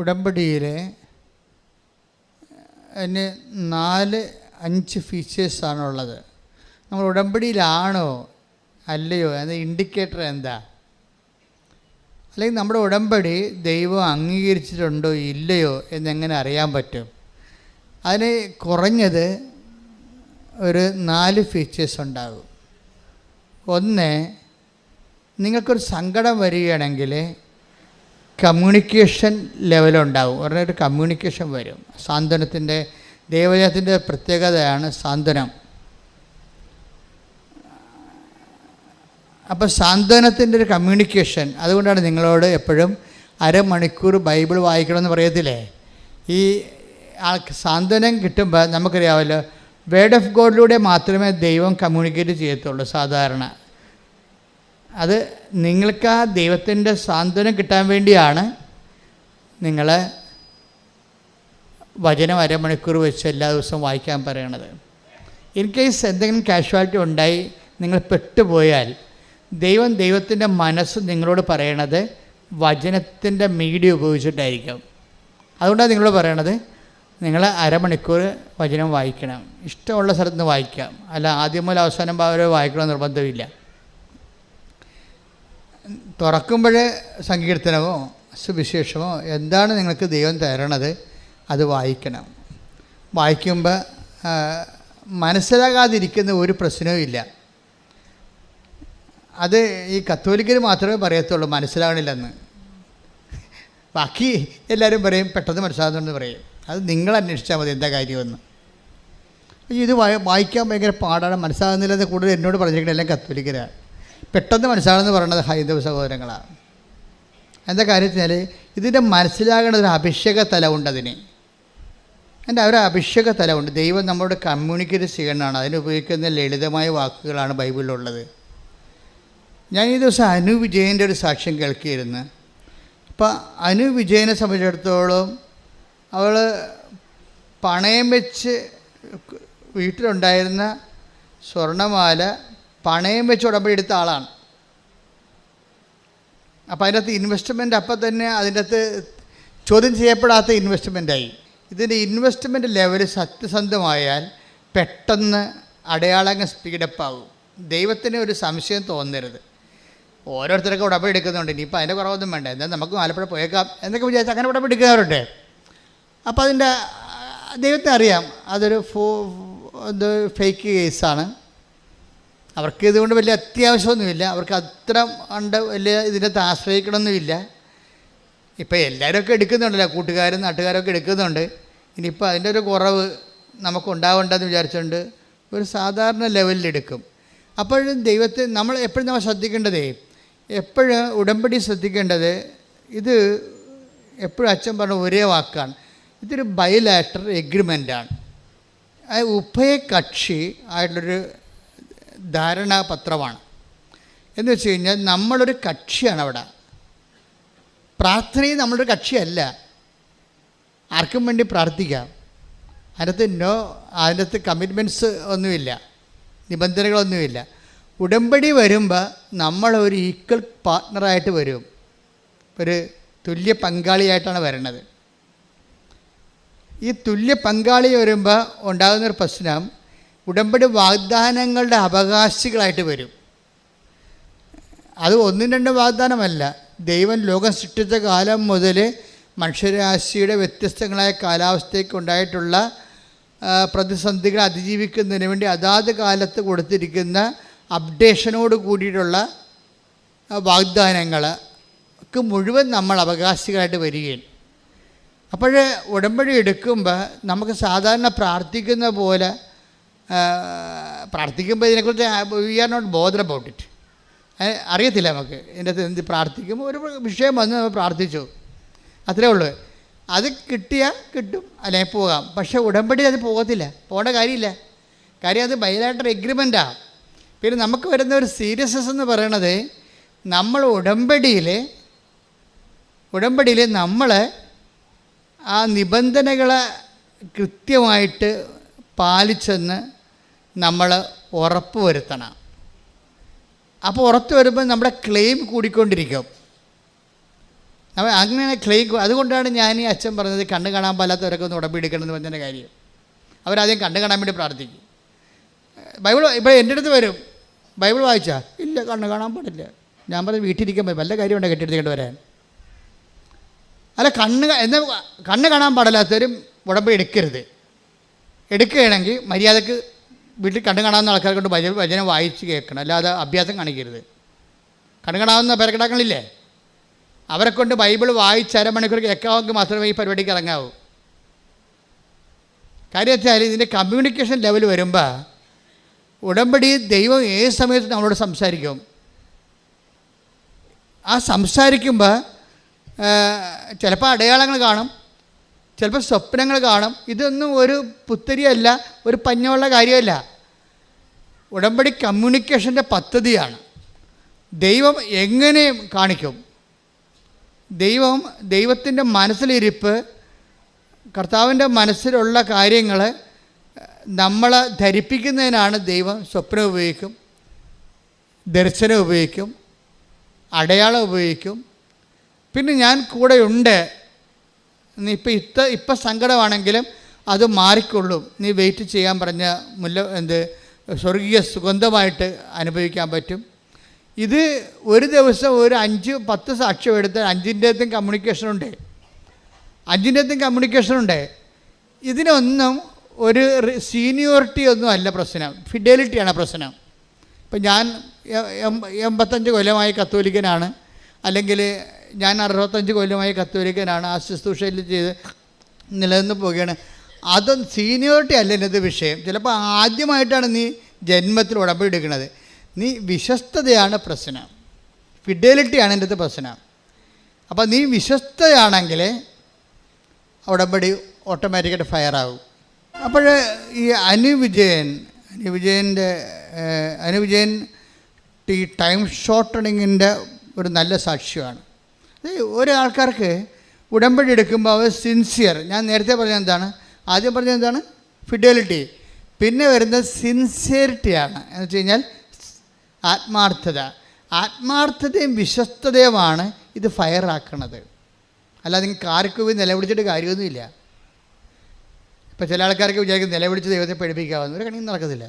ഉടമ്പടിയിലെ 4-5 ഫീച്ചേഴ്സാണുള്ളത്. നമ്മൾ ഉടമ്പടിയിലാണോ അല്ലയോ എന്ന ഇൻഡിക്കേറ്റർ എന്താ? അല്ലെങ്കിൽ നമ്മുടെ ഉടമ്പടി ദൈവം അംഗീകരിച്ചിട്ടുണ്ടോ ഇല്ലയോ എന്നെങ്ങനെ അറിയാൻ പറ്റും? അതിന് കുറഞ്ഞത് ഒരു 4 ഫീച്ചേഴ്സ് ഉണ്ടാകും. ഒന്ന്, നിങ്ങൾക്കൊരു സങ്കടം വരികയാണെങ്കിൽ കമ്മ്യൂണിക്കേഷൻ ലെവലുണ്ടാകും. ഒരു കമ്മ്യൂണിക്കേഷൻ വരും. സാന്ത്വനത്തിൻ്റെ, ദൈവജനത്തിൻ്റെ പ്രത്യേകതയാണ് സാന്ത്വനം. അപ്പോൾ സാന്ത്വനത്തിൻ്റെ ഒരു കമ്മ്യൂണിക്കേഷൻ. അതുകൊണ്ടാണ് നിങ്ങളോട് എപ്പോഴും അരമണിക്കൂർ ബൈബിൾ വായിക്കണമെന്ന് പറയത്തില്ലേ. ഈ സാന്ത്വനം കിട്ടുമ്പോൾ നമുക്കറിയാമല്ലോ, വേർഡ് ഓഫ് ഗോഡിലൂടെ മാത്രമേ ദൈവം കമ്മ്യൂണിക്കേറ്റ് ചെയ്യത്തുള്ളൂ സാധാരണ. അത് നിങ്ങൾക്ക് ആ ദൈവത്തിൻ്റെ സാന്ത്വനം കിട്ടാൻ വേണ്ടിയാണ് നിങ്ങൾ വചനം അരമണിക്കൂർ വെച്ച് എല്ലാ ദിവസവും വായിക്കാൻ പറയണത്. ഇൻ കേസ് എന്തെങ്കിലും കാഷ്വാലിറ്റി ഉണ്ടായി നിങ്ങൾ പെട്ടുപോയാൽ ദൈവത്തിൻ്റെ മനസ്സ് നിങ്ങളോട് പറയണത് വചനത്തിൻ്റെ മീഡിയ ഉപയോഗിച്ചിട്ടായിരിക്കും. അതുകൊണ്ടാണ് നിങ്ങളോട് പറയണത് നിങ്ങൾ അരമണിക്കൂർ വചനം വായിക്കണം. ഇഷ്ടമുള്ള സ്ഥലത്ത് നിന്ന് വായിക്കാം, അല്ല ആദ്യം മുതൽ അവസാനം വരെ വായിക്കണമെന്ന് നിർബന്ധമില്ല. തുറക്കുമ്പോൾ സങ്കീർത്തനമോ സുവിശേഷമോ എന്താണ് നിങ്ങൾക്ക് ദൈവം തരണത് അത് വായിക്കണം. വായിക്കുമ്പോൾ മനസ്സിലാകാതിരിക്കുന്ന ഒരു പ്രശ്നവും ഇല്ല. അത് ഈ കത്തോലിക്കർ മാത്രമേ പറയത്തുള്ളൂ മനസ്സിലാകണില്ലെന്ന്. ബാക്കി എല്ലാവരും പറയും പെട്ടെന്ന് മനസ്സിലാകുന്നുണ്ടെന്ന് പറയും. അത് നിങ്ങൾ അന്വേഷിച്ചാൽ മതി എന്താ കാര്യമെന്ന്. ഇത് വായിക്കാൻ ഭയങ്കര പാടാണ്, മനസ്സിലാകുന്നില്ലെന്ന് കൂടുതൽ എന്നോട് പറഞ്ഞിരിക്കുന്നത് എല്ലാം കത്തോലിക്കരാണ്. പെട്ടെന്ന് മനസ്സിലാകുമെന്ന് പറയുന്നത് ഹൈന്ദവ സഹോദരങ്ങളാണ്. എന്താ കാര്യത്തിനാൽ ഇതിൻ്റെ മനസ്സിലാകേണ്ട ഒരു അഭിഷേക തലമുണ്ട്. അതിന് ഒരു അഭിഷേക തലമുണ്ട്. ദൈവം നമ്മളോട് കമ്മ്യൂണിക്കേറ്റ് ചെയ്യണതാണ്. അതിനുപയോഗിക്കുന്ന ലളിതമായ വാക്കുകളാണ് ബൈബിളിലുള്ളത്. ഞാൻ ഈ ദിവസം അനു വിജയൻ്റെ ഒരു സാക്ഷ്യം കേൾക്കിയിരുന്നു. അപ്പോൾ അനു വിജയനെ സംബന്ധിച്ചിടത്തോളം അവൾ പണയം വെച്ച് വീട്ടിലുണ്ടായിരുന്ന സ്വർണ്ണമാല പണയം വെച്ച് ഉടമ്പടി എടുത്ത ആളാണ്. അപ്പോൾ അതിൻ്റെ അകത്ത് ഇൻവെസ്റ്റ്മെൻറ്റ് അപ്പം തന്നെ അതിൻ്റെ അകത്ത് ചോദ്യം ചെയ്യപ്പെടാത്ത ഇൻവെസ്റ്റ്മെൻറ്റായി. ഇതിൻ്റെ ഇൻവെസ്റ്റ്മെൻറ്റ് ലെവൽ സത്യസന്ധമായാൽ പെട്ടെന്ന് അടയാളങ്ങൾ സ്പീഡപ്പാകും. ദൈവത്തിന് ഒരു സംശയം തോന്നരുത്. ഓരോരുത്തരൊക്കെ ഉടമ്പടി എടുക്കുന്നുണ്ട്, ഇനിയിപ്പോൾ അതിൻ്റെ കുറവൊന്നും വേണ്ട, എന്നാൽ നമുക്ക് ആലപ്പുഴ പോയേക്കാം എന്നൊക്കെ വിചാരിച്ച് അങ്ങനെ ഉടമ്പടി എടുക്കുന്നവരുണ്ട്. അപ്പോൾ അതിൻ്റെ ദൈവത്തിന് അറിയാം അതൊരു ഫേക്ക് കേസാണ്. അവർക്ക് ഇതുകൊണ്ട് വലിയ അത്യാവശ്യമൊന്നുമില്ല, അവർക്ക് അത്ര ഉണ്ട് വലിയ ഇതിനകത്ത് ആശ്രയിക്കണമെന്നുമില്ല. ഇപ്പോൾ എല്ലാവരുമൊക്കെ എടുക്കുന്നുണ്ടല്ലോ, കൂട്ടുകാരും നാട്ടുകാരൊക്കെ എടുക്കുന്നുണ്ട്. ഇനിയിപ്പോൾ അതിൻ്റെ ഒരു കുറവ് നമുക്കുണ്ടാവേണ്ടെന്ന് വിചാരിച്ചുകൊണ്ട് ഒരു സാധാരണ ലെവലിലെടുക്കും. അപ്പോഴും ദൈവത്തെ എപ്പോഴും നമ്മൾ ശ്രദ്ധിക്കേണ്ടതേ, എപ്പോഴും ഉടമ്പടി ശ്രദ്ധിക്കേണ്ടത്, ഇത് എപ്പോഴും അച്ഛൻ പറഞ്ഞ ഒരേ വാക്കാണ്, ഇതൊരു ബൈലാറ്ററൽ എഗ്രിമെൻ്റാണ്. ഉഭയകക്ഷി ആയിട്ടുള്ളൊരു ധാരണാപത്രമാണ്. എന്ന് വെച്ച് കഴിഞ്ഞാൽ നമ്മളൊരു കക്ഷിയാണ് അവിടെ. പ്രാർത്ഥനയും നമ്മളൊരു കക്ഷിയല്ല, ആർക്കും വേണ്ടി പ്രാർത്ഥിക്കാം. അതിനകത്ത് കമ്മിറ്റ്മെൻറ്റ്സ് ഒന്നുമില്ല, നിബന്ധനകളൊന്നുമില്ല. ഉടമ്പടി വരുമ്പോൾ നമ്മളൊരു ഈക്വൽ പാർട്ട്ണറായിട്ട് വരും, ഒരു തുല്യ പങ്കാളിയായിട്ടാണ് വരുന്നത്. ഈ തുല്യ പങ്കാളി വരുമ്പോൾ ഉണ്ടാകുന്നൊരു പ്രശ്നം, ഉടമ്പടി വാഗ്ദാനങ്ങളുടെ അവകാശികളായിട്ട് വരും. അത് 1-2 വാഗ്ദാനമല്ല, ദൈവം ലോകം സൃഷ്ടിച്ച കാലം മുതൽ മനുഷ്യരാശിയുടെ വ്യത്യസ്തങ്ങളായ കാലാവസ്ഥയ്ക്ക് ഉണ്ടായിട്ടുള്ള പ്രതിസന്ധികൾ അതിജീവിക്കുന്നതിന് വേണ്ടി അതാത് കാലത്ത് കൊടുത്തിരിക്കുന്ന അപ്ഡേഷനോട് കൂടിയിട്ടുള്ള വാഗ്ദാനങ്ങൾക്ക് മുഴുവൻ നമ്മൾ അവകാശികളായിട്ട് വരികയാണ്. അപ്പോൾ ഉടമ്പടി എടുക്കുമ്പോൾ നമുക്ക് സാധാരണ പ്രാർത്ഥിക്കുന്ന പോലെ പ്രാർത്ഥിക്കുമ്പോൾ ഇതിനെക്കുറിച്ച് we are not bother about it. അറിയത്തില്ല നമുക്ക് ഇതിൻ്റെ അകത്ത് എന്ത് പ്രാർത്ഥിക്കുമ്പോൾ ഒരു വിഷയം വന്ന് നമ്മൾ പ്രാർത്ഥിച്ചു, അത്രേ ഉള്ളൂ. അത് കിട്ടിയാൽ കിട്ടും, അല്ലെങ്കിൽ പോകാം. പക്ഷേ ഉടമ്പടി അത് പോകത്തില്ല, പോകേണ്ട കാര്യമില്ല. കാര്യം അത് ബൈലാറ്ററൽ എഗ്രിമെൻറ്റാണ്. പിന്നെ നമുക്ക് വരുന്ന ഒരു സീരിയസ്നെസ് എന്ന് പറയണത്, നമ്മൾ ഉടമ്പടിയിൽ നമ്മൾ ആ നിബന്ധനകളെ കൃത്യമായിട്ട് പാലിച്ചെന്ന് നമ്മൾ ഉറപ്പ് വരുത്തണം. അപ്പോൾ ഉറപ്പ് വരുമ്പോൾ നമ്മുടെ ക്ലെയിം കൂടിക്കൊണ്ടിരിക്കും. അങ്ങനെ ക്ലെയിം. അതുകൊണ്ടാണ് ഞാൻ ഈ അച്ഛൻ പറഞ്ഞത് കണ്ണ് കാണാൻ പാലാത്തവരൊക്കെ ഒന്ന് ഉടമ്പടി എടുക്കണമെന്ന് പറഞ്ഞതിൻ്റെ കാര്യം. അവരാദ്യം കണ്ണ് കാണാൻ വേണ്ടി പ്രാർത്ഥിക്കും. ബൈബിൾ ഇപ്പോൾ എൻ്റെ അടുത്ത് വരും, ബൈബിൾ വായിച്ചാൽ ഇല്ല കണ്ണ് കാണാൻ പാടില്ല. ഞാൻ പറഞ്ഞ് വീട്ടിലിരിക്കാൻ പറ്റും, വല്ല കാര്യമുണ്ട് കെട്ടിയെടുത്തേക്കൊണ്ട് വരാൻ. അല്ല കണ്ണ് കാണാൻ പാടില്ലാത്തവരും ഉടമ്പടി എടുക്കരുത്. എടുക്കുകയാണെങ്കിൽ മര്യാദക്ക് വീട്ടിൽ കണ്ണ് കാണാവുന്ന ആൾക്കാരെ കൊണ്ട് വചനം വായിച്ച് കേൾക്കണം, അല്ലാതെ അഭ്യാസം കാണിക്കരുത്. കണ്ണ് കാണാവുന്ന പേരക്കിടാക്കളില്ലേ, അവരെ കൊണ്ട് ബൈബിൾ വായിച്ച് അരമണിക്കൂർ കേൾക്കാമെങ്കിൽ മാത്രമേ ഈ പരിപാടിക്ക് ഇറങ്ങാവൂ. കാര്യം വെച്ചാൽ ഇതിൻ്റെ കമ്മ്യൂണിക്കേഷൻ ലെവൽ വരുമ്പോൾ ഉടമ്പടി ദൈവം ഏത് സമയത്ത് നമ്മളോട് സംസാരിക്കും. ആ സംസാരിക്കുമ്പോൾ ചിലപ്പോൾ അടയാളങ്ങൾ കാണും, ചിലപ്പോൾ സ്വപ്നങ്ങൾ കാണും. ഇതൊന്നും ഒരു പുത്തരിയല്ല, ഒരു പഞ്ഞമുള്ള കാര്യമല്ല. ഉടമ്പടി കമ്മ്യൂണിക്കേഷൻ്റെ പദ്ധതിയാണ്. ദൈവം എങ്ങനെ കാണിക്കും, ദൈവത്തിൻ്റെ മനസ്സിലിരിപ്പ്, കർത്താവിൻ്റെ മനസ്സിലുള്ള കാര്യങ്ങൾ നമ്മളെ ധരിപ്പിക്കുന്നതിനാണ് ദൈവം സ്വപ്നം ഉപയോഗിക്കും, ദർശനം ഉപയോഗിക്കും, അടയാളം ഉപയോഗിക്കും. പിന്നെ ഞാൻ കൂടെയുണ്ട്, നീ ഇപ്പം സങ്കടമാണെങ്കിലും അത് മാറിക്കൊള്ളും, നീ വെയിറ്റ് ചെയ്യാൻ പറഞ്ഞ സ്വർഗീയ സുഗന്ധമായിട്ട് അനുഭവിക്കാൻ പറ്റും. ഇത് ഒരു ദിവസം ഒരു 5-10 സാക്ഷ്യം എടുത്ത് 5-ൻ്റെതും കമ്മ്യൂണിക്കേഷനുണ്ട്. ഇതിനൊന്നും ഒരു സീനിയോറിറ്റി ഒന്നും അല്ല പ്രശ്നം, ഫിഡലിറ്റിയാണ് പ്രശ്നം. ഇപ്പം ഞാൻ 85 കൊല്ലമായി കത്തോലിക്കനാണ്, അല്ലെങ്കിൽ ഞാൻ 65 കൊല്ലമായി കത്തോലിക്കനാണ്, ആ ശുശ്രൂഷയിൽ ചെയ്ത് നിലനിന്ന് പോവുകയാണ്. അതൊന്നും സീനിയോറിറ്റി അല്ല ഇന്നത്തെ വിഷയം. ചിലപ്പോൾ ആദ്യമായിട്ടാണ് നീ ജന്മത്തിൽ ഉടമ്പടി എടുക്കുന്നത്. നീ വിശ്വസ്തതയാണ് പ്രശ്നം, ഫിഡലിറ്റിയാണ് എൻ്റെ അടുത്ത് പ്രശ്നം. അപ്പോൾ നീ വിശ്വസ്തയാണെങ്കിൽ ഉടമ്പടി ഓട്ടോമാറ്റിക്കായിട്ട് ഫയറാകും. അപ്പോൾ ഈ അനുവിജയൻ ഈ ടൈം ഷോർട്ടണിങ്ങിൻ്റെ ഒരു നല്ല സാക്ഷ്യമാണ്. ഒരാൾക്കാർക്ക് ഉടമ്പടി എടുക്കുമ്പോൾ അവർ സിൻസിയർ, ഞാൻ നേരത്തെ പറഞ്ഞത് എന്താണ്, ആദ്യം പറഞ്ഞത് എന്താണ്, ഫിഡലിറ്റി. പിന്നെ വരുന്നത് സിൻസിയറിറ്റിയാണ്. എന്ന് വെച്ച് കഴിഞ്ഞാൽ ആത്മാർത്ഥതയും വിശ്വസ്തതയുമാണ് ഇത് ഫയറാക്കണത്. അല്ലാതെ നിങ്ങൾ കാർക്കുപോയി നിലവിളിച്ചിട്ട് കാര്യമൊന്നുമില്ല. ഇപ്പോൾ ചില ആൾക്കാർക്ക് വിചാരിക്കും നിലവിളിച്ച് ദൈവത്തെ പഠിപ്പിക്കാവുന്ന ഒരു കണിയും നടക്കത്തില്ല.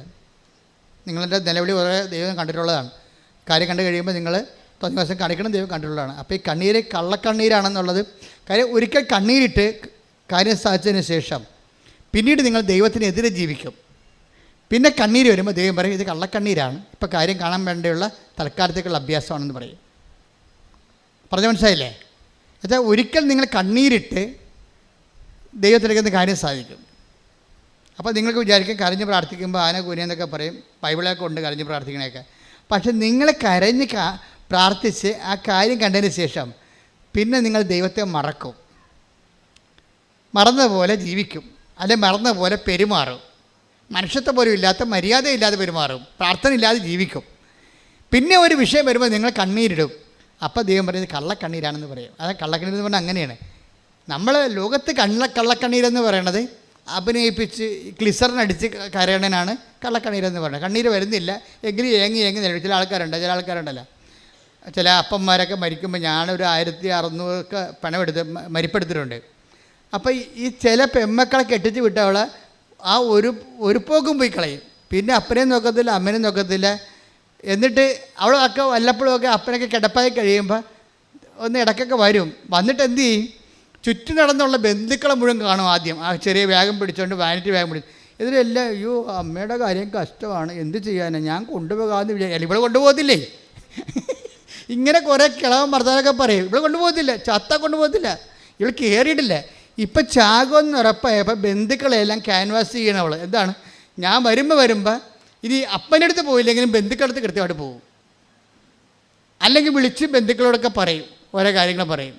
നിങ്ങളുടെ നിലവിളി കുറേ ദൈവം കണ്ടിട്ടുള്ളതാണ്. കാര്യം കണ്ടു കഴിയുമ്പോൾ നിങ്ങൾ ദിവസം കാണിക്കണം, ദൈവം കണ്ടിട്ടുള്ളതാണ്. അപ്പോൾ ഈ കണ്ണീര് കള്ളക്കണ്ണീരാണെന്നുള്ളത് കാര്യം. ഒരിക്കൽ കണ്ണീരിട്ട് കാര്യം സാധിച്ചതിന് ശേഷം പിന്നീട് നിങ്ങൾ ദൈവത്തിനെതിരെ ജീവിക്കും. പിന്നെ കണ്ണീര് വരുമ്പോൾ ദൈവം പറയും ഇത് കള്ളക്കണ്ണീരാണ്, ഇപ്പോൾ കാര്യം കാണാൻ വേണ്ടിയുള്ള തൽക്കാലത്തേക്കുള്ള അഭ്യാസമാണെന്ന് പറയും. പറഞ്ഞ മനസ്സിലായില്ലേ? എന്നുവെച്ചാൽ ഒരിക്കൽ നിങ്ങൾ കണ്ണീരിട്ട് ദൈവത്തിലേക്കുന്ന കാര്യം സാധിക്കും. അപ്പോൾ നിങ്ങൾക്ക് വിചാരിക്കും കരഞ്ഞ് പ്രാർത്ഥിക്കുമ്പോൾ ആന കൂനിയെന്നൊക്കെ പറയും, ബൈബിളൊക്കെ ഉണ്ട് കരഞ്ഞ് പ്രാർത്ഥിക്കണേക്കെ. പക്ഷെ നിങ്ങൾ കരഞ്ഞ് പ്രാർത്ഥിച്ച് ആ കാര്യം കണ്ടതിന് ശേഷം പിന്നെ നിങ്ങൾ ദൈവത്തെ മറക്കും, മറന്ന പോലെ ജീവിക്കും, അല്ലെങ്കിൽ മറന്ന പോലെ പെരുമാറും, മനുഷ്യത്വം പോലും ഇല്ലാത്ത മര്യാദയില്ലാതെ പെരുമാറും, പ്രാർത്ഥന ഇല്ലാതെ ജീവിക്കും. പിന്നെ ഒരു വിഷയം വരുമ്പോൾ നിങ്ങൾ കണ്ണീരിടും. അപ്പോൾ ദൈവം പറയുന്നത് കള്ളക്കണ്ണീരാണെന്ന് പറയും. അത് കള്ളക്കണ്ണീരെന്ന് പറഞ്ഞാൽ അങ്ങനെയാണ്. നമ്മൾ ലോകത്ത് കള്ളക്കണ്ണീരെന്ന് പറയണത് അഭിനയിപ്പിച്ച് ഗ്ലിസറിനടിച്ച് കരയണനാണ് കള്ളക്കണ്ണീരെന്ന് പറയുന്നത്. കണ്ണീര് വരുന്നില്ല എങ്കിലും ഏങ്ങി നിലവിൽ ചില ആൾക്കാരുണ്ടല്ലോ, ചില അപ്പന്മാരൊക്കെ മരിക്കുമ്പോൾ ഞാനൊരു 1600 പണമെടുത്ത് മരിപ്പെടുത്തിട്ടുണ്ട്. അപ്പോൾ ഈ ചില പെമ്മക്കളെ കെട്ടിച്ച് വിട്ടവളെ ആ ഒരു പോക്കും പോയി കളയും. പിന്നെ അപ്പനെയും നോക്കത്തില്ല, അമ്മനെയും നോക്കത്തില്ല. എന്നിട്ട് അവളൊക്കെ വല്ലപ്പോഴുമൊക്കെ അപ്പനൊക്കെ കിടപ്പായി കഴിയുമ്പോൾ ഒന്ന് ഇടയ്ക്കൊക്കെ വരും. വന്നിട്ട് എന്ത് ചെയ്യും, ചുറ്റും നടന്നുള്ള ബന്ധുക്കളെ മുഴുവൻ കാണും. ആദ്യം ആ ചെറിയ ബാഗും പിടിച്ചുകൊണ്ട് വാനിറ്റി ബാഗും പിടിച്ചു. ഇതിലെല്ലാം അയ്യോ അമ്മയുടെ കാര്യം കഷ്ടമാണ്, എന്ത് ചെയ്യാനാണ്, ഞാൻ കൊണ്ടുപോകാമെന്ന് വിചാരിക്കും. ഇവിടെ കൊണ്ടുപോകത്തില്ലേ? ഇങ്ങനെ കുറേ കിളവൻ ഭർത്താവൊക്കെ പറയും ഇവിടെ കൊണ്ടുപോകത്തില്ല, ചത്ത കൊണ്ടുപോകത്തില്ല, ഇവൾ കയറിയിട്ടില്ല. ഇപ്പം ചാകുമെന്ന് ഉറപ്പായപ്പോൾ ബന്ധുക്കളെല്ലാം ക്യാൻവാസ് ചെയ്യണം. അവൾ എന്താണ്, ഞാൻ വരുമ്പോൾ ഇനി അപ്പൻ്റെ അടുത്ത് പോയില്ലെങ്കിലും ബന്ധുക്കളടുത്ത് കൃത്യമായിട്ട് പോകും. അല്ലെങ്കിൽ വിളിച്ച് ബന്ധുക്കളോടൊക്കെ പറയും, ഓരോ കാര്യങ്ങൾ പറയും.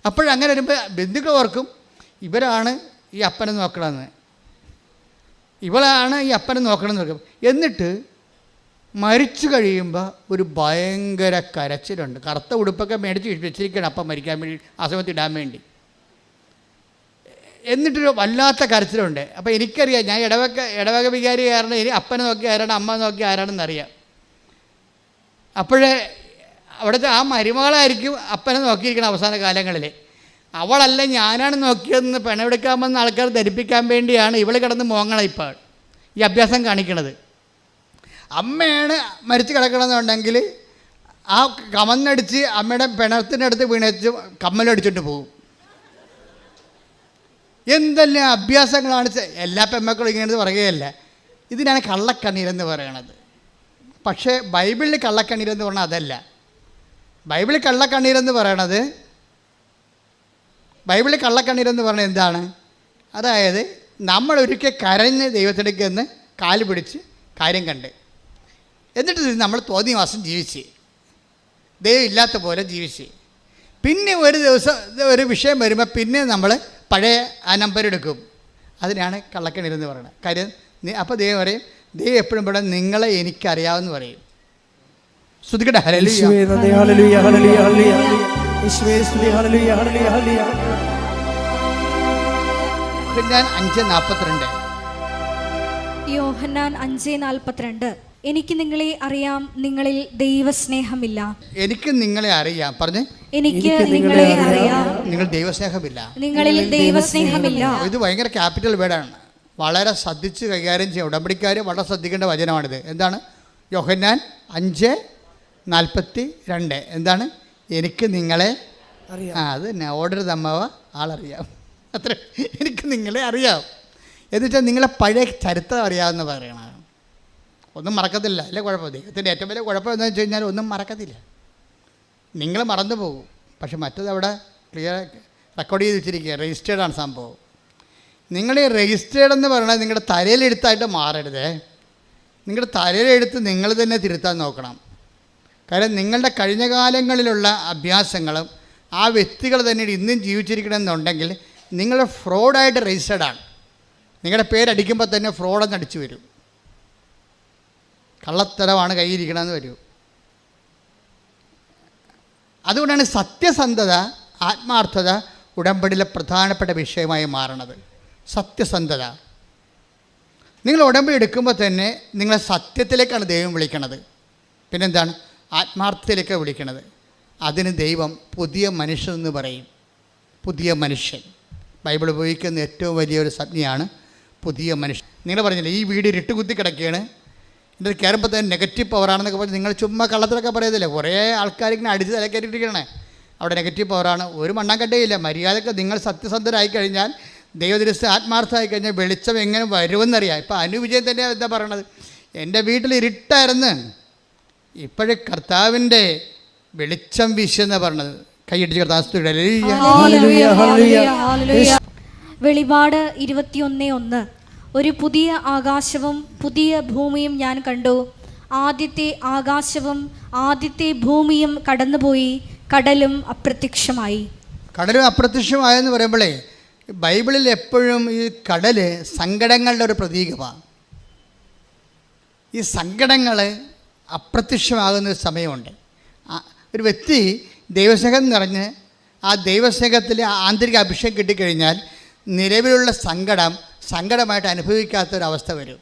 അപ്പോഴങ്ങനെ വരുമ്പോൾ ബന്ധുക്കൾ ഓർക്കും ഇവരാണ് ഈ അപ്പനെ നോക്കണമെന്ന്, ഇവളാണ് ഈ അപ്പനെ നോക്കണമെന്ന് നോക്കും. എന്നിട്ട് മരിച്ചു കഴിയുമ്പോൾ ഒരു ഭയങ്കര കരച്ചിലുണ്ട്. കറുത്ത ഉടുപ്പൊക്കെ മേടിച്ച് വെച്ചിരിക്കണം അപ്പം മരിക്കാൻ വേണ്ടി, ആ സമയത്ത് ഇടാൻ വേണ്ടി. എന്നിട്ടൊരു വല്ലാത്ത കരച്ചിലുണ്ട്. അപ്പോൾ എനിക്കറിയാം, ഞാൻ ഇടവക വികാരി കാരണം ഇനി അപ്പനെ നോക്കി ആരാണ് അമ്മ നോക്കി ആരാണെന്നറിയാം. അപ്പോഴേ അവിടുത്തെ ആ മരുമകളായിരിക്കും അപ്പനെ നോക്കിയിരിക്കണം അവസാന കാലങ്ങളിൽ. അവളല്ല ഞാനാണ് നോക്കിയതെന്ന് പെണമെടുക്കാമെന്ന് ആൾക്കാർ ധരിപ്പിക്കാൻ വേണ്ടിയാണ് ഇവൾ കിടന്ന് മോങ്ങണം ഇപ്പോൾ ഈ അഭ്യാസം കാണിക്കണത്. അമ്മയാണ് മരിച്ച് കിടക്കണമെന്നുണ്ടെങ്കിൽ ആ കമന്നടിച്ച് അമ്മയുടെ പിണത്തിൻ്റെ അടുത്ത് വീണച്ച് കമ്മലടിച്ചിട്ട് പോകും. എന്തെല്ലാം അഭ്യാസങ്ങളാണ്. എല്ലാ പെമ്മക്കളും ഇങ്ങനെ പറയുകയല്ല. ഇതിനാണ് കള്ളക്കണ്ണീരെന്ന് പറയണത്. പക്ഷേ ബൈബിളിൽ കള്ളക്കണ്ണീരെന്ന് പറഞ്ഞാൽ അതല്ല. ബൈബിളിൽ കള്ളക്കണ്ണീരെന്ന് പറയണത് എന്താണ്? അതായത് നമ്മളൊരിക്കൽ കരഞ്ഞ് ദൈവത്തിലേക്ക് എന്ന് കാല് പിടിച്ച് കാര്യം കണ്ട്, എന്നിട്ട് നമ്മൾ തോന്നിയ മാസം ജീവിച്ച് ദൈവം ഇല്ലാത്ത പോലെ ജീവിച്ച്, പിന്നെ ഒരു ദിവസം ഒരു വിഷയം വരുമ്പോൾ പിന്നെ നമ്മൾ പഴയ ആ നമ്പർ എടുക്കും. അതിനാണ് കള്ളക്കണ്ണീരെന്ന് പറയുന്നത്. കാര്യം അപ്പോൾ ദൈവം പറയും, ദൈവം എപ്പോഴും ഇവിടെ നിങ്ങളെ എനിക്കറിയാമെന്ന് പറയും. ശ്രുതിക്കട്ടെ ഹല്ലേലൂയ ഹല്ലേലൂയ ഹല്ലേലൂയ ഹല്ലേലൂയ യേശുവേ സ്തുതി ഹല്ലേലൂയ ഹല്ലേലൂയ ഹല്ലേലൂയ. യോഹന്നാൻ 5:42 എനിക്ക് നിങ്ങളെ അറിയാം, നിങ്ങളിൽ ദൈവസ്നേഹമില്ല. എനിക്ക് നിങ്ങളെ അറിയാം. പറഞ്ഞേ, എനിക്ക് നിങ്ങളെ അറിയാം, നിങ്ങൾ ദൈവസ്നേഹമില്ല. നിങ്ങളിൽ ദൈവസ്നേഹമില്ല. ഇത് ഭയങ്കര ക്യാപിറ്റൽ വേർഡാണ്. വളരെ ശ്രദ്ധിച്ച് കൈകാര്യം ചെയ്യുക. ഉടമ്പടിക്കാർ വളരെ ശ്രദ്ധിക്കേണ്ട വചനമാണിത്. എന്താണ്? യോഹന്നാൻ 5:42. എന്താണ്? എനിക്ക് നിങ്ങളെ അറിയാം. അത് തന്നെ ഓർഡർ തമ്മവ ആളറിയാം. അത്ര എനിക്ക് നിങ്ങളെ അറിയാം എന്ന് വെച്ചാൽ നിങ്ങളെ പഴയ ചരിത്രം അറിയാമെന്ന് പറയണം. ഒന്നും മറക്കത്തില്ല. അല്ലേ കുഴപ്പം? ദൈവത്തിൻ്റെ ഏറ്റവും വലിയ കുഴപ്പം എന്താണെന്ന് വെച്ച് കഴിഞ്ഞാൽ ഒന്നും മറക്കത്തില്ല. നിങ്ങൾ മറന്നു പോകും. പക്ഷെ മറ്റത് അവിടെ ക്ലിയർ റെക്കോർഡ് ചെയ്ത് വെച്ചിരിക്കുക. രജിസ്റ്റേർഡാണ് സംഭവം. നിങ്ങൾ ഈ രജിസ്റ്റേർഡ് എന്ന് പറയുന്നത് നിങ്ങളുടെ തലയിലെഴുത്തായിട്ട് മാറരുത്. നിങ്ങളുടെ തലയിലെഴുത്ത് നിങ്ങൾ തന്നെ തിരുത്താൻ നോക്കണം. കാര്യം നിങ്ങളുടെ കഴിഞ്ഞ കാലങ്ങളിലുള്ള അഭ്യാസങ്ങളും ആ വ്യക്തികൾ തന്നെ ഇന്നും ജീവിച്ചിരിക്കണമെന്നുണ്ടെങ്കിൽ നിങ്ങൾ ഫ്രോഡായിട്ട് രജിസ്റ്റേർഡാണ്. നിങ്ങളുടെ പേരടിക്കുമ്പോൾ തന്നെ ഫ്രോഡെന്ന് അടിച്ചു വരും. കള്ളത്തരമാണ് കയ്യിരിക്കണമെന്ന് വരും. അതുകൊണ്ടാണ് സത്യസന്ധത, ആത്മാർത്ഥത ഉടമ്പടിയിലെ പ്രധാനപ്പെട്ട വിഷയമായി മാറണത്. സത്യസന്ധത. നിങ്ങൾ ഉടമ്പടി എടുക്കുമ്പോൾ തന്നെ നിങ്ങളെ സത്യത്തിലേക്കാണ് ദൈവം വിളിക്കണത്. പിന്നെന്താണ്? ആത്മാർത്ഥത്തിലേക്ക് വിളിക്കണത്. അതിന് ദൈവം പുതിയ മനുഷ്യൻ എന്ന് പറയും. പുതിയ മനുഷ്യൻ ബൈബിൾ ഉപയോഗിക്കുന്ന ഏറ്റവും വലിയൊരു സംജ്ഞയാണ് പുതിയ മനുഷ്യൻ. നിങ്ങൾ പറഞ്ഞില്ലേ ഈ വീട് ഇരുട്ടുകുത്തി കിടക്കുകയാണ്, ഇതിൽ കയറുമ്പോൾ തന്നെ നെഗറ്റീവ് പവറാണെന്നൊക്കെ പറഞ്ഞ് നിങ്ങൾ ചുമ്മാ കള്ളത്തിലൊക്കെ പറയത്തില്ലേ? കുറേ ആൾക്കാരിങ്ങനെ അടിച്ച് തലക്കയറ്റിരിക്കണേ. അവിടെ നെഗറ്റീവ് പവറാണ്. ഒരു മണ്ണാങ്കട്ടയില്ല. മര്യാദക്ക് നിങ്ങൾ സത്യസന്ധരായി കഴിഞ്ഞാൽ, ദൈവദൃശ്യ ആത്മാർത്ഥമായി കഴിഞ്ഞാൽ വെളിച്ചം എങ്ങനെ വരുമെന്നറിയാം. ഇപ്പോൾ അനുവിജയൻ തന്നെ എന്താ പറയണത്? എൻ്റെ വീട്ടിൽ ഇരുട്ടായിരുന്നു, ഇപ്പോഴും കർത്താവിൻ്റെ വെളിച്ചം വീശെന്നാണ് പറഞ്ഞത്. കൈയടിച്ച് കർത്താവ്. വെളിപാട് 21:1 ഒരു പുതിയ ആകാശവും പുതിയ ഭൂമിയും ഞാൻ കണ്ടു. ആദ്യത്തെ ആകാശവും ആദ്യത്തെ ഭൂമിയും കടന്നുപോയി, കടലും അപ്രത്യക്ഷമായി. കടലും അപ്രത്യക്ഷമായെന്ന് പറയുമ്പോഴേ ബൈബിളിൽ എപ്പോഴും ഈ കടൽ സങ്കടങ്ങളുടെ ഒരു പ്രതീകമാണ്. ഈ സങ്കടങ്ങൾ അപ്രത്യക്ഷമാകുന്ന ഒരു സമയമുണ്ട്. ഒരു വ്യക്തി ദൈവസ്നേഹം നിറഞ്ഞ് ആ ദൈവസ്നേഹത്തിൽ ആന്തരിക അഭിഷേകം കിട്ടിക്കഴിഞ്ഞാൽ നിലവിലുള്ള സങ്കടമായിട്ട് അനുഭവിക്കാത്തൊരവസ്ഥ വരും.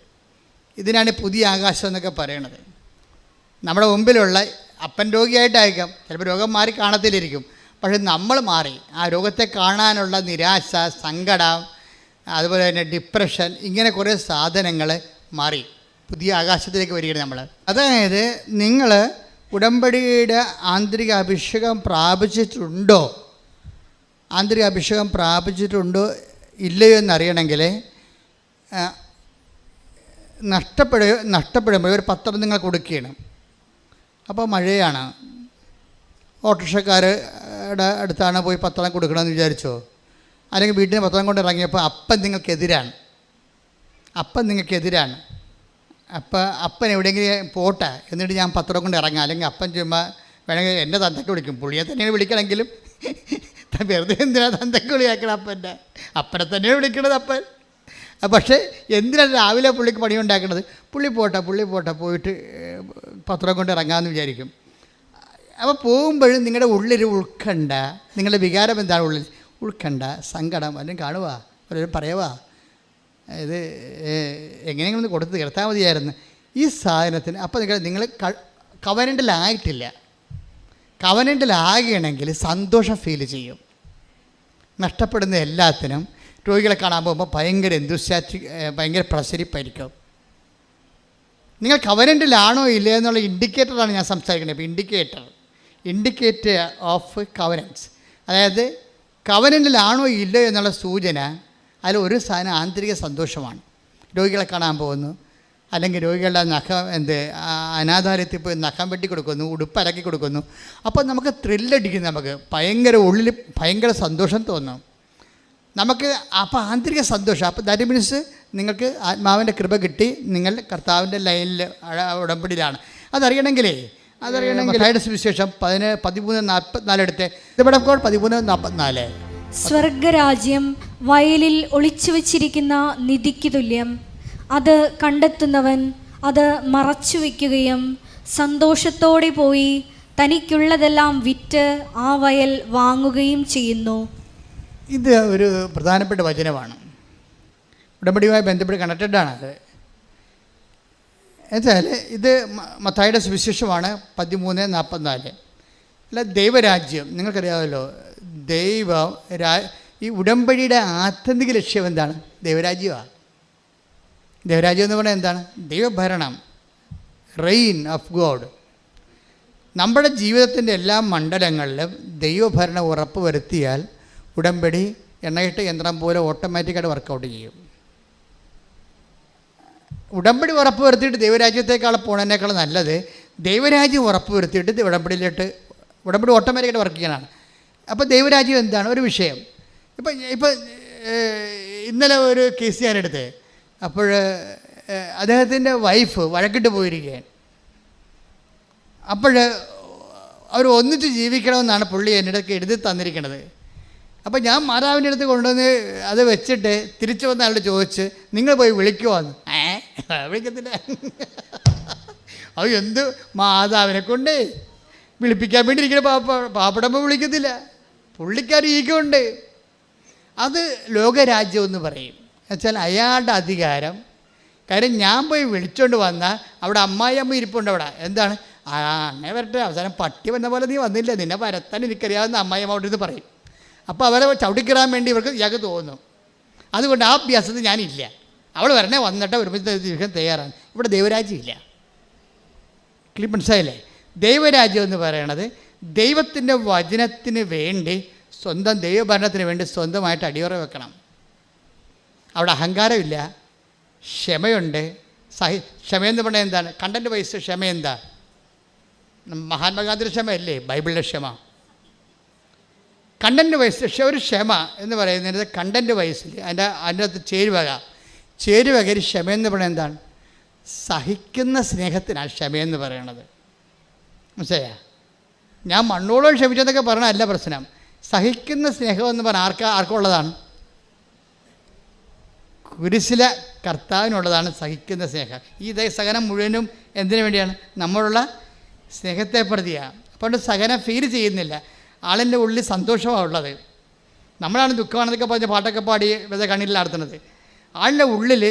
ഇതിനാണ് പുതിയ ആകാശം എന്നൊക്കെ പറയണത്. നമ്മുടെ മുമ്പിലുള്ള അപ്പൻ രോഗിയായിട്ടായിരിക്കാം, ചിലപ്പോൾ രോഗം മാറി കാണത്തിലിരിക്കും, പക്ഷെ നമ്മൾ മാറി ആ രോഗത്തെ കാണാനുള്ള നിരാശ, സങ്കടം, അതുപോലെ തന്നെ ഡിപ്രഷൻ, ഇങ്ങനെ കുറേ സാധനങ്ങൾ മാറി പുതിയ ആകാശത്തിലേക്ക് വരികയാണ് നമ്മൾ. അതായത് നിങ്ങൾ ഉടമ്പടിയുടെ ആന്തരിക അഭിഷേകം പ്രാപിച്ചിട്ടുണ്ടോ, ആന്തരിക അഭിഷേകം പ്രാപിച്ചിട്ടുണ്ടോ ഇല്ലയോ എന്നറിയണമെങ്കിൽ നഷ്ടപ്പെടുമ്പോൾ ഒരു പത്രം നിങ്ങൾ കൊടുക്കുകയാണ്. അപ്പോൾ മഴയാണ്, ഓട്ടോറിക്ഷക്കാരുടെ അടുത്താണ് പോയി പത്രം കൊടുക്കണമെന്ന് വിചാരിച്ചോ? അല്ലെങ്കിൽ വീട്ടിൽ പത്രം കൊണ്ട് ഇറങ്ങിയപ്പോൾ അപ്പൻ നിങ്ങൾക്കെതിരാണ്. അപ്പോൾ അപ്പൻ എവിടെയെങ്കിലും പോട്ടെ, എന്നിട്ട് ഞാൻ പത്രം കൊണ്ട് ഇറങ്ങാം. അല്ലെങ്കിൽ അപ്പൻ ചുമ്മാ വേണമെങ്കിൽ എൻ്റെ തന്തയ്ക്ക് വിളിക്കും. പുള്ളിയെ തന്നെയാണ് വിളിക്കണമെങ്കിലും വെറുതെ എന്തിനാണ് തന്തയ്ക്ക് വിളിയാക്കണം? അപ്പനെ തന്നെയാണ് വിളിക്കണത് അപ്പൻ. പക്ഷേ എന്തിനാണ് രാവിലെ പുള്ളിക്ക് പണിയുണ്ടാക്കുന്നത്? പുള്ളി പോട്ടെ പോയിട്ട് പത്രം കൊണ്ട് ഇറങ്ങാമെന്ന് വിചാരിക്കും. അപ്പോൾ പോകുമ്പോഴും നിങ്ങളുടെ ഉള്ളിൽ ഉൾക്കണ്ട, നിങ്ങളുടെ വികാരം എന്താണ്? ഉള്ളിൽ ഉൾക്കണ്ട, സങ്കടം അല്ലെങ്കിൽ കാണുക, ഒരു പറയുക, ഇത് എങ്ങനെയെങ്കിലും ഒന്ന് കൊടുത്ത് തീർത്താൽ മതിയായിരുന്നു ഈ സാധനത്തിന്. അപ്പോൾ നിങ്ങൾ കവനൻ്റിലായിട്ടില്ല. കവനൻ്റിലാകുകയാണെങ്കിൽ സന്തോഷം ഫീൽ ചെയ്യും. നഷ്ടപ്പെടുന്ന എല്ലാത്തിനും രോഗികളെ കാണാൻ പോകുമ്പോൾ ഭയങ്കര ഭയങ്കര പ്രസരിപ്പായിരിക്കും. നിങ്ങൾ കവനൻ്റിലാണോ ഇല്ലേ എന്നുള്ള ഇൻഡിക്കേറ്ററാണ് ഞാൻ സംസാരിക്കുന്നത്. ഇപ്പോൾ ഇൻഡിക്കേറ്റർ ഓഫ് കവനൻസ്, അതായത് കവനൻ്റിലാണോ ഇല്ലയോ എന്നുള്ള സൂചന. അതിൽ ഒരു സാധനം ആന്തരിക സന്തോഷമാണ്. രോഗികളെ കാണാൻ പോകുന്നു, അല്ലെങ്കിൽ രോഗികളുടെ അനാഥാലയത്തിൽ പോയി നഖം വെട്ടി കൊടുക്കുന്നു, ഉടുപ്പരക്കി കൊടുക്കുന്നു. അപ്പോൾ നമുക്ക് ത്രില്ലടിക്കും, നമുക്ക് ഉള്ളിൽ ഭയങ്കര സന്തോഷം തോന്നും നമുക്ക്. അപ്പോൾ ആന്തരിക സന്തോഷം. അപ്പോൾ ദാറ്റ് മീൻസ് നിങ്ങൾക്ക് ആത്മാവിൻ്റെ കൃപ കിട്ടി, നിങ്ങൾ കർത്താവിൻ്റെ ലൈനിൽ ഉടമ്പടിയിലാണ്. അതറിയണമെങ്കിൽ സുവിശേഷം 13:44 എടുത്ത് 13:44. സ്വർഗരാജ്യം വയലിൽ ഒളിച്ചു വച്ചിരിക്കുന്ന നിധിക്ക് തുല്യം. അത് കണ്ടെത്തുന്നവൻ അത് മറച്ചു വയ്ക്കുകയും സന്തോഷത്തോടെ പോയി തനിക്കുള്ളതെല്ലാം വിറ്റ് ആ വയൽ വാങ്ങുകയും ചെയ്യുന്നു. ഇത് ഒരു പ്രധാനപ്പെട്ട വചനമാണ്, ഉടമ്പടിയുമായി ബന്ധപ്പെട്ട് കണക്റ്റഡാണ്. അത് എന്നുവെച്ചാൽ ഇത് മത്തായിയുടെ സുവിശേഷമാണ് 13:44. അല്ല, ദൈവരാജ്യം നിങ്ങൾക്കറിയാമല്ലോ. ഈ ഉടമ്പടിയുടെ ആത്യന്തിക ലക്ഷ്യം എന്താണ്? ദൈവരാജ്യമാണ്. ദൈവരാജ്യം എന്ന് പറഞ്ഞാൽ എന്താണ്? ദൈവഭരണം, റെയിൻ ഓഫ് ഗോഡ്. നമ്മുടെ ജീവിതത്തിൻ്റെ എല്ലാ മണ്ഡലങ്ങളിലും ദൈവഭരണം ഉറപ്പ് വരുത്തിയാൽ ഉടമ്പടി എണ്ണയിട്ട് യന്ത്രം പോലെ ഓട്ടോമാറ്റിക്കായിട്ട് വർക്കൗട്ട് ചെയ്യും. ഉടമ്പടി ഉറപ്പ് വരുത്തിയിട്ട് ദൈവരാജ്യത്തേക്കാൾ പോണതിനേക്കാൾ നല്ലത് ദൈവരാജ്യം ഉറപ്പ് വരുത്തിയിട്ട് ഉടമ്പടി ഓട്ടോമാറ്റിക്കായിട്ട് വർക്ക് ചെയ്യാനാണ്. അപ്പോൾ ദൈവരാജ്യം എന്താണ് ഒരു വിഷയം. ഇപ്പം ഇന്നലെ ഒരു കേസ് ഞാനെടുത്ത്, അപ്പോൾ അദ്ദേഹത്തിൻ്റെ വൈഫ് വഴക്കിട്ട് പോയിരിക്കുകയാണ്. അപ്പോൾ അവർ ഒന്നിച്ച് ജീവിക്കണമെന്നാണ് പുള്ളി എൻ്റെ അടുത്ത് എഴുതി തന്നിരിക്കുന്നത്. അപ്പോൾ ഞാൻ മാതാവിൻ്റെ അടുത്ത് കൊണ്ടുവന്ന് അത് വെച്ചിട്ട് തിരിച്ചു വന്ന ആളോട് ചോദിച്ച്, നിങ്ങൾ പോയി വിളിക്കുവാന്ന്. വിളിക്കത്തില്ല. അത് എന്ത് മാതാവിനെ കൊണ്ട് വിളിപ്പിക്കാൻ വേണ്ടി ഇരിക്കുന്ന പാപ്പടമ്മ വിളിക്കത്തില്ല. പുള്ളിക്കാർ ഈക്കുണ്ട്. അത് ലോകരാജ്യം എന്ന് പറയും. എന്നുവെച്ചാൽ അയാളുടെ അധികാരം. കാര്യം ഞാൻ പോയി വിളിച്ചുകൊണ്ട് വന്നാൽ അവിടെ അമ്മായിയമ്മ ഇരിപ്പുണ്ട്. അവിടെ എന്താണ്, അങ്ങനെ വരട്ടെ, അവസാനം പട്ടി വന്ന പോലെ നീ വന്നില്ല, നിന്നെ വരത്താൻ എനിക്കറിയാവുന്ന അമ്മായിയമ്മ അവിടെ നിന്ന് പറയും. അപ്പോൾ അവരെ ചവിട്ടിക്കിറാൻ വേണ്ടി ഇയാൾക്ക് തോന്നും. അതുകൊണ്ട് ആ അഭ്യാസത്തിൽ ഞാനില്ല. അവൾ വരണേ വന്നിട്ട് ഒരുമിച്ച് ജീവിക്കാൻ തയ്യാറാണ്. ഇവിടെ ദൈവരാജ്യമില്ല. മനസ്സിലായില്ലേ? ദൈവരാജ്യം എന്ന് പറയണത് ദൈവത്തിൻ്റെ വചനത്തിന് വേണ്ടി, സ്വന്തം ദൈവഭരണത്തിന് വേണ്ടി സ്വന്തമായിട്ട് അടിയുറ വെക്കണം. അവിടെ അഹങ്കാരമില്ല, ക്ഷമയുണ്ട്. ക്ഷമയെന്ന് പറഞ്ഞാൽ എന്താണ്? കണ്ടൻറ്റ് വൈസ് ക്ഷമ എന്താ? മഹാത്മാഗാന്ധിയുടെ ക്ഷമയല്ലേ ബൈബിളിലെ ക്ഷമ? കണ്ടൻറ്റ് വൈസ് ഒരു ക്ഷമ എന്ന് പറയുന്നത് കണ്ടൻറ്റ് വൈസിൽ അതിൻ്റെ അകത്ത് ചേരുവകയിൽ ക്ഷമയെന്ന് പറയുന്നത് എന്താണ്? സഹിക്കുന്ന സ്നേഹത്തിനാണ് ക്ഷമയെന്ന് പറയണത്. മനസ്സിലായ? ഞാൻ മണ്ണോളം ക്ഷമിച്ചെന്നൊക്കെ പറയണതല്ല പ്രശ്നം. സഹിക്കുന്ന സ്നേഹം എന്ന് പറഞ്ഞാൽ ആർക്കുള്ളതാണ്? കുരിശിലെ കർത്താവിനുള്ളതാണ് സഹിക്കുന്ന സ്നേഹം. ഈ സഹനം മുഴുവനും എന്തിനു വേണ്ടിയാണ്? നമ്മളുള്ള സ്നേഹത്തെ പ്രതിയാണ്. അപ്പോൾ സഹനം ഫീൽ ചെയ്യുന്നില്ല. ആളിൻ്റെ ഉള്ളിൽ സന്തോഷമാണ് ഉള്ളത്. നമ്മളാണ് ദുഃഖമാണെന്നൊക്കെ പറഞ്ഞ് പാട്ടൊക്കെ പാടി വെറുതെ കണ്ണിൽ നടത്തുന്നത്. ആളുടെ ഉള്ളിൽ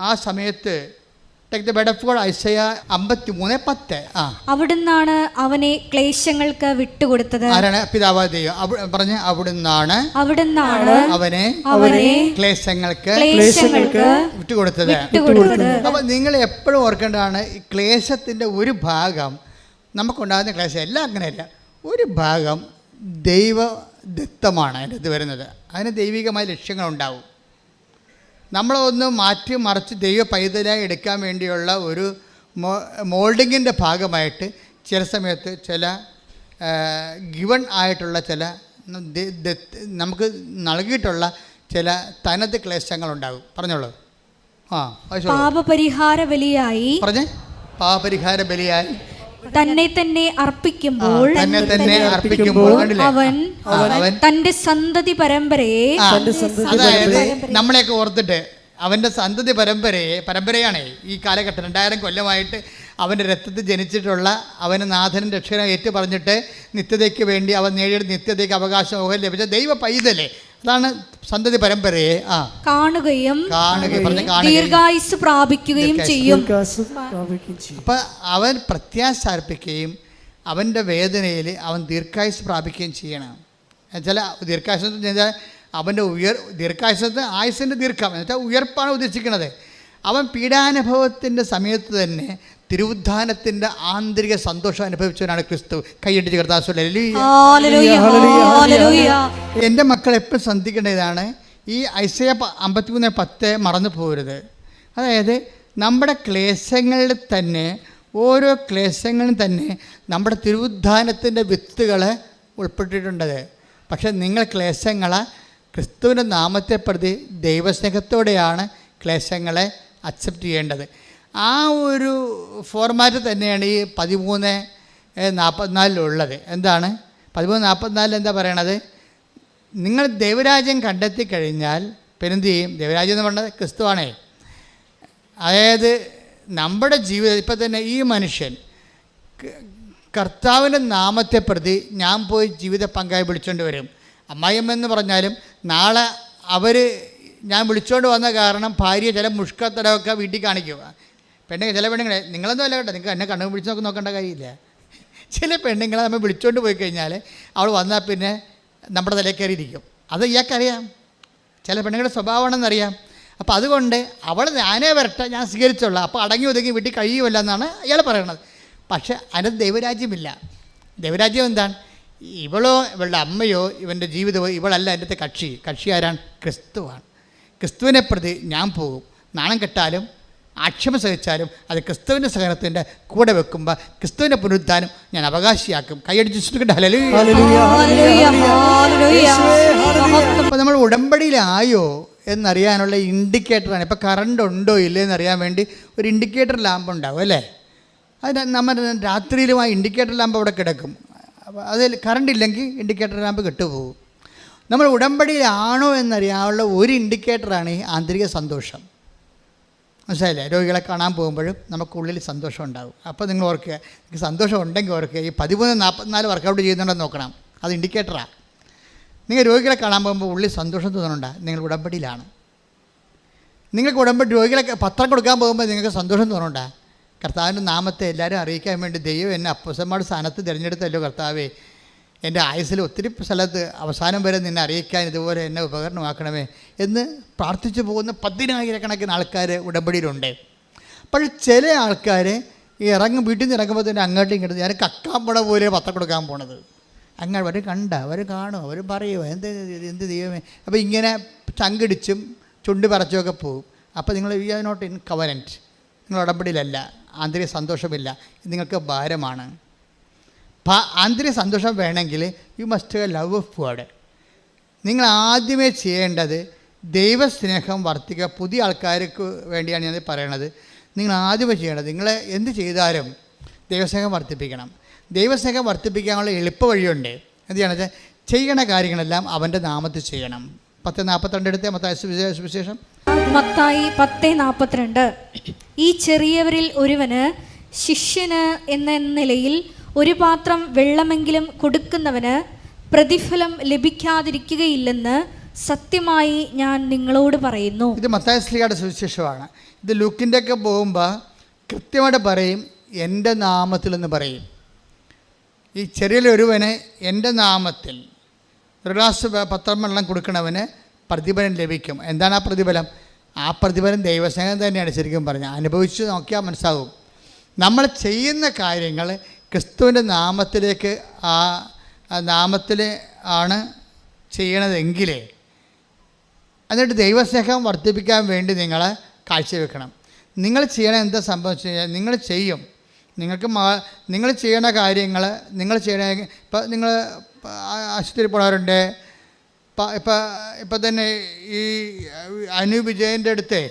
ആ സമയത്ത് ഐസയ്യാ 53:10. അവിടുന്നാണ് അവനെ ക്ലേശങ്ങൾക്ക് വിട്ടുകൊടുത്തത്. ആരാണ്? പിതാവായ ദൈവം പറഞ്ഞ് അവിടുന്നാണ് അവനെ ക്ലേശങ്ങൾക്ക് വിട്ടുകൊടുത്തത്. അപ്പോൾ നിങ്ങൾ എപ്പോഴും ഓർക്കേണ്ടതാണ്, ഈ ക്ലേശത്തിൻ്റെ ഒരു ഭാഗം നമുക്കുണ്ടാകുന്ന ക്ലേശം എല്ലാം അങ്ങനെയല്ല, ഒരു ഭാഗം ദൈവദത്തമാണ് അതിനകത്ത് വരുന്നത്. അതിന് ദൈവികമായ ലക്ഷ്യങ്ങളുണ്ടാവും. നമ്മളൊന്ന് മാറ്റി മറിച്ച് ദൈവ പൈതലായി എടുക്കാൻ വേണ്ടിയുള്ള ഒരു മോൾഡിങ്ങിൻ്റെ ഭാഗമായിട്ട് ചില സമയത്ത് ചില ഗിവൺ ആയിട്ടുള്ള ചില നമുക്ക് നൽകിയിട്ടുള്ള ചില തനത് ക്ലേശങ്ങളുണ്ടാകും. പറഞ്ഞോളൂ. പാപപരിഹാര ബലിയായി തന്നെ അർപ്പിക്കുമ്പോൾ അവൻ തന്റെ സന്തതി പരമ്പരയെ, അതായത് നമ്മളെയൊക്കെ ഓർത്തിട്ട് അവൻ്റെ സന്തതി പരമ്പരയാണ് ഈ കാലഘട്ടം 2000 കൊല്ലമായിട്ട് അവൻ്റെ രക്തത്തിൽ ജനിച്ചിട്ടുള്ള അവന് നാഥനും രക്ഷകനും ഏറ്റു പറഞ്ഞിട്ട് നിത്യതയ്ക്ക് വേണ്ടി അവൻ നേടിയ നിത്യതയ്ക്ക് അവകാശം ലഭിച്ച ദൈവ പൈതലേ, അതാണ് സന്തതി പരമ്പരയെ കാണുകയും ദീർഘായുസ്സ് പ്രാപിക്കുകയും ചെയ്യും. അപ്പം അവൻ പ്രത്യാശ അർപ്പിക്കുകയും അവൻ്റെ വേദനയിൽ അവൻ ദീർഘായുസ് പ്രാപിക്കുകയും ചെയ്യണം. എന്നുവെച്ചാൽ ദീർഘായുസ് എന്ന് വെച്ചാൽ അവൻ്റെ ദീർഘായുസത്ത് ആയുസിൻ്റെ ദീർഘം എന്നുവെച്ചാൽ ഉയർപ്പാണ് ഉദ്ദേശിക്കുന്നത്. അവൻ പീഡാനുഭവത്തിൻ്റെ സമയത്ത് തന്നെ തിരുവുദ്ധാനത്തിൻ്റെ ആന്തരിക സന്തോഷം അനുഭവിച്ചവനാണ് ക്രിസ്തു. കൈയടിച്ച് കർത്താവ്. എൻ്റെ മക്കൾ എപ്പോഴും ശ്രദ്ധിക്കേണ്ട ഇതാണ്, ഈ ഐസയ 53:10 മറന്നു പോകരുത്. അതായത് നമ്മുടെ ക്ലേശങ്ങളിൽ തന്നെ, ഓരോ ക്ലേശങ്ങളിലും തന്നെ നമ്മുടെ തിരുവുദ്ധാനത്തിൻ്റെ വിത്തുകൾ ഉൾപ്പെട്ടിട്ടുണ്ടത്. പക്ഷേ നിങ്ങൾ ക്ലേശങ്ങളെ ക്രിസ്തുവിൻ്റെ നാമത്തെ പ്രതി ദൈവസ്നേഹത്തോടെയാണ് ക്ലേശങ്ങളെ അക്സെപ്റ്റ് ചെയ്യേണ്ടത്. ആ ഒരു ഫോർമാറ്റ് തന്നെയാണ് ഈ 13:44 എന്താണ് 13:44 എന്താ പറയണത്? നിങ്ങൾ ദൈവരാജ്യം കണ്ടെത്തി കഴിഞ്ഞാൽ പിന്നെ എന്ത് ചെയ്യും? ദൈവരാജ്യം എന്ന് പറഞ്ഞത് ക്രിസ്തുവാണേ. അതായത് നമ്മുടെ ജീവിതം ഇപ്പം തന്നെ ഈ മനുഷ്യൻ കർത്താവിൻ്റെ നാമത്തെ പ്രതി ഞാൻ പോയി ജീവിത പങ്കായി വിളിച്ചുകൊണ്ട് വരും. അമ്മായിയമ്മെന്ന് പറഞ്ഞാലും നാളെ ഞാൻ വിളിച്ചുകൊണ്ട് വന്ന കാരണം ഭാര്യ ചില മുഷ്കത്തടമൊക്കെ വീട്ടിൽ കാണിക്കുക. ചില പെണ്ണുങ്ങളെ നിങ്ങളൊന്നും അല്ല കേട്ടോ, നിങ്ങൾക്ക് എന്നെ കണ്ണു പിടിച്ച് നോക്കേണ്ട കാര്യമില്ല. ചില പെണ്ണുങ്ങളെ നമ്മൾ വിളിച്ചുകൊണ്ട് പോയി കഴിഞ്ഞാൽ അവൾ വന്നാൽ പിന്നെ നമ്മുടെ തലയിൽ കയറിയിരിക്കും. അത് ഇയാൾക്കറിയാം, ചില പെണ്ണുങ്ങളുടെ സ്വഭാവമാണെന്നറിയാം. അപ്പോൾ അതുകൊണ്ട് അവൾ ഞാനേ വരട്ടെ, ഞാൻ സ്വീകരിച്ചോളാം, അപ്പോൾ അടങ്ങി ഒതുങ്ങി വീട്ടിൽ കഴിയുമല്ല എന്നാണ് ഇയാൾ പറയണത്. പക്ഷേ അതിനകത്ത് ദൈവരാജ്യമില്ല. ദൈവരാജ്യം എന്താണ്? ഇവളോ ഇവളുടെ അമ്മയോ ഇവൻ്റെ ജീവിതമോ ഇവളല്ല എൻ്റെ കക്ഷി ആരാണ്? ക്രിസ്തുവാണ്. ക്രിസ്തുവിനെ പ്രതി ഞാൻ പോകും. നാണം കെട്ടാലും ആക്ഷേപം സഹിച്ചാലും അത് ക്രിസ്തുവിൻ്റെ സഹനത്തിൻ്റെ കൂടെ വെക്കുമ്പോൾ ക്രിസ്തുവിൻ്റെ പുനരുദ്ധാനം ഞാൻ അവകാശിയാക്കും. കൈയടിച്ച് ശ്രദ്ധിക്കട്ടെ. അപ്പോൾ നമ്മൾ ഉടമ്പടിയിലായോ എന്നറിയാനുള്ള ഇൻഡിക്കേറ്ററാണ്. ഇപ്പോൾ കറണ്ട് ഉണ്ടോ ഇല്ലേ എന്നറിയാൻ വേണ്ടി ഒരു ഇൻഡിക്കേറ്റർ ലാമ്പ് ഉണ്ടാവും അല്ലേ? അത് നമ്മൾ രാത്രിയിലും ആ ഇൻഡിക്കേറ്റർ ലാമ്പ് അവിടെ കിടക്കും. അതിൽ കറണ്ട് ഇല്ലെങ്കിൽ ഇൻഡിക്കേറ്റർ ലാമ്പ് കെട്ടുപോകും. നമ്മൾ ഉടമ്പടിയിലാണോ എന്നറിയാനുള്ള ഒരു ഇൻഡിക്കേറ്ററാണ് ഈ ആന്തരിക സന്തോഷം. മനസ്സിലായില്ലേ? രോഗികളെ കാണാൻ പോകുമ്പോഴും നമുക്കുള്ളിൽ സന്തോഷം ഉണ്ടാകും. അപ്പോൾ നിങ്ങൾ ഓർക്കുക, നിങ്ങൾക്ക് സന്തോഷം ഉണ്ടെങ്കിൽ ഓർക്കുക, ഈ 13:44 വർക്കൗട്ട് ചെയ്യുന്നുണ്ടെന്ന് നോക്കണം. അത് ഇൻഡിക്കേറ്ററാണ്. നിങ്ങൾ രോഗികളെ കാണാൻ പോകുമ്പോൾ ഉള്ളിൽ സന്തോഷം തോന്നുന്നുണ്ടോ? നിങ്ങൾ ഉടമ്പടിയിലാണ്. നിങ്ങൾക്ക് രോഗികളെ പത്രം കൊടുക്കാൻ പോകുമ്പോൾ നിങ്ങൾക്ക് സന്തോഷം തോന്നുന്നുണ്ടോ? കർത്താവിൻ്റെ നാമത്തെ എല്ലാവരും അറിയിക്കാൻ വേണ്ടി ദൈവം എന്നെ അപ്പോസ്തലന്മാരുടെ സ്ഥാനത്ത് തിരഞ്ഞെടുത്തല്ലോ കർത്താവേ, എൻ്റെ ആയുസ്സിൽ ഒത്തിരി സ്ഥലത്ത് അവസാനം വരെ നിന്നെ അറിയിക്കാൻ ഇതുപോലെ എന്നെ ഉപകരണമാക്കണമേ എന്ന് പ്രാർത്ഥിച്ചു പോകുന്ന 10,000 ആൾക്കാർ ഉടമ്പടിയിലുണ്ട്. അപ്പോൾ ചില ആൾക്കാർ ഈ വീട്ടിൽ നിന്ന് ഇറങ്ങുമ്പോൾ തന്നെ അങ്ങോട്ടും ഇങ്ങോട്ടും ഞാൻ കക്കാൻ പോണ പോലെ പത്രം കൊടുക്കാൻ പോണത്. അങ്ങനെ അവർ കാണും, അവർ പറയുമോ എന്ത് ദൈവമേ. അപ്പോൾ ഇങ്ങനെ ചങ്കിടിച്ചും ചുണ്ട് പറച്ചുമൊക്കെ പോകും. അപ്പോൾ നിങ്ങൾ you are not in covenant, നിങ്ങൾ ഉടമ്പടിയിലല്ല, ആന്തരിക സന്തോഷമില്ല, നിങ്ങൾക്ക് ഭാരമാണ്. ആന്തരിക സന്തോഷം വേണമെങ്കിൽ you must love of God. നിങ്ങൾ ആദ്യമേ ചെയ്യേണ്ടത് ദൈവസ്നേഹം വർദ്ധിക്കുക. പുതിയ ആൾക്കാർക്ക് വേണ്ടിയാണ് ഞാൻ പറയണത്. നിങ്ങൾ ആദ്യമേ ചെയ്യേണ്ടത്, നിങ്ങൾ എന്ത് ചെയ്താലും ദൈവസ്നേഹം വർദ്ധിപ്പിക്കണം. ദൈവസ്നേഹം വർദ്ധിപ്പിക്കാനുള്ള എളുപ്പ വഴിയുണ്ട്. എന്ത് ചെയ്യണം? ചെയ്യണ കാര്യങ്ങളെല്ലാം അവൻ്റെ നാമത്തിൽ ചെയ്യണം. 10:42 എടുത്തേ മത്തായി സുവിശേഷം. മത്തായി 10:42. ഈ ചെറിയവരിൽ ഒരുവന് ശിഷ്യന് എന്ന നിലയിൽ ഒരു പാത്രം വെള്ളമെങ്കിലും കൊടുക്കുന്നവന് പ്രതിഫലം ലഭിക്കാതിരിക്കുകയില്ലെന്ന് സത്യമായി ഞാൻ നിങ്ങളോട് പറയുന്നു. ഇത് മത്തായി ശ്ലീഹയുടെ സുവിശേഷമാണ്. ഇത് ലൂക്കിൻ്റെ ഒക്കെ പോകുമ്പോൾ കൃത്യമായിട്ട് പറയും, എൻ്റെ നാമത്തിൽ എന്ന് പറയും. ഈ ചെറിയൊരുവന് എൻ്റെ നാമത്തിൽ ഒരു ഗ്ലാസ് പത്രം വെള്ളം കൊടുക്കണവന് പ്രതിഫലം ലഭിക്കും. എന്താണ് ആ പ്രതിഫലം? ആ പ്രതിഫലം ദൈവസ്നേഹം തന്നെയാണ്. ശരിക്കും പറഞ്ഞാൽ അനുഭവിച്ച് നോക്കിയാൽ മനസ്സാകും. നമ്മൾ ചെയ്യുന്ന കാര്യങ്ങൾ ക്രിസ്തുവിൻ്റെ നാമത്തിലേക്ക് ആ നാമത്തിൽ ആണ് ചെയ്യണതെങ്കിൽ എന്നിട്ട് ദൈവസ്നേഹം വർദ്ധിപ്പിക്കാൻ വേണ്ടി നിങ്ങൾ കാഴ്ചവെക്കണം. നിങ്ങൾ ചെയ്യണ എന്താ സംഭവിച്ചു കഴിഞ്ഞാൽ നിങ്ങൾ ചെയ്യും. നിങ്ങൾ ചെയ്യണ കാര്യങ്ങൾ നിങ്ങൾ ചെയ്യണ, ഇപ്പം നിങ്ങൾ ആശുപത്രിയിൽ പോണവരുണ്ട്. ഇപ്പം തന്നെ ഈ അനൂപ് വിജയൻ്റെ അടുത്ത്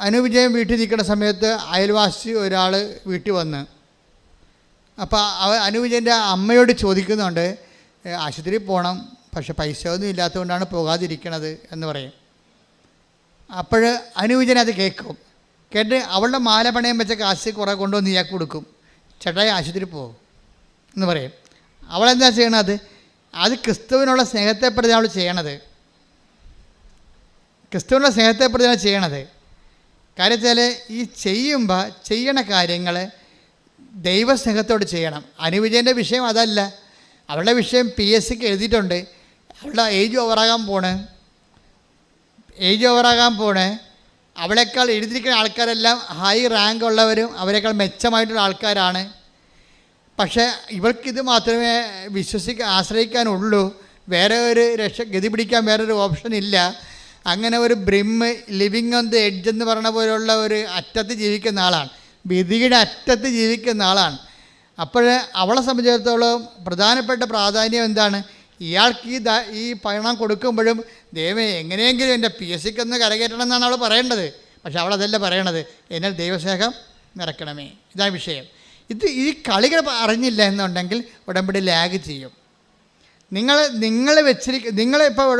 അനൂപ് വിജയൻ വീട്ടിൽ നിൽക്കുന്ന സമയത്ത് അയൽവാസി ഒരാൾ വീട്ടിൽ വന്ന്, അപ്പോൾ അനൂപ് വിജയൻ്റെ അമ്മയോട് ചോദിക്കുന്നുണ്ട്, ആശുപത്രിയിൽ പോകണം, പക്ഷെ പൈസയൊന്നും ഇല്ലാത്തതുകൊണ്ടാണ് പോകാതിരിക്കണത് എന്ന് പറയും. അപ്പോൾ അനൂപ് വിജയൻ അത് കേൾക്കും. കേട്ട് അവളുടെ മാല പണയം വെച്ച കാശ് കുറേ കൊണ്ടുവന്ന് ഇയാൾക്ക് കൊടുക്കും. ചേട്ടായി ആശുപത്രി പോകും എന്ന് പറയും. അവളെന്താ ചെയ്യണത്? അത് ക്രിസ്തുവിനുള്ള സ്നേഹത്തെ പ്രതി അവൾ ചെയ്യണത്. ക്രിസ്തുവിനുള്ള സ്നേഹത്തെ പ്രതിയാണ് ചെയ്യണത്. കാര്യത്തിൽ ഈ ചെയ്യണ കാര്യങ്ങൾ ദൈവസ്നേഹത്തോട് ചെയ്യണം. അനുവിജയൻ്റെ വിഷയം അതല്ല. അവളുടെ വിഷയം PSCക്ക് എഴുതിയിട്ടുണ്ട്. അവളുടെ ഏജ് ഓവറാകാൻ പോണ്. അവളെക്കാൾ എഴുതിയിരിക്കുന്ന ആൾക്കാരെല്ലാം ഹൈ റാങ്ക് ഉള്ളവരും അവരെക്കാൾ മെച്ചമായിട്ടുള്ള ആൾക്കാരാണ്. പക്ഷേ ഇവൾക്കിത് മാത്രമേ ആശ്രയിക്കാനുള്ളൂ. വേറെ ഒരു ഗതി പിടിക്കാൻ വേറൊരു ഓപ്ഷൻ ഇല്ല. അങ്ങനെ ഒരു ലിവിങ് ഓൺ ദി എഡ്ജ് എന്ന് പറയുന്ന പോലുള്ള ഒരു അറ്റത്ത് ജീവിക്കുന്ന ആളാണ്, വിധിയുടെ അറ്റത്ത് ജീവിക്കുന്ന ആളാണ്. അപ്പോൾ അവളെ സംബന്ധിച്ചിടത്തോളം പ്രധാനപ്പെട്ട പ്രാധാന്യം എന്താണ്? ഇയാൾക്ക് ഈ പണം കൊടുക്കുമ്പോഴും ദൈവമേ എങ്ങനെയെങ്കിലും എൻ്റെ PSCക്ക് ഒന്ന് കരകയറ്റണം എന്നാണ് അവൾ പറയേണ്ടത്. പക്ഷെ അവളതല്ല പറയണത്, എന്നാൽ ദൈവസ്നേഹം നിറയ്ക്കണമേ. ഇതാണ് വിഷയം. ഈ കളികൾ അറിഞ്ഞില്ല എന്നുണ്ടെങ്കിൽ ഉടമ്പടി ലാഗ് ചെയ്യും. നിങ്ങളിപ്പോൾ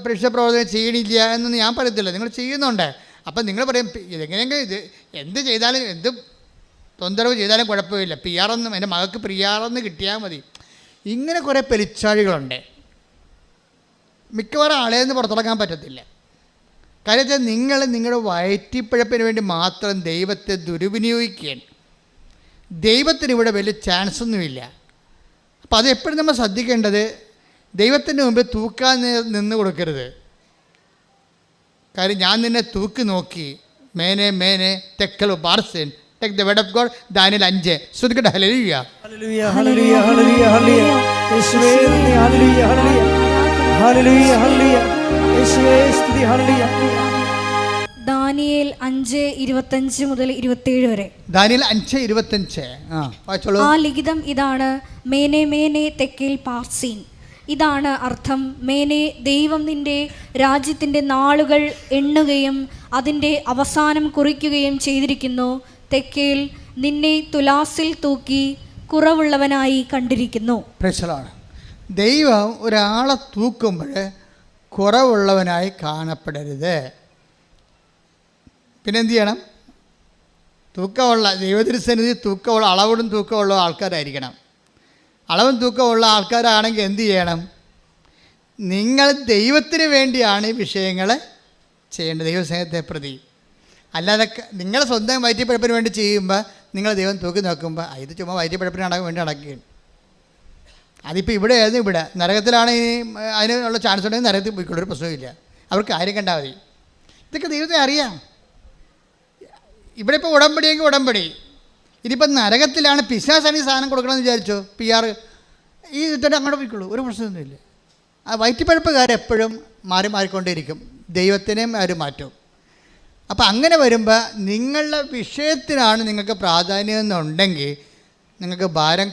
പ്രേക്ഷിത പ്രവർത്തനം ചെയ്യണില്ല എന്നൊന്നും ഞാൻ പറയത്തില്ല, നിങ്ങൾ ചെയ്യുന്നുണ്ട്. അപ്പം നിങ്ങൾ പറയും ഇതെങ്ങനെയെങ്കിലും എന്ത് ചെയ്താലും എന്ത് തൊന്തരവ് ചെയ്താലും കുഴപ്പമില്ല, PR എൻ്റെ മകൾക്ക് PR കിട്ടിയാൽ മതി. ഇങ്ങനെ കുറേ പെരിച്ചാഴികളുണ്ട്. മിക്കവാറും ആളെന്ന് പുറത്തിറങ്ങാൻ പറ്റത്തില്ല. കാര്യത്തിൽ നിങ്ങൾ നിങ്ങളുടെ വയറ്റിപ്പിഴപ്പിന് വേണ്ടി മാത്രം ദൈവത്തെ ദുർവിനിയോഗിക്കുകയാണ്. ദൈവത്തിന് ഇവിടെ വലിയ ചാൻസൊന്നുമില്ല. അപ്പോൾ അതെപ്പോഴും നമ്മൾ ശ്രദ്ധിക്കേണ്ടത്, ദൈവത്തിൻ്റെ മുമ്പിൽ തൂക്കാൻ നിന്ന് കൊടുക്കരുത്. കാര്യം ഞാൻ നിന്നെ തൂക്കി നോക്കി, മേനെ തെക്കൽ ബാർസൻ take the word of God. Daniel 5 ശ്രദ്ധിക്കട്ടെ. ഹല്ലേലൂയ ഹല്ലേലൂയ ഹല്ലേലൂയ ഹല്ലേലൂയ ഹല്ലേലൂയ യേശുവേ നന്ദി. ഹല്ലേലൂയ ഹല്ലേലൂയ ഹല്ലേലൂയ ഹല്ലേലൂയ യേശുവേ സ്തുതി. ഹല്ലേലൂയ. ദാനിയേൽ 5:25 മുതൽ 27 വരെ. ദാനിയേൽ 5:25. വായിച്ചോളൂ. ആ ലിഖിതം ഇതാണ്: മേനെ തെക്കേൽ പാർസീൻ. ഇതാണ് അർത്ഥം: മേനെ, ദൈവം നിന്റെ രാജ്യത്തിൻ്റെ നാളുകൾ എണ്ണുകയും അതിൻ്റെ അവസാനം കുറിക്കുകയും ചെയ്തിരിക്കുന്നു. തെക്കേൽ, നിന്നെ തുലാസിൽ തൂക്കി കുറവുള്ളവനായി കണ്ടിരിക്കുന്നു. പ്രശ്നമാണ്. ദൈവം ഒരാളെ തൂക്കുമ്പോൾ കുറവുള്ളവനായി കാണപ്പെടരുത്. പിന്നെ എന്ത് ചെയ്യണം? തൂക്കമുള്ള ദൈവത്തിരുസന്നിധി തൂക്കമുള്ള അളവിടും തൂക്കമുള്ള ആൾക്കാരായിരിക്കണം. അളവും തൂക്കമുള്ള ആൾക്കാരാണെങ്കിൽ എന്ത് ചെയ്യണം? നിങ്ങൾ ദൈവത്തിന് വേണ്ടിയാണ് ഈ വിഷയങ്ങൾ ചെയ്യേണ്ടത്, ദൈവസ്നേഹത്തെ പ്രതി. അല്ലാതെ നിങ്ങൾ സ്വന്തം വയറ്റിപ്പഴപ്പിന് വേണ്ടി ചെയ്യുമ്പോൾ നിങ്ങൾ ദൈവം തൂക്കി നോക്കുമ്പോൾ ഇത് ചുമ്മാ വയറ്റിപ്പഴപ്പിന് വേണ്ടി നടക്കുകയാണ്. അതിപ്പോൾ ഇവിടെ ആയിരുന്നു, ഇവിടെ നരകത്തിലാണ്. അതിനുള്ള ചാൻസ് ഉണ്ടെങ്കിൽ നരകത്തിൽ പോയിക്കൊള്ളൊരു പ്രശ്നമില്ല. അവർക്ക് കാര്യം കണ്ടാൽ മതി. ഇതൊക്കെ ദൈവത്തെ അറിയാം. ഇവിടെ ഇപ്പോൾ ഉടമ്പടിയെങ്കിൽ ഉടമ്പടി. ഇനിയിപ്പോൾ നരകത്തിലാണ് പിശാചാണ് ഈ സാധനം കൊടുക്കണമെന്ന് വിചാരിച്ചോ, PR ഈ ഇതിട്ട് അങ്ങോട്ട് പോയിക്കൊള്ളൂ, ഒരു പ്രശ്നമൊന്നുമില്ല. ആ വയറ്റിപ്പഴപ്പുകാരെപ്പോഴും മാറിക്കൊണ്ടേയിരിക്കും, ദൈവത്തിനെയും അവർ മാറ്റും. അപ്പം അങ്ങനെ വരുമ്പോൾ നിങ്ങളുടെ വിഷയത്തിനാണ് നിങ്ങൾക്ക് പ്രാധാന്യം എന്നുണ്ടെങ്കിൽ നിങ്ങൾക്ക് ഭാരം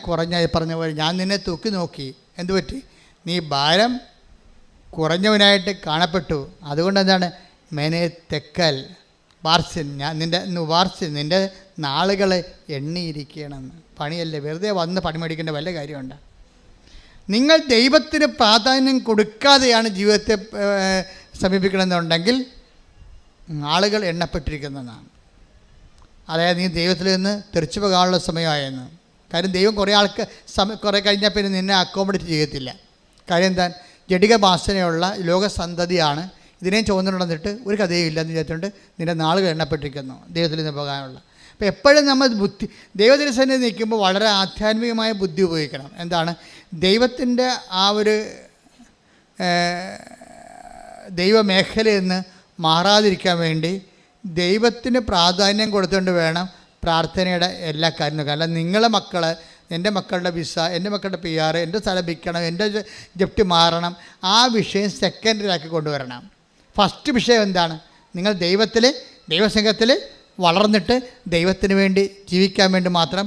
പറഞ്ഞ പോലെ ഞാൻ നിന്നെ തൂക്കി നോക്കി, എന്തു പറ്റി? നീ ഭാരം കുറഞ്ഞവനായിട്ട് കാണപ്പെട്ടു. അതുകൊണ്ട് എന്താണ്? മേനെ തെക്കൽ വാർസിൻ, ഞാൻ നിൻ്റെ നാളുകൾ എണ്ണിയിരിക്കണമെന്ന്. പണിയല്ലേ, വെറുതെ വന്ന് പണി മേടിക്കേണ്ട വല്ല കാര്യമുണ്ട്? നിങ്ങൾ ദൈവത്തിന് പ്രാധാന്യം കൊടുക്കാതെയാണ് ജീവിതത്തെ സമീപിക്കണമെന്നുണ്ടെങ്കിൽ ആളുകൾ എണ്ണപ്പെട്ടിരിക്കുന്നതാണ്. അതായത് നീ ദൈവത്തിൽ നിന്ന് തെറിച്ചു പോകാനുള്ള സമയമായെന്ന്. കാര്യം ദൈവം കുറേ കഴിഞ്ഞാൽ പിന്നെ നിന്നെ അക്കോമഡേറ്റ് ചെയ്യത്തില്ല. കാര്യം എന്താ? ജഡിക വാസനയുള്ള ലോകസന്തതിയാണ്. ഇതിനെയും ചുവന്നുണ്ടെന്നിട്ട് ഒരു കഥയും ഇല്ലെന്ന് വിചാരിച്ചുകൊണ്ട് നിൻ്റെ നാളുകൾ എണ്ണപ്പെട്ടിരിക്കുന്നു ദൈവത്തിൽ നിന്ന് പോകാനുള്ള. അപ്പോൾ എപ്പോഴും നമ്മൾ ദൈവത്തിൻ്റെ നിൽക്കുമ്പോൾ വളരെ ആധ്യാത്മികമായ ബുദ്ധി ഉപയോഗിക്കണം. എന്താണ്? ദൈവത്തിൻ്റെ ആ ഒരു ദൈവമേഖലയിൽ നിന്ന് മാറാതിരിക്കാൻ വേണ്ടി ദൈവത്തിന് പ്രാധാന്യം കൊടുത്തുകൊണ്ട് വേണം പ്രാർത്ഥനയുടെ എല്ലാ കാര്യങ്ങളും. അല്ല നിങ്ങളെ മക്കൾ, എൻ്റെ മക്കളുടെ വിസ, എൻ്റെ മക്കളുടെ PR, എൻ്റെ സ്ഥലം വിൽക്കണം, എൻ്റെ ജപ്തി മാറണം, ആ വിഷയം സെക്കൻഡറിയാക്കി കൊണ്ടുവരണം. ഫസ്റ്റ് വിഷയം എന്താണ്? നിങ്ങൾ ദൈവസ്നേഹത്തിൽ വളർന്നിട്ട് ദൈവത്തിന് വേണ്ടി ജീവിക്കാൻ വേണ്ടി മാത്രം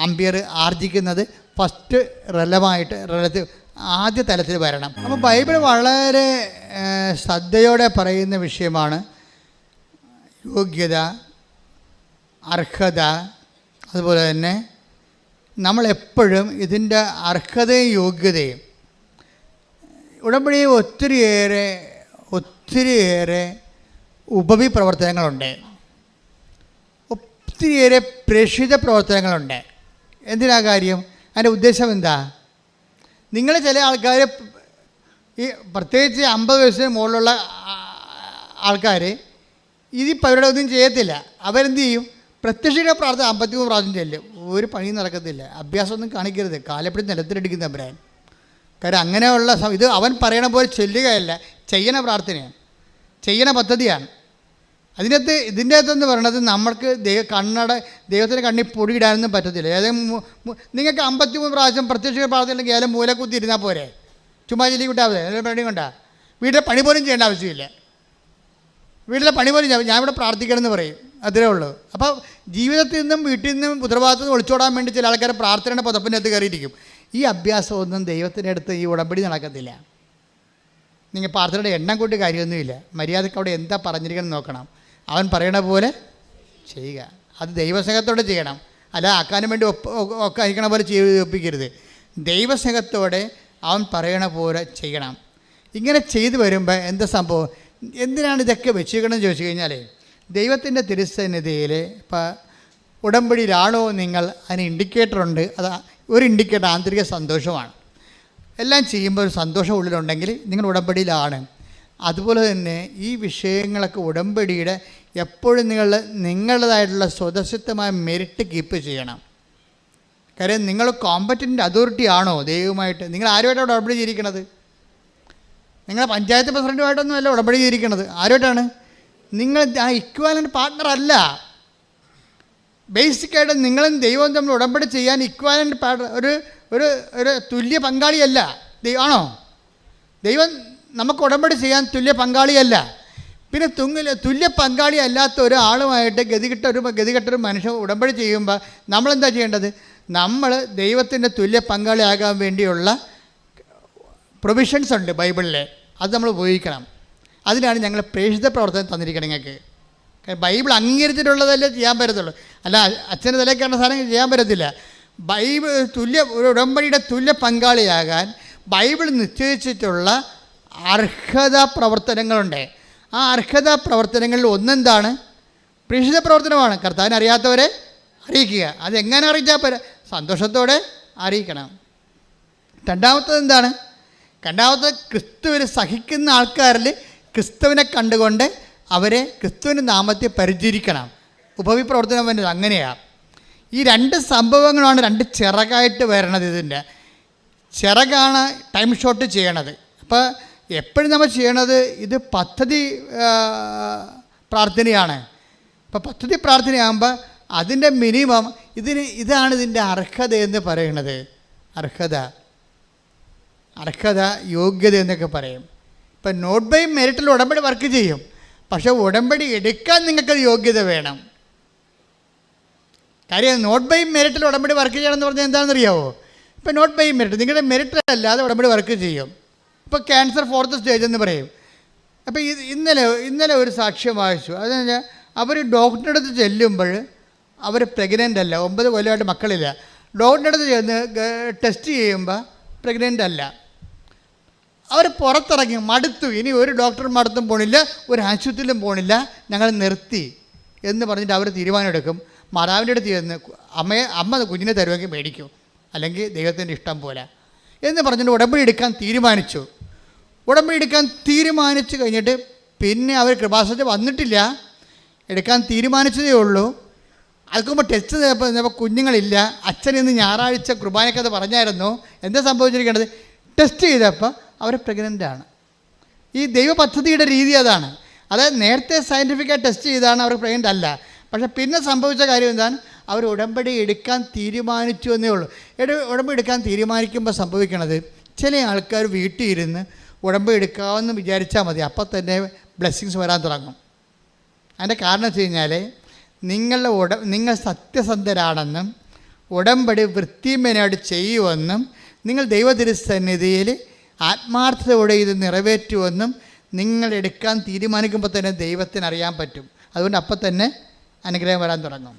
ആംബിയർ ആർജിക്കുന്നത് ഫസ്റ്റ് റിലേറ്റീവ് ആദ്യ തലത്തിൽ വരണം. അപ്പോൾ ബൈബിൾ വളരെ ശ്രദ്ധയോടെ പറയുന്ന വിഷയമാണ് യോഗ്യത, അർഹത. അതുപോലെ തന്നെ നമ്മളെപ്പോഴും ഇതിൻ്റെ അർഹതയും യോഗ്യതയും ഉടമ്പടിയിൽ ഒത്തിരിയേറെ ഉപവിപ്രവർത്തനങ്ങളുണ്ട്, ഒത്തിരിയേറെ പ്രേക്ഷിത പ്രവർത്തനങ്ങളുണ്ട്. എന്തിനാ കാര്യം? അതിൻ്റെ ഉദ്ദേശം എന്താ? നിങ്ങൾ ചില ആൾക്കാർ, ഈ പ്രത്യേകിച്ച് 50 വയസ്സിന് മുകളിലുള്ള ആൾക്കാർ ഇതിപ്പോൾ അവരുടെ ഒന്നും ചെയ്യത്തില്ല. അവരെന്ത് ചെയ്യും? പ്രത്യക്ഷയുടെ പ്രാർത്ഥന 53 പ്രാവശ്യം ചെല്ലും, ഒരു പണി നടക്കത്തില്ല. അഭ്യാസമൊന്നും കാണിക്കരുത്, കാലപ്പടി നിലത്തിലടിക്കുന്ന അഭിപ്രായം. കാര്യം അങ്ങനെയുള്ള ഇത് അവൻ പറയണ പോലെ ചെല്ലുകയല്ല, ചെയ്യണ പ്രാർത്ഥനയാണ്, ചെയ്യണ പദ്ധതിയാണ്. ഇതിൻ്റെ അകത്തെന്ന് പറയണത് നമ്മൾക്ക് ദൈവത്തിൻ്റെ കണ്ണിൽ പൊടിയിടാനൊന്നും പറ്റത്തില്ല. നിങ്ങൾക്ക് 53 പ്രാവശ്യം പ്രത്യക്ഷ പ്രാർത്ഥനയില്ലെങ്കിൽ ഏതായാലും മൂലക്കുത്തി ഇരുന്നാൽ പോരെ, ചുമ്മാ ചൊല്ലി വിട്ടാൽ മതി, പണി കൊണ്ടാ. വീട്ടിലെ പണി പോലും ചെയ്യേണ്ട ആവശ്യമില്ല, വീട്ടിലെ പണി പോലും ഞാൻ ഇവിടെ പ്രാർത്ഥിക്കണമെന്ന് പറയും, അത്രേ ഉള്ളൂ. അപ്പോൾ ജീവിതത്തിൽ നിന്നും വീട്ടിൽ നിന്നും ഉത്തരവാദിത്തത്തിൽ നിന്ന് ഒളിച്ചോടാൻ വേണ്ടി ചില ആൾക്കാർ പ്രാർത്ഥനയുടെ പുതപ്പിൻ്റെ അകത്ത് കയറിയിരിക്കും. ഈ അഭ്യാസമൊന്നും ദൈവത്തിൻ്റെ അടുത്ത് ഈ ഉടമ്പടി നടക്കത്തില്ല. നിങ്ങൾ പ്രാർത്ഥനയുടെ എണ്ണം കൊണ്ട് കാര്യമൊന്നുമില്ല, മര്യാദയ്ക്ക് അവിടെ എന്താ പറഞ്ഞിരിക്കണം നോക്കണം, അവൻ പറയണ പോലെ ചെയ്യുക. അത് ദൈവസ്നേഹത്തോടെ ചെയ്യണം, അല്ല ആക്കാനും വേണ്ടി ഒപ്പിക്കണ പോലെ ഒപ്പിക്കരുത്. ദൈവസ്നേഹത്തോടെ അവൻ പറയണ പോലെ ചെയ്യണം. ഇങ്ങനെ ചെയ്തു വരുമ്പോൾ എന്താ സംഭവം, എന്തിനാണ് ഇതൊക്കെ വെച്ചിരിക്കണമെന്ന് ചോദിച്ചു കഴിഞ്ഞാൽ, ദൈവത്തിൻ്റെ തിരുസന്നിധിയിൽ ഇപ്പോൾ ഉടമ്പടിയിലാണോ നിങ്ങൾ, അതിന് ഇൻഡിക്കേറ്ററുണ്ട്. അത് ഒരു ഇൻഡിക്കേറ്റർ ആന്തരിക സന്തോഷമാണ്. എല്ലാം ചെയ്യുമ്പോൾ ഒരു സന്തോഷം ഉള്ളിലുണ്ടെങ്കിൽ നിങ്ങൾ ഉടമ്പടിയിലാണ്. അതുപോലെ തന്നെ ഈ വിഷയങ്ങളൊക്കെ ഉടമ്പടിയുടെ എപ്പോഴും നിങ്ങളുടേതായിട്ടുള്ള സ്വതസിദ്ധമായ മെറിറ്റ് കീപ്പ് ചെയ്യണം. കാര്യം നിങ്ങൾ കോമ്പറ്റൻ്റ് അതോറിറ്റി ആണോ ദൈവമായിട്ട്? നിങ്ങൾ ആരുമായിട്ടാണ് ഉടമ്പടി ചെയ്തിരിക്കണത്? നിങ്ങൾ പഞ്ചായത്ത് പ്രസിഡൻറ്റുമായിട്ടൊന്നും അല്ല ഉടമ്പടി ചെയ്തിരിക്കണത്. ആരുമായിട്ടാണ്? നിങ്ങൾ ആ ഇക്വാലൻ്റ് പാർട്ട്ണർ അല്ല. ബേസിക്കായിട്ട് നിങ്ങളും ദൈവവും തമ്മിൽ ഉടമ്പടി ചെയ്യാൻ ഇക്വാലൻ്റ് ഒരു ഒരു ഒരു തുല്യ പങ്കാളിയല്ല. ആണോ? ദൈവം നമുക്ക് ഉടമ്പടി ചെയ്യാൻ തുല്യ പങ്കാളിയല്ല. പിന്നെ തുല്യ പങ്കാളി അല്ലാത്ത ഒരാളുമായിട്ട് ഗതികെട്ടൊരു മനുഷ്യൻ ഉടമ്പടി ചെയ്യുമ്പോൾ നമ്മളെന്താ ചെയ്യേണ്ടത്? നമ്മൾ ദൈവത്തിൻ്റെ തുല്യ പങ്കാളിയാകാൻ വേണ്ടിയുള്ള പ്രൊവിഷൻസ് ഉണ്ട് ബൈബിളിൽ, അത് നമ്മൾ ഉപയോഗിക്കണം. അതിനാണ് ഞങ്ങൾ പ്രേക്ഷിത പ്രവർത്തനം തന്നിരിക്കണം നിങ്ങൾക്ക്. ബൈബിൾ അംഗീകരിച്ചിട്ടുള്ളതല്ലേ ചെയ്യാൻ പറ്റത്തുള്ളൂ, അല്ല അച്ഛൻ്റെ തലയ്ക്കാണ് സാധനം ചെയ്യാൻ പറ്റത്തില്ല. ബൈബിൾ ഒരു ഉടമ്പടിയുടെ തുല്യ പങ്കാളിയാകാൻ ബൈബിൾ നിശ്ചയിച്ചിട്ടുള്ള അർഹതാ പ്രവർത്തനങ്ങളുണ്ട്. ആ അർഹതാ പ്രവർത്തനങ്ങളിൽ ഒന്നെന്താണ്? പ്രേക്ഷിത പ്രവർത്തനമാണ്. കർത്താവിനെ അറിയാത്തവരെ അറിയിക്കുക. അതെങ്ങനെ അറിയിച്ചാൽ പോരാ, സന്തോഷത്തോടെ അറിയിക്കണം. രണ്ടാമത്തത് എന്താണ്? രണ്ടാമത്തത് ക്രിസ്തുവിനെ സഹിക്കുന്ന ആൾക്കാരിൽ ക്രിസ്തുവിനെ കണ്ടുകൊണ്ട് അവരെ ക്രിസ്തുവിൻ്റെ നാമത്തെ പരിചരിക്കണം. ഉപവിപ്രവർത്തനം വേണ്ടത് അങ്ങനെയാണ്. ഈ രണ്ട് സംഭവങ്ങളാണ് രണ്ട് ചിറകായിട്ട് വരണത്. ഇതിൻ്റെ ചിറകാണ് ടൈം ഷോട്ട് ചെയ്യണത്. അപ്പോൾ എപ്പോഴും നമ്മൾ ചെയ്യണത് ഇത് പദ്ധതി പ്രാർത്ഥനയാണ്. ഇപ്പോൾ പദ്ധതി പ്രാർത്ഥനയാകുമ്പോൾ അതിൻ്റെ മിനിമം ഇതാണ് ഇതിൻ്റെ അർഹത എന്ന് പറയുന്നത്. അർഹത യോഗ്യത എന്നൊക്കെ പറയും. ഇപ്പം നോട്ട് ബൈ മെറിറ്റിൽ ഉടമ്പടി വർക്ക് ചെയ്യും, പക്ഷേ ഉടമ്പടി എടുക്കാൻ നിങ്ങൾക്കത് യോഗ്യത വേണം. കാര്യം നോട്ട് ബൈ മെറിറ്റിൽ ഉടമ്പടി വർക്ക് ചെയ്യണമെന്ന് പറഞ്ഞാൽ എന്താണെന്നറിയാവോ? ഇപ്പോൾ നോട്ട് ബൈ മെറിറ്റ് നിങ്ങളുടെ മെറിറ്റ് അല്ലാതെ ഉടമ്പടി വർക്ക് ചെയ്യും. ഇപ്പോൾ ക്യാൻസർ 4th സ്റ്റേജ് എന്ന് പറയും. അപ്പോൾ ഇന്നലെ ഒരു സാക്ഷ്യം വായിച്ചു. അതെന്ന് വെച്ചാൽ അവർ ഡോക്ടറുടെ അടുത്ത് ചെല്ലുമ്പോൾ അവർ പ്രഗ്നൻ്റ് അല്ല, 9 കൊല്ലമായിട്ട് മക്കളില്ല. ഡോക്ടറുടെ അടുത്ത് ചെന്ന് ടെസ്റ്റ് ചെയ്യുമ്പോൾ പ്രഗ്നൻ്റ് അല്ല. അവർ പുറത്തിറങ്ങി മടുത്തു, ഇനി ഒരു ഡോക്ടറും അടുത്തും പോണില്ല, ഒരു ആശുപത്രിയിലും പോണില്ല, ഞങ്ങൾ നിർത്തി എന്ന് പറഞ്ഞിട്ട് അവർ തീരുമാനമെടുക്കും. മാതാവിൻ്റെ അടുത്ത് ചെന്ന് അമ്മ കുഞ്ഞിനെ തരുമെങ്കിൽ മേടിക്കും, അല്ലെങ്കിൽ ദൈവത്തിൻ്റെ ഇഷ്ടം പോലെ എന്ന് പറഞ്ഞിട്ട് ഉടമ്പടി എടുക്കാൻ തീരുമാനിച്ചു. ഉടമ്പടി എടുക്കാൻ തീരുമാനിച്ചു കഴിഞ്ഞിട്ട് പിന്നെ അവർ കൃപാസനത്തിൽ വന്നിട്ടില്ല, എടുക്കാൻ തീരുമാനിച്ചതേ ഉള്ളൂ. അതുക്കുമ്പോൾ ടെസ്റ്റ് ചെയ്തപ്പോൾ കുഞ്ഞുങ്ങളില്ല. അച്ഛൻ ഇന്ന് ഞായറാഴ്ച കുർബാനക്കത് പറഞ്ഞായിരുന്നു. എന്താ സംഭവിച്ചിരിക്കേണ്ടത്? ടെസ്റ്റ് ചെയ്തപ്പോൾ അവർ പ്രഗ്നൻ്റാണ്. ഈ ദൈവ പദ്ധതിയുടെ രീതി അതാണ്. അതായത് നേരത്തെ സയൻറ്റിഫിക്കായി ടെസ്റ്റ് ചെയ്താണ് അവർ പ്രഗ്നൻ്റ് അല്ല. പക്ഷേ പിന്നെ സംഭവിച്ച കാര്യം എന്താണ്? അവർ ഉടമ്പടി എടുക്കാൻ തീരുമാനിച്ചു എന്നേ ഉള്ളൂ. ഉടമ്പടി എടുക്കാൻ തീരുമാനിക്കുമ്പോൾ സംഭവിക്കണത്, ചില ആൾക്കാർ വീട്ടിൽ ഇരുന്ന് ഉടമ്പടി എടുക്കാമെന്ന് വിചാരിച്ചാൽ മതി, അപ്പം തന്നെ ബ്ലെസ്സിങ്സ് വരാൻ തുടങ്ങും. അതിൻ്റെ കാരണം വെച്ച് കഴിഞ്ഞാൽ നിങ്ങൾ സത്യസന്ധരാണെന്നും ഉടമ്പടി വൃത്തിമേനായിട്ട് ചെയ്യുമെന്നും നിങ്ങൾ ദൈവതിരുസന്നിധിയിൽ ആത്മാർത്ഥതയോടെ ഇത് നിറവേറ്റുമെന്നും നിങ്ങൾ എടുക്കാൻ തീരുമാനിക്കുമ്പോൾ തന്നെ ദൈവത്തിന് അറിയാൻ പറ്റും. അതുകൊണ്ട് അപ്പം തന്നെ അനുഗ്രഹം വരാൻ തുടങ്ങും.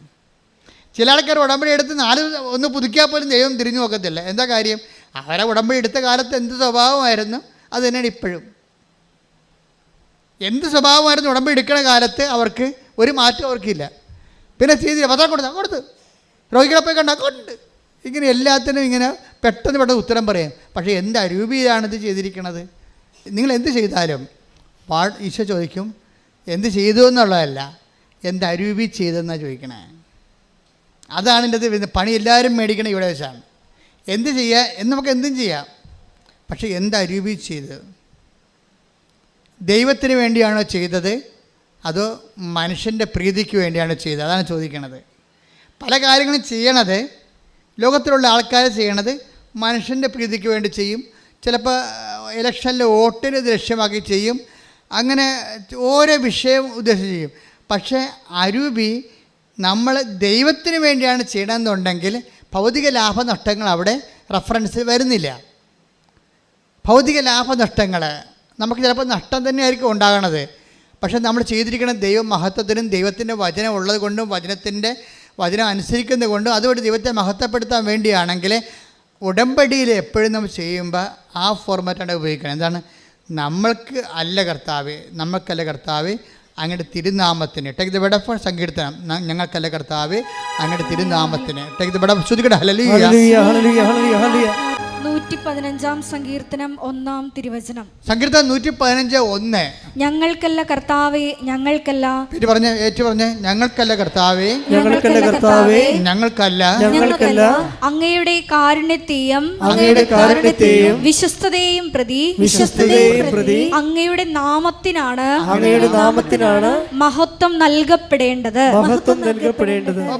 ചില ആൾക്കാർ ഉടമ്പടി എടുത്ത് 4 ഒന്ന് പുതുക്കിയാൽ പോലും ദൈവം തിരിഞ്ഞു നോക്കത്തില്ല. എന്താ കാര്യം? അവരെ ഉടമ്പടി എടുത്ത കാലത്ത് എന്ത് സ്വഭാവമായിരുന്നു അത് തന്നെയാണ് ഇപ്പോഴും. എന്ത് സ്വഭാവമായിരുന്നു ഉടമ്പടി എടുക്കുന്ന കാലത്ത് അവർക്ക് ഒരു മാറ്റം അവർക്കില്ല. പിന്നെ ചെയ്തില്ല, പത്രം കൊടുത്ത് രോഗികളെ പോയി കൊണ്ട് ഇങ്ങനെ എല്ലാത്തിനും ഇങ്ങനെ പെട്ടെന്ന് ഉത്തരം പറയും. പക്ഷേ എന്ത് അരൂപിയിലാണിത് ചെയ്തിരിക്കണത്? നിങ്ങൾ എന്ത് ചെയ്താലും ഈശോ ചോദിക്കും എന്ത് ചെയ്തു എന്നുള്ളതല്ല, എന്ത് അരൂപി ചെയ്തെന്നാണ് ചോദിക്കണേ. അതാണ് എൻ്റെ അത് പണി എല്ലാവരും മേടിക്കണം ഇവിടെ വെച്ചാണ്. എന്ത് ചെയ്യുക എന്ന് നമുക്ക് എന്തും ചെയ്യാം. പക്ഷേ എന്ത് അരൂപി ചെയ്തത്? ദൈവത്തിന് വേണ്ടിയാണോ ചെയ്തത് അതോ മനുഷ്യൻ്റെ പ്രീതിക്ക് വേണ്ടിയാണോ ചെയ്തത്? അതാണ് ചോദിക്കണത്. പല കാര്യങ്ങളും ചെയ്യണത്, ലോകത്തിലുള്ള ആൾക്കാർ ചെയ്യണത് മനുഷ്യൻ്റെ പ്രീതിക്ക് വേണ്ടി ചെയ്യും. ചിലപ്പോൾ ഇലക്ഷനിൽ വോട്ടിന് ലക്ഷ്യമാക്കി ചെയ്യും. അങ്ങനെ ഓരോ വിഷയം ഉദ്ദേശിച്ച് ചെയ്യും. പക്ഷേ അരൂപി നമ്മൾ ദൈവത്തിന് വേണ്ടിയാണ് ചെയ്യണമെന്നുണ്ടെങ്കിൽ ഭൗതിക ലാഭനഷ്ടങ്ങൾ അവിടെ റെഫറൻസ് വരുന്നില്ല. ഭൗതിക ലാഭനഷ്ടങ്ങൾ നമുക്ക് ചിലപ്പോൾ നഷ്ടം തന്നെയായിരിക്കും ഉണ്ടാകണത്. പക്ഷേ നമ്മൾ ചെയ്തിരിക്കുന്ന ദൈവ മഹത്വത്തിനും ദൈവത്തിൻ്റെ വചനം ഉള്ളത് കൊണ്ടും വചനം അനുസരിക്കുന്നത് കൊണ്ടും അതുകൊണ്ട് ദൈവത്തെ മഹത്വപ്പെടുത്താൻ വേണ്ടിയാണെങ്കിൽ ഉടമ്പടിയിൽ എപ്പോഴും നമ്മൾ ചെയ്യുമ്പോൾ ആ ഫോർമാറ്റാണ് ഉപയോഗിക്കണം. എന്താണ്? നമ്മൾക്ക് അല്ല കർത്താവേ അങ്ങയുടെ തിരുനാമത്തിന് ടേക്ക് ദ ബെഡ് ഓഫ് സങ്കീർത്തനം. ഞങ്ങൾക്കല്ല കർത്താവേ അങ്ങയുടെ തിരുനാമത്തിന് ടേക്ക് ദ ബെഡ് ഓഫ് ശ്രുതികട ഹല്ലേലൂയ. 115 സങ്കീർത്തനം 1 തിരുവചനം. സങ്കീർത്തനം 115:1. ഞങ്ങൾക്കല്ല കർത്താവേ ഞങ്ങൾക്കല്ല. ഞങ്ങൾക്കല്ല കർത്താവേ ഞങ്ങൾക്കല്ല അങ്ങയുടെ കാരുണ്യത്തെയും വിശ്വസ്തതയെയും പ്രതി അങ്ങയുടെ നാമത്തിനാണ് മഹത്വം നൽകപ്പെടേണ്ടത്.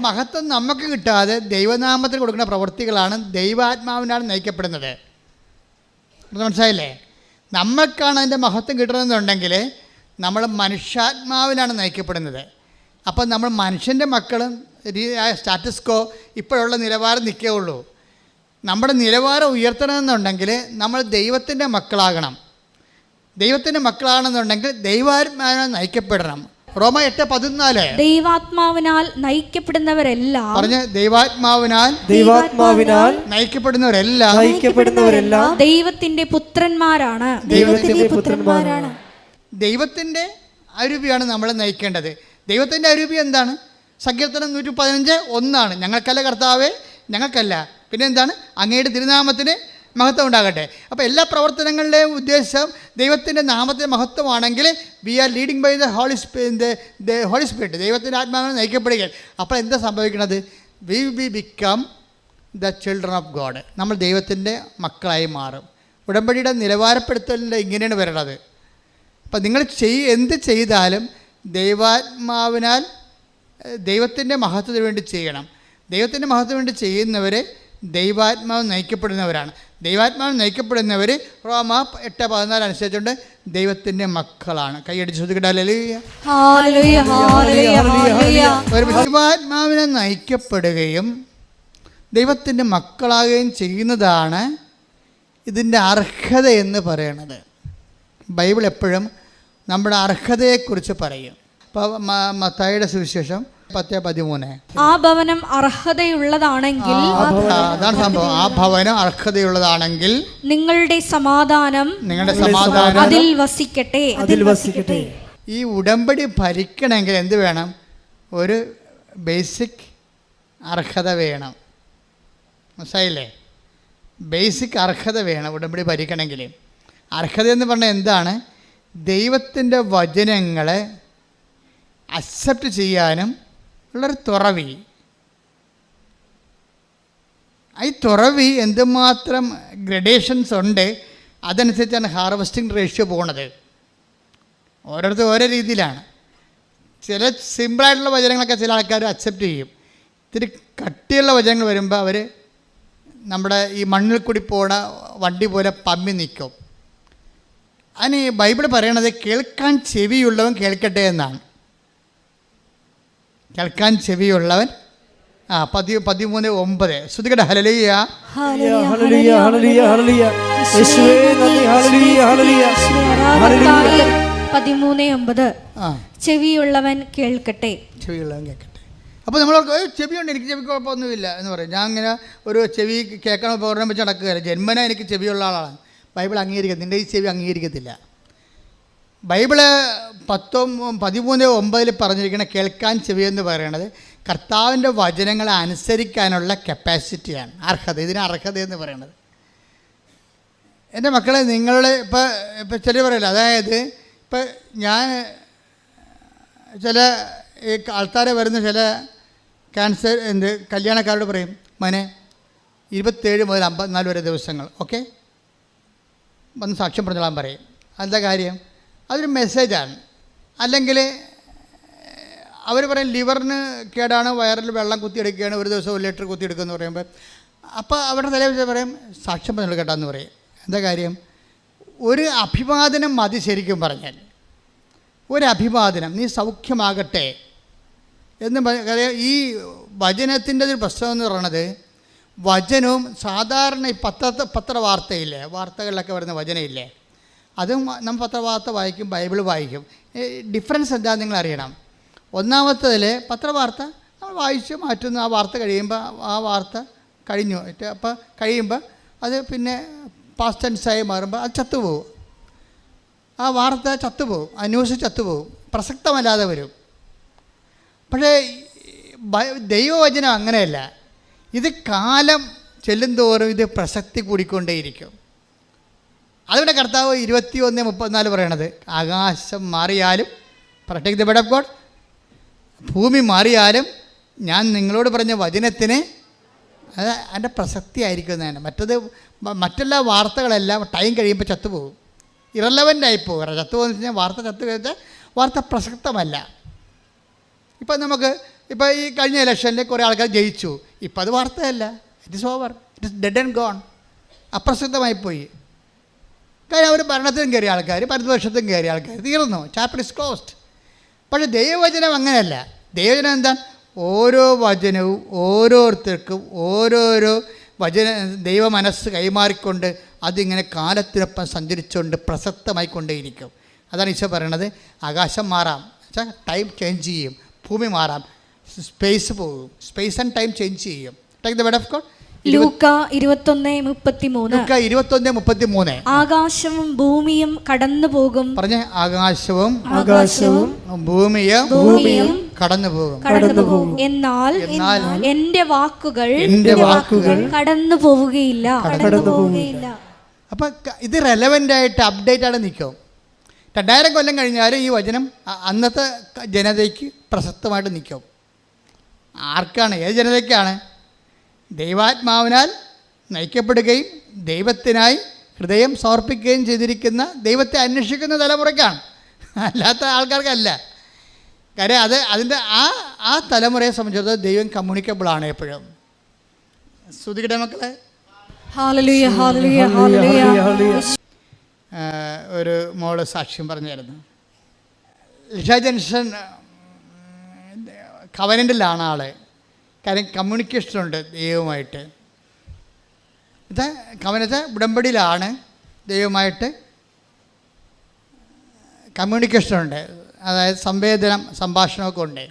മഹത്വം നമുക്ക് കിട്ടാതെ ദൈവനാമത്തിൽ കൊടുക്കുന്ന പ്രവൃത്തികളാണ് ദൈവാത്മാവിനാണ് നയിക്കപ്പെടുന്നത്. മനസ്സിലായില്ലേ? നമ്മൾക്കാണ് അതിൻ്റെ മഹത്വം കിട്ടണമെന്നുണ്ടെങ്കിൽ നമ്മൾ മനുഷ്യാത്മാവിലാണ് നയിക്കപ്പെടുന്നത്. അപ്പോൾ നമ്മൾ മനുഷ്യൻ്റെ മക്കളും സ്റ്റാറ്റസ് കോ ഇപ്പോഴുള്ള നിലവാരം നിൽക്കുകയുള്ളൂ. നമ്മുടെ നിലവാരം ഉയർത്തണമെന്നുണ്ടെങ്കിൽ നമ്മൾ ദൈവത്തിൻ്റെ മക്കളാകണം. ദൈവത്തിൻ്റെ മക്കളാണെന്നുണ്ടെങ്കിൽ ദൈവാത്മാവിനാൽ നയിക്കപ്പെടണം. റോമ 8:14. ദൈവാത്മാവിനാൽ നയിക്കപ്പെടുന്നവരെല്ലാം പറഞ്ഞ ദൈവാത്മാവിനാൽ നയിക്കപ്പെടുന്നവരെല്ലാം ദൈവത്തിന്റെ പുത്രന്മാരാണ്. ദൈവത്തിൻ്റെ അരൂപിയാണ് നമ്മളെ നയിക്കേണ്ടത്. ദൈവത്തിൻ്റെ അരൂപി എന്താണ്? സങ്കീർത്തനം 115:1. ഞങ്ങൾക്കല്ല കർത്താവേ ഞങ്ങൾക്കല്ല. പിന്നെ എന്താണ്? അങ്ങയുടെ തിരുനാമത്തിന് മഹത്വം ഉണ്ടാകട്ടെ. അപ്പോൾ എല്ലാ പ്രവർത്തനങ്ങളുടെയും ഉദ്ദേശം ദൈവത്തിൻ്റെ നാമത്തിൻ്റെ മഹത്വമാണെങ്കിൽ we are leading by the holy spirit. ദൈവത്തിൻ്റെ ആത്മാവിനെ നയിക്കപ്പെടുക. അപ്പോൾ എന്താ സംഭവിക്കുന്നത്? We become the children of God. നമ്മൾ ദൈവത്തിൻ്റെ മക്കളായി മാറും. ഉടമ്പടിയുടെ നിലവാരപ്പെടുത്തലിൻ്റെ ഇങ്ങനെയാണ് വരണത്. അപ്പം നിങ്ങൾ എന്ത് ചെയ്താലും ദൈവാത്മാവിനാൽ ദൈവത്തിൻ്റെ മഹത്വത്തിന് വേണ്ടി ചെയ്യണം. ദൈവത്തിൻ്റെ മഹത്വത്തിന് വേണ്ടി ചെയ്യുന്നവർ ദൈവാത്മാവ് നയിക്കപ്പെടുന്നവരാണ്. ദൈവാത്മാവ് നയിക്കപ്പെടുന്നവർ റോമ 8:14 അനുസരിച്ചുകൊണ്ട് ദൈവത്തിൻ്റെ മക്കളാണ്. കൈയടിച്ച് ദൈവാത്മാവിനെ നയിക്കപ്പെടുകയും ദൈവത്തിൻ്റെ മക്കളാകുകയും ചെയ്യുന്നതാണ് ഇതിൻ്റെ അർഹത എന്ന് പറയണത്. ബൈബിൾ എപ്പോഴും നമ്മുടെ അർഹതയെക്കുറിച്ച് പറയും. ഇപ്പോൾ മത്തായിയുടെ സുവിശേഷം 10:13. ആ ഭവനം അർഹതയുള്ളതാണെങ്കിൽ അതാണ് സംഭവം. ആ ഭവനം അർഹതയുള്ളതാണെങ്കിൽ നിങ്ങളുടെ സമാധാനം അതിൽ വസിക്കട്ടെ. ഈ ഉടമ്പടി ഭരിക്കണമെങ്കിൽ എന്ത് വേണം? ഒരു ബേസിക് അർഹത വേണം. മനസ്സിലായില്ലേ? ബേസിക് അർഹത വേണം ഉടമ്പടി ഭരിക്കണമെങ്കിൽ. അർഹത എന്ന് പറഞ്ഞാൽ എന്താണ്? ദൈവത്തിൻ്റെ വചനങ്ങളെ അക്സെപ്റ്റ് ചെയ്യാനും ഉള്ളൊരു തുറവി. ഈ തുറവി എന്തുമാത്രം ഗ്രഡേഷൻസ് ഉണ്ട്, അതനുസരിച്ചാണ് ഹാർവസ്റ്റിംഗ് റേഷ്യോ പോകുന്നത്. ഓരോരുത്തർ ഓരോ രീതിയിലാണ്. ചില സിമ്പിളായിട്ടുള്ള വചനങ്ങളൊക്കെ ചില ആൾക്കാർ അക്സെപ്റ്റ് ചെയ്യും. ഇത്തിരി കട്ടിയുള്ള വചനങ്ങൾ വരുമ്പോൾ അവർ നമ്മുടെ ഈ മണ്ണിൽ കൂടി പോണ വണ്ടി പോലെ പമ്മി നിൽക്കും. അതിന് ബൈബിൾ പറയണത് കേൾക്കാൻ ചെവിയുള്ളവൻ കേൾക്കട്ടെ എന്നാണ്. കേൾക്കാൻ ചെവിയുള്ളവൻ 13:9. ശ്രുതികട ഹല്ലേലൂയ. ഹല്ലേലൂയ ഹല്ലേലൂയ ഹല്ലേലൂയ. യേശുവേ നന്ദി. ഹല്ലേലൂയ ഹല്ലേലൂയ ഹല്ലേലൂയ. 13:9. ചെവിയുള്ളവൻ കേൾക്കട്ടെ. ചെവിയുള്ളവൻ കേൾക്കട്ടെ. അപ്പോൾ നമ്മൾ ചെവിയുണ്ട്, എനിക്ക് ചെവി കുഴപ്പമൊന്നുമില്ല എന്ന് പറയും. ഞാൻ അങ്ങനെ ഒരു ചെവി കേൾക്കാൻ പ്രോഗ്രാം വെച്ച് നടക്കുകയല്ല. ജന്മന എനിക്ക് ചെവിയുള്ള ആളാണ്. ബൈബിൾ അംഗീകരിക്കത്തില്ല. നിൻ്റെ ഈ ചെവി അംഗീകരിക്കത്തില്ല. ബൈബിള് 13:9 പറഞ്ഞിരിക്കുന്ന കേൾക്കാൻ ചെവി എന്ന് പറയുന്നത് കർത്താവിൻ്റെ വചനങ്ങളെ അനുസരിക്കാനുള്ള കപ്പാസിറ്റിയാണ്, അർഹത. ഇതിന് അർഹത എന്ന് പറയുന്നത്. എൻ്റെ മക്കളെ, നിങ്ങളുടെ ഇപ്പോൾ ചില പറയില്ല, അതായത് ഇപ്പം ഞാൻ ചില ഈ ആൾക്കാരെ വരുന്ന ചില ക്യാൻസർ കല്യാണക്കാരോട് പറയും, മോനെ 27 മുതൽ 54 വരെ ദിവസങ്ങൾ ഓക്കെ വന്ന് സാക്ഷ്യം പറഞ്ഞോളാൻ പറയും. എന്താ കാര്യം? അതൊരു മെസ്സേജാണ്. അല്ലെങ്കിൽ അവർ പറയും ലിവറിന് കേടാണ്, വയറിൽ വെള്ളം കുത്തിയെടുക്കുകയാണ്, ഒരു ദിവസം 1 ലിറ്റർ കുത്തിയെടുക്കുമെന്ന് പറയുമ്പോൾ അപ്പോൾ അവരുടെ തലയിൽ പറയും സാക്ഷ്യം പറഞ്ഞോളൂ കേട്ടാന്ന് പറയും. എന്താ കാര്യം? ഒരു അഭിവാദനം മതി. ശരിക്കും പറഞ്ഞാൽ ഒരു അഭിവാദനം, നീ സൗഖ്യമാകട്ടെ എന്ന് പറയാം. ഈ വചനത്തിൻ്റെ ഒരു പ്രശ്നം എന്ന് പറയുന്നത്, വചനവും സാധാരണ ഈ പത്രവാർത്തയില്ലേ, വാർത്തകളിലൊക്കെ വരുന്ന വചനമില്ലേ, അതും നമ്മൾ പത്രവാർത്ത വായിക്കും, ബൈബിൾ വായിക്കും. ഡിഫറൻസ് എന്താണെന്ന് നിങ്ങൾ അറിയണം. ഒന്നാമത്തതിൽ പത്രവാർത്ത നമ്മൾ വായിച്ച് മാറ്റുന്നു. ആ വാർത്ത കഴിയുമ്പോൾ ആ വാർത്ത കഴിഞ്ഞു. അപ്പോൾ കഴിയുമ്പോൾ അത് പിന്നെ പാസ്റ്റ് ടെൻസായി മാറുമ്പോൾ അത് ചത്തുപോകും. ആ വാർത്ത ചത്തുപോകും, ആ ന്യൂസ് ചത്തുപോകും, പ്രസക്തമല്ലാതെ വരും. പക്ഷേ ദൈവവചനം അങ്ങനെയല്ല. ഇത് കാലം ചെല്ലുന്തോറും ഇത് പ്രസക്തി കൂടിക്കൊണ്ടേയിരിക്കും. അതുകൊണ്ട് കർത്താവ് 21:34 പറയണത്, ആകാശം മാറിയാലും protect the word of God, ഭൂമി മാറിയാലും ഞാൻ നിങ്ങളോട് പറഞ്ഞ വചനത്തിന് അത് അതിൻ്റെ പ്രസക്തി ആയിരിക്കുന്നതാണ്. മറ്റെല്ലാ വാർത്തകളെല്ലാം ടൈം കഴിയുമ്പോൾ ചത്തുപോകും, ഇറലവൻ്റ് ആയിപ്പോകും. ചത്തുപോകുന്ന വെച്ച് കഴിഞ്ഞാൽ വാർത്ത ചത്തു കഴിഞ്ഞാൽ വാർത്ത പ്രസക്തമല്ല. ഇപ്പം നമുക്ക് ഇപ്പോൾ ഈ കഴിഞ്ഞ ഇലക്ഷനിൽ കുറേ ആൾക്കാർ ജയിച്ചു, ഇപ്പം അത് വാർത്തയല്ല, it is over, it is dead and gone, അപ്രസക്തമായിപ്പോയി. കാര്യം അവർ ഭരണത്തിലും കയറിയ ആൾക്കാർ, പരിവർഷത്തും കയറിയ ആൾക്കാർ, തീർന്നു, ചാപ്റ്റർ ഇസ് ക്ലോസ്ഡ്. പക്ഷേ ദൈവവചനം അങ്ങനെയല്ല. ദൈവവചനം എന്താ? ഓരോ വചനവും ഓരോരുത്തർക്കും ഓരോരോ ദൈവ മനസ്സ് കൈമാറിക്കൊണ്ട് അതിങ്ങനെ കാലത്തിനൊപ്പം സഞ്ചരിച്ചുകൊണ്ട് പ്രസക്തമായിക്കൊണ്ടേയിരിക്കും. അതാണ് ഈശോ പറയണത്. ആകാശം മാറാം, വെച്ചാൽ ടൈം ചേഞ്ച് ചെയ്യും, ഭൂമി മാറാം, സ്പേസ് പോകും, സ്പേസ് ആൻഡ് ടൈം ചേഞ്ച് ചെയ്യും. Take the word of God. ലൂക്ക 21:33. ആകാശവും ഭൂമിയും കടന്നു പോകും. പറഞ്ഞ ആകാശവും ഭൂമിയും കടന്നു പോകും, എന്നാൽ എന്റെ വാക്കുകൾ കടന്നു പോവുകയില്ല. അപ്പം ഇത് റെലവൻ്റ് ആയിട്ട് അപ്ഡേറ്റ് ആയിട്ട് നിൽക്കും. 2000 കൊല്ലം കഴിഞ്ഞാലും ഈ വചനം അന്നത്തെ ജനതയ്ക്ക് പ്രസക്തമായിട്ട് നിൽക്കും. ആർക്കാണ്? ഏത് ജനതയ്ക്കാണ്? ദൈവാത്മാവിനാൽ നയിക്കപ്പെടുകയും ദൈവത്തിനായി ഹൃദയം സമർപ്പിക്കുകയും ചെയ്തിരിക്കുന്ന, ദൈവത്തെ അന്വേഷിക്കുന്ന തലമുറയ്ക്കാണ്, അല്ലാത്ത ആൾക്കാർക്കല്ല. കാര്യം അതിൻ്റെ ആ തലമുറയെ സംബന്ധിച്ചിടത്തോളം ദൈവം കമ്മ്യൂണിക്കബിളാണ് എപ്പോഴും. ശ്രുതികട മക്കളെ, ഹല്ലേലൂയ, ഹല്ലേലൂയ, ഹല്ലേലൂയ. ഒരു മോള് സാക്ഷ്യം പറഞ്ഞായിരുന്നു. ലിഷ ജൻഷൻ കവനൻ്റിലാണ് ആൾ. കാര്യം കമ്മ്യൂണിക്കേഷനുണ്ട് ദൈവവുമായിട്ട്. ഇത് കവനത്തെ ഉടമ്പടിയിലാണ് ദൈവമായിട്ട് കമ്മ്യൂണിക്കേഷനുണ്ട്. അതായത് സംഭാഷണമൊക്കെ ഉണ്ട്.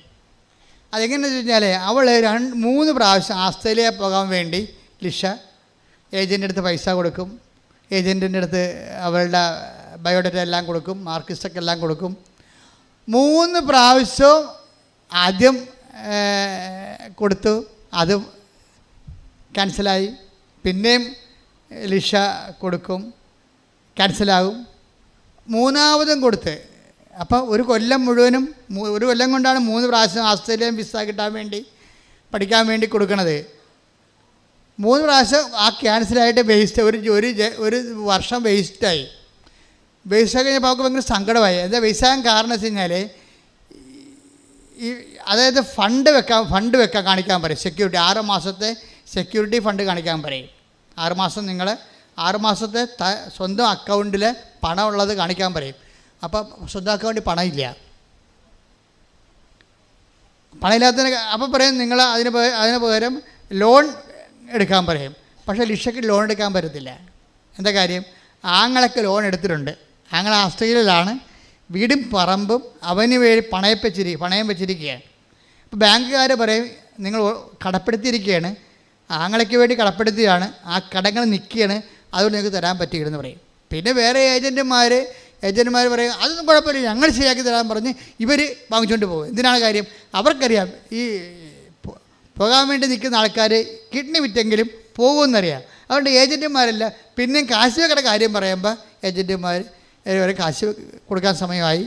അതെങ്ങനെയാണെന്ന് വെച്ച് കഴിഞ്ഞാൽ അവൾ 3 പ്രാവശ്യം ആസ്ട്രേലിയ പോകാൻ വേണ്ടി ലിഷ ഏജൻറ്റിൻ്റെ അടുത്ത് പൈസ കൊടുക്കും, ഏജൻറ്റിൻ്റെ അടുത്ത് അവളുടെ ബയോഡേറ്റ എല്ലാം കൊടുക്കും, മാർക്കിസ്റ്റൊക്കെ എല്ലാം കൊടുക്കും. 3 പ്രാവശ്യവും ആദ്യം കൊടുത്തു, അത് ക്യാൻസലായി. പിന്നെയും ലിഷ കൊടുക്കും, ക്യാൻസലാകും. 3ാമതും കൊടുത്ത്. അപ്പോൾ ഒരു കൊല്ലം മുഴുവനും, ഒരു കൊല്ലം കൊണ്ടാണ് 3 പ്രാവശ്യം ആസ്ട്രേലിയൻ വിസ കിട്ടാൻ വേണ്ടി പഠിക്കാൻ വേണ്ടി കൊടുക്കണത്. 3 പ്രാവശ്യം ആ ക്യാൻസലായിട്ട് വേസ്റ്റ്, ഒരു വർഷം വേസ്റ്റായി. വേസ്റ്റായി കഴിഞ്ഞപ്പോൾ അവർക്ക് ഭയങ്കര സങ്കടമായി. എന്താ വേസ്റ്റാകാൻ കാരണം വെച്ച് കഴിഞ്ഞാൽ അതായത് ഫണ്ട് വെക്കാൻ കാണിക്കാൻ പറയും. സെക്യൂരിറ്റി 6 മാസത്തെ സെക്യൂരിറ്റി ഫണ്ട് കാണിക്കാൻ പറയും. 6 മാസം നിങ്ങൾ 6 മാസത്തെ സ്വന്തം അക്കൗണ്ടിൽ പണം ഉള്ളത് കാണിക്കാൻ പറയും. അപ്പോൾ സ്വന്തം അക്കൗണ്ടിൽ പണമില്ല. പണമില്ലാത്തതിന് അപ്പോൾ പറയും നിങ്ങൾ അതിന് പകരം ലോൺ എടുക്കാൻ പറയും. പക്ഷേ ലിഷയ്ക്ക് ലോൺ എടുക്കാൻ പറ്റത്തില്ല. എന്താ കാര്യം? ആങ്ങളൊക്കെ ലോൺ എടുത്തിട്ടുണ്ട്. ആങ്ങൾ ആസ്ട്രേലിയയിലാണ്, വീടും പറമ്പും അവന് വേണ്ടി പണയം വെച്ചിരിക്കുകയാണ്. അപ്പോൾ ബാങ്കുകാർ പറയും നിങ്ങൾ കടപ്പെടുത്തിയിരിക്കുകയാണ്, ആങ്ങളയ്ക്ക് വേണ്ടി കടപ്പെടുത്തിയാണ്, ആ കടങ്ങൾ നിൽക്കുകയാണ്, അതുകൊണ്ട് നിങ്ങൾക്ക് തരാൻ പറ്റുകയെന്ന് പറയും. പിന്നെ വേറെ ഏജൻറ്റുമാർ പറയും അതൊന്നും കുഴപ്പമില്ല, ഞങ്ങൾ ശരിയാക്കി തരാൻ പറഞ്ഞ് ഇവർ വാങ്ങിച്ചുകൊണ്ട് പോകും. എന്തിനാണ് കാര്യം? അവർക്കറിയാം ഈ പോകാൻ വേണ്ടി നിൽക്കുന്ന ആൾക്കാർ കിഡ്നി വിറ്റെങ്കിലും പോകുമെന്നറിയാം. അതുകൊണ്ട് ഏജൻറ്റുമാരല്ല. പിന്നെയും കാശ് വെക്കയുടെ കാര്യം പറയുമ്പോൾ ഏജൻറ്റുമാർ കാശ് കൊടുക്കാൻ സമയമായി,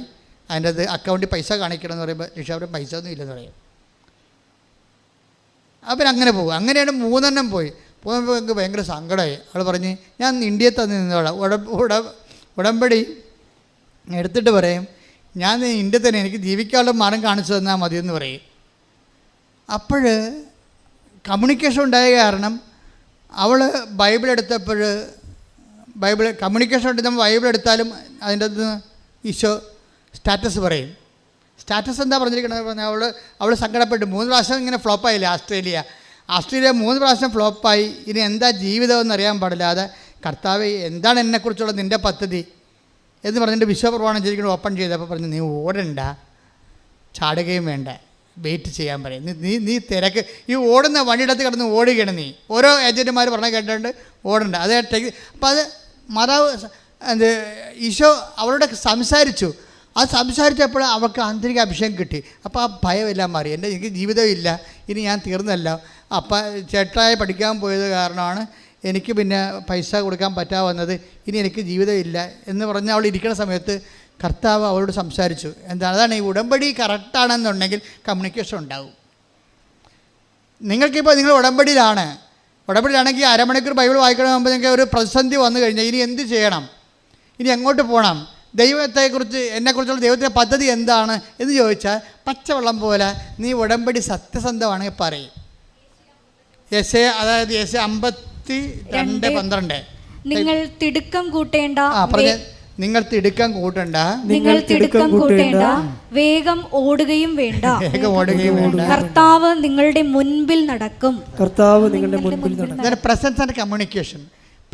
അതിൻ്റെ അത് അക്കൗണ്ടിൽ പൈസ കാണിക്കണമെന്ന് പറയുമ്പോൾ ലിഷ അവിടെ പൈസ ഒന്നും ഇല്ലെന്ന് പറയും. അപ്പം അങ്ങനെ പോകും. അങ്ങനെയാണ് 3 പോയി. പോകുമ്പോൾ എനിക്ക് ഭയങ്കര സങ്കടമായി. അവൾ പറഞ്ഞ് ഞാൻ ഇന്ത്യയിൽ തന്നെ നിന്നോളാം, ഉടമ്പടി എടുത്തിട്ട് പറയും ഞാൻ ഇന്ത്യയിൽ തന്നെ എനിക്ക് ജീവിക്കാനുള്ള മാർഗം കാണിച്ചു തന്നാൽ മതിയെന്ന് പറയും. അപ്പോൾ കമ്മ്യൂണിക്കേഷൻ ഉണ്ടായ കാരണം അവൾ ബൈബിൾ എടുത്തപ്പോൾ കമ്മ്യൂണിക്കേഷൻ എടുത്ത് നമ്മൾ ബൈബിൾ എടുത്താലും അതിൻ്റെ അകത്ത് ഈശോ സ്റ്റാറ്റസ് പറയും. സ്റ്റാറ്റസ് എന്താ പറഞ്ഞിരിക്കണത് പറഞ്ഞാൽ അവൾ സങ്കടപ്പെട്ടു. 3 പ്രാവശ്യം ഇങ്ങനെ ഫ്ലോപ്പായില്ലേ ആസ്ട്രേലിയ 3 പ്രാവശ്യം ഫ്ലോപ്പായി. ഇനി എന്താ ജീവിതമെന്ന് അറിയാൻ പാടില്ലാതെ കർത്താവേ എന്താണ് എന്നെക്കുറിച്ചുള്ള നിൻ്റെ പദ്ധതി എന്ന് പറഞ്ഞിട്ട് വിശ്വപ്രമാണം ചെയ്തിരിക്കുന്നത് ഓപ്പൺ ചെയ്തപ്പോൾ പറഞ്ഞു നീ ഓടണ്ട, ചാടുകയും വേണ്ട, വെയിറ്റ് ചെയ്യാൻ പറയും. നീ തിരക്ക് ഈ ഓടുന്ന വണ്ടിയിടത്ത് കിടന്ന് ഓടുകയാണ് നീ. ഓരോ ഏജൻറ്റുമാർ പറഞ്ഞ കേട്ടിട്ടുണ്ട് ഓടണ്ട. അത് അപ്പോൾ അത് മാതാവ് ഈശോ അവളോട് സംസാരിച്ചു. അത് സംസാരിച്ചപ്പോൾ അവൾക്ക് ആന്തരിക അഭിഷേകം കിട്ടി. അപ്പോൾ ആ ഭയമെല്ലാം മാറി. എനിക്ക് ജീവിതമില്ല, ഇനി ഞാൻ തീർന്നല്ല. അപ്പം ചേട്ടായി പഠിക്കാൻ പോയത് കാരണമാണ് എനിക്ക് പിന്നെ പൈസ കൊടുക്കാൻ പറ്റാവുന്നത്, ഇനി എനിക്ക് ജീവിതമില്ല എന്ന് പറഞ്ഞ് അവൾ ഇരിക്കുന്ന സമയത്ത് കർത്താവ് അവളോട് സംസാരിച്ചു. അതാണ് ഈ ഉടമ്പടി കറക്റ്റാണെന്നുണ്ടെങ്കിൽ കമ്മ്യൂണിക്കേഷൻ ഉണ്ടാവും. നിങ്ങൾക്കിപ്പോൾ നിങ്ങൾ ഉടമ്പടിയിലാണെങ്കിൽ അരമണിക്കൂർ ബൈബിൾ വായിക്കണമെങ്കിൽ നിങ്ങൾക്ക് ഒരു പ്രതിസന്ധി വന്നു കഴിഞ്ഞാൽ ഇനി എന്ത് ചെയ്യണം, ഇനി എങ്ങോട്ട് പോകണം, ദൈവത്തെക്കുറിച്ച് എന്നെക്കുറിച്ചുള്ള ദൈവത്തിൻ്റെ പദ്ധതി എന്താണ് എന്ന് ചോദിച്ചാൽ പച്ചവെള്ളം പോലെ നീ ഉടമ്പടി സത്യസന്ധമാണെങ്കിൽ പറയും. അതായത് 52:12 നിങ്ങൾ തിടുക്കം കൂട്ടേണ്ട, നിങ്ങൾ തിടുക്കം കൂട്ടണ്ട, വേഗം ഓടുകയും വേണ്ട, കർത്താവ് നിങ്ങളുടെ മുൻപിൽ നടക്കും. Presence and communication.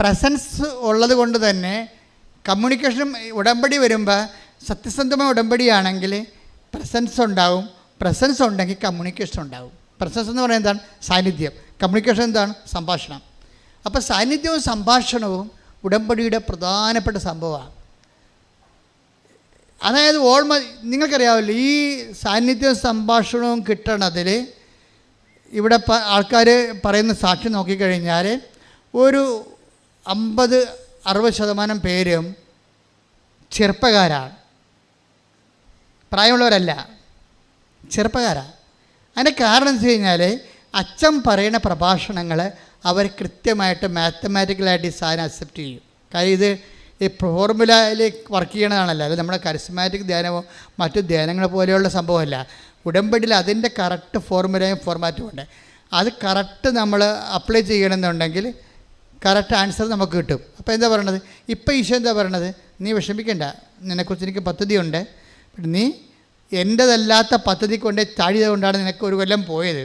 പ്രസൻസ് ഉള്ളത് കൊണ്ട് തന്നെ കമ്മ്യൂണിക്കേഷനും ഉടമ്പടി വരുമ്പോൾ സത്യസന്ധമായ ഉടമ്പടിയാണെങ്കിൽ പ്രസൻസ് ഉണ്ടാവും. പ്രസൻസ് ഉണ്ടെങ്കിൽ കമ്മ്യൂണിക്കേഷൻ ഉണ്ടാവും. പ്രസൻസ് എന്ന് പറയുന്നത് എന്താണ്? സാന്നിധ്യം. കമ്മ്യൂണിക്കേഷൻ എന്താണ്? സംഭാഷണം. അപ്പോൾ സാന്നിധ്യവും സംഭാഷണവും ഉടമ്പടിയുടെ പ്രധാനപ്പെട്ട സംഭവമാണ്. അതായത് നിങ്ങൾക്കറിയാമല്ലോ ഈ സാന്നിധ്യവും സംഭാഷണവും കിട്ടണതിൽ ഇവിടെ ആൾക്കാർ പറയുന്ന സാക്ഷി നോക്കിക്കഴിഞ്ഞാൽ ഒരു 50-60% പേരും ചെറുപ്പക്കാരാണ്, പ്രായമുള്ളവരല്ല, ചെറുപ്പക്കാരാണ്. അതിൻ്റെ കാരണം എന്ന് വെച്ച് കഴിഞ്ഞാൽ അച്ഛൻ പറയുന്ന പ്രഭാഷണങ്ങൾ അവർ കൃത്യമായിട്ട് മാത്തമാറ്റിക്കലായിട്ട് ഈ സാധനം അക്സെപ്റ്റ് ചെയ്യും. കാര്യം ഇത് ഈ ഫോർമുലയിൽ വർക്ക് ചെയ്യണതാണല്ലോ, അത് നമ്മുടെ കരിസ്മാറ്റിക് ധ്യാനമോ മറ്റു ധ്യാനങ്ങൾ പോലെയുള്ള സംഭവമല്ല. ഉടമ്പടിയിൽ അതിൻ്റെ കറക്റ്റ് ഫോർമുലയും ഫോർമാറ്റും ഉണ്ട്. അത് കറക്റ്റ് നമ്മൾ അപ്ലൈ ചെയ്യണമെന്നുണ്ടെങ്കിൽ കറക്റ്റ് ആൻസർ നമുക്ക് കിട്ടും. അപ്പോൾ എന്താ പറയണത്? ഇപ്പോൾ ഈശോ എന്താ പറയണത്? നീ വിഷമിക്കണ്ട, നിന്നെക്കുറിച്ച് എനിക്ക് പദ്ധതിയുണ്ട്. നീ എൻ്റെതല്ലാത്ത പദ്ധതി കൊണ്ട് താഴിയത് കൊണ്ടാണ് നിനക്ക് 1 കൊല്ലം പോയത്.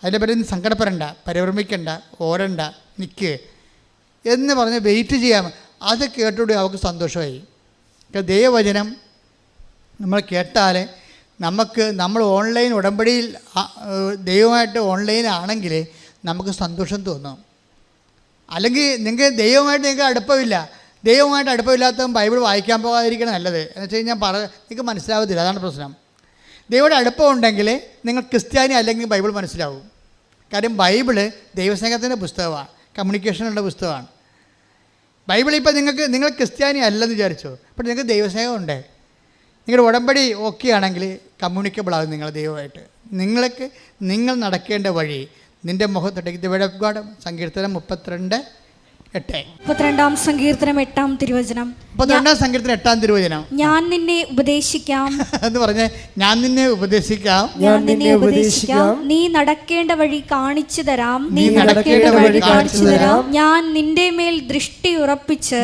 അതിൻ്റെ പേര് നീ സങ്കടപ്പെടണ്ട, പരിഭ്രമിക്കണ്ട, ഓടണ്ട, നിൽക്ക് എന്ന് പറഞ്ഞ് വെയിറ്റ് ചെയ്യാം. അത് കേട്ടുകൂടി അവൾക്ക് സന്തോഷമായി. ദൈവവചനം നമ്മൾ കേട്ടാൽ നമ്മൾ ഓൺലൈൻ ഉടമ്പടിയിൽ ദൈവമായിട്ട് ഓൺലൈനാണെങ്കിൽ നമുക്ക് സന്തോഷം തോന്നും. അല്ലെങ്കിൽ നിങ്ങൾക്ക് ദൈവമായിട്ട് അടുപ്പമില്ലാത്തവൻ ബൈബിൾ വായിക്കാൻ പോകാതിരിക്കണം നല്ലത്. എന്ന് വെച്ച് കഴിഞ്ഞാൽ നിങ്ങൾക്ക് മനസ്സിലാവത്തില്ല, അതാണ് പ്രശ്നം. ദൈവയുടെ അടുപ്പം ഉണ്ടെങ്കിൽ നിങ്ങൾ ക്രിസ്ത്യാനി അല്ലെങ്കിൽ ബൈബിൾ മനസ്സിലാവും. കാര്യം ബൈബിള് ദൈവസ്നേഹത്തിൻ്റെ പുസ്തകമാണ്, കമ്മ്യൂണിക്കേഷനുള്ള പുസ്തകമാണ്. ബൈബിൾ ഇപ്പോൾ നിങ്ങൾ ക്രിസ്ത്യാനി അല്ലെന്ന് വിചാരിച്ചോ, അപ്പോൾ നിങ്ങൾക്ക് ദൈവസ്നേഹമുണ്ട്. നിങ്ങളുടെ ഉടമ്പടി ഓക്കെ ആണെങ്കിൽ കമ്മ്യൂണിക്കബിൾ ആകും നിങ്ങൾ ദൈവമായിട്ട്. നിങ്ങൾ നടക്കേണ്ട വഴി നിൻ്റെ മുഖത്തൊട്ടേക്ക് ദി വേർഡ് ഓഫ് ഗോഡ്. സങ്കീർത്തനം 32-8 സങ്കീർത്തനം 8-ാം തിരുവചനം. 32-ാം സങ്കീർത്തനം 8-ാം തിരുവചനം. ഞാൻ നിന്നെ ഉപദേശിക്കാം എന്ന് പറഞ്ഞ് ഞാൻ നിന്നെ ഉപദേശിക്കാം, നീ നടക്കേണ്ട വഴി കാണിച്ചു തരാം, ഞാൻ നിന്റെ മേൽ ദൃഷ്ടി ഉറപ്പിച്ച്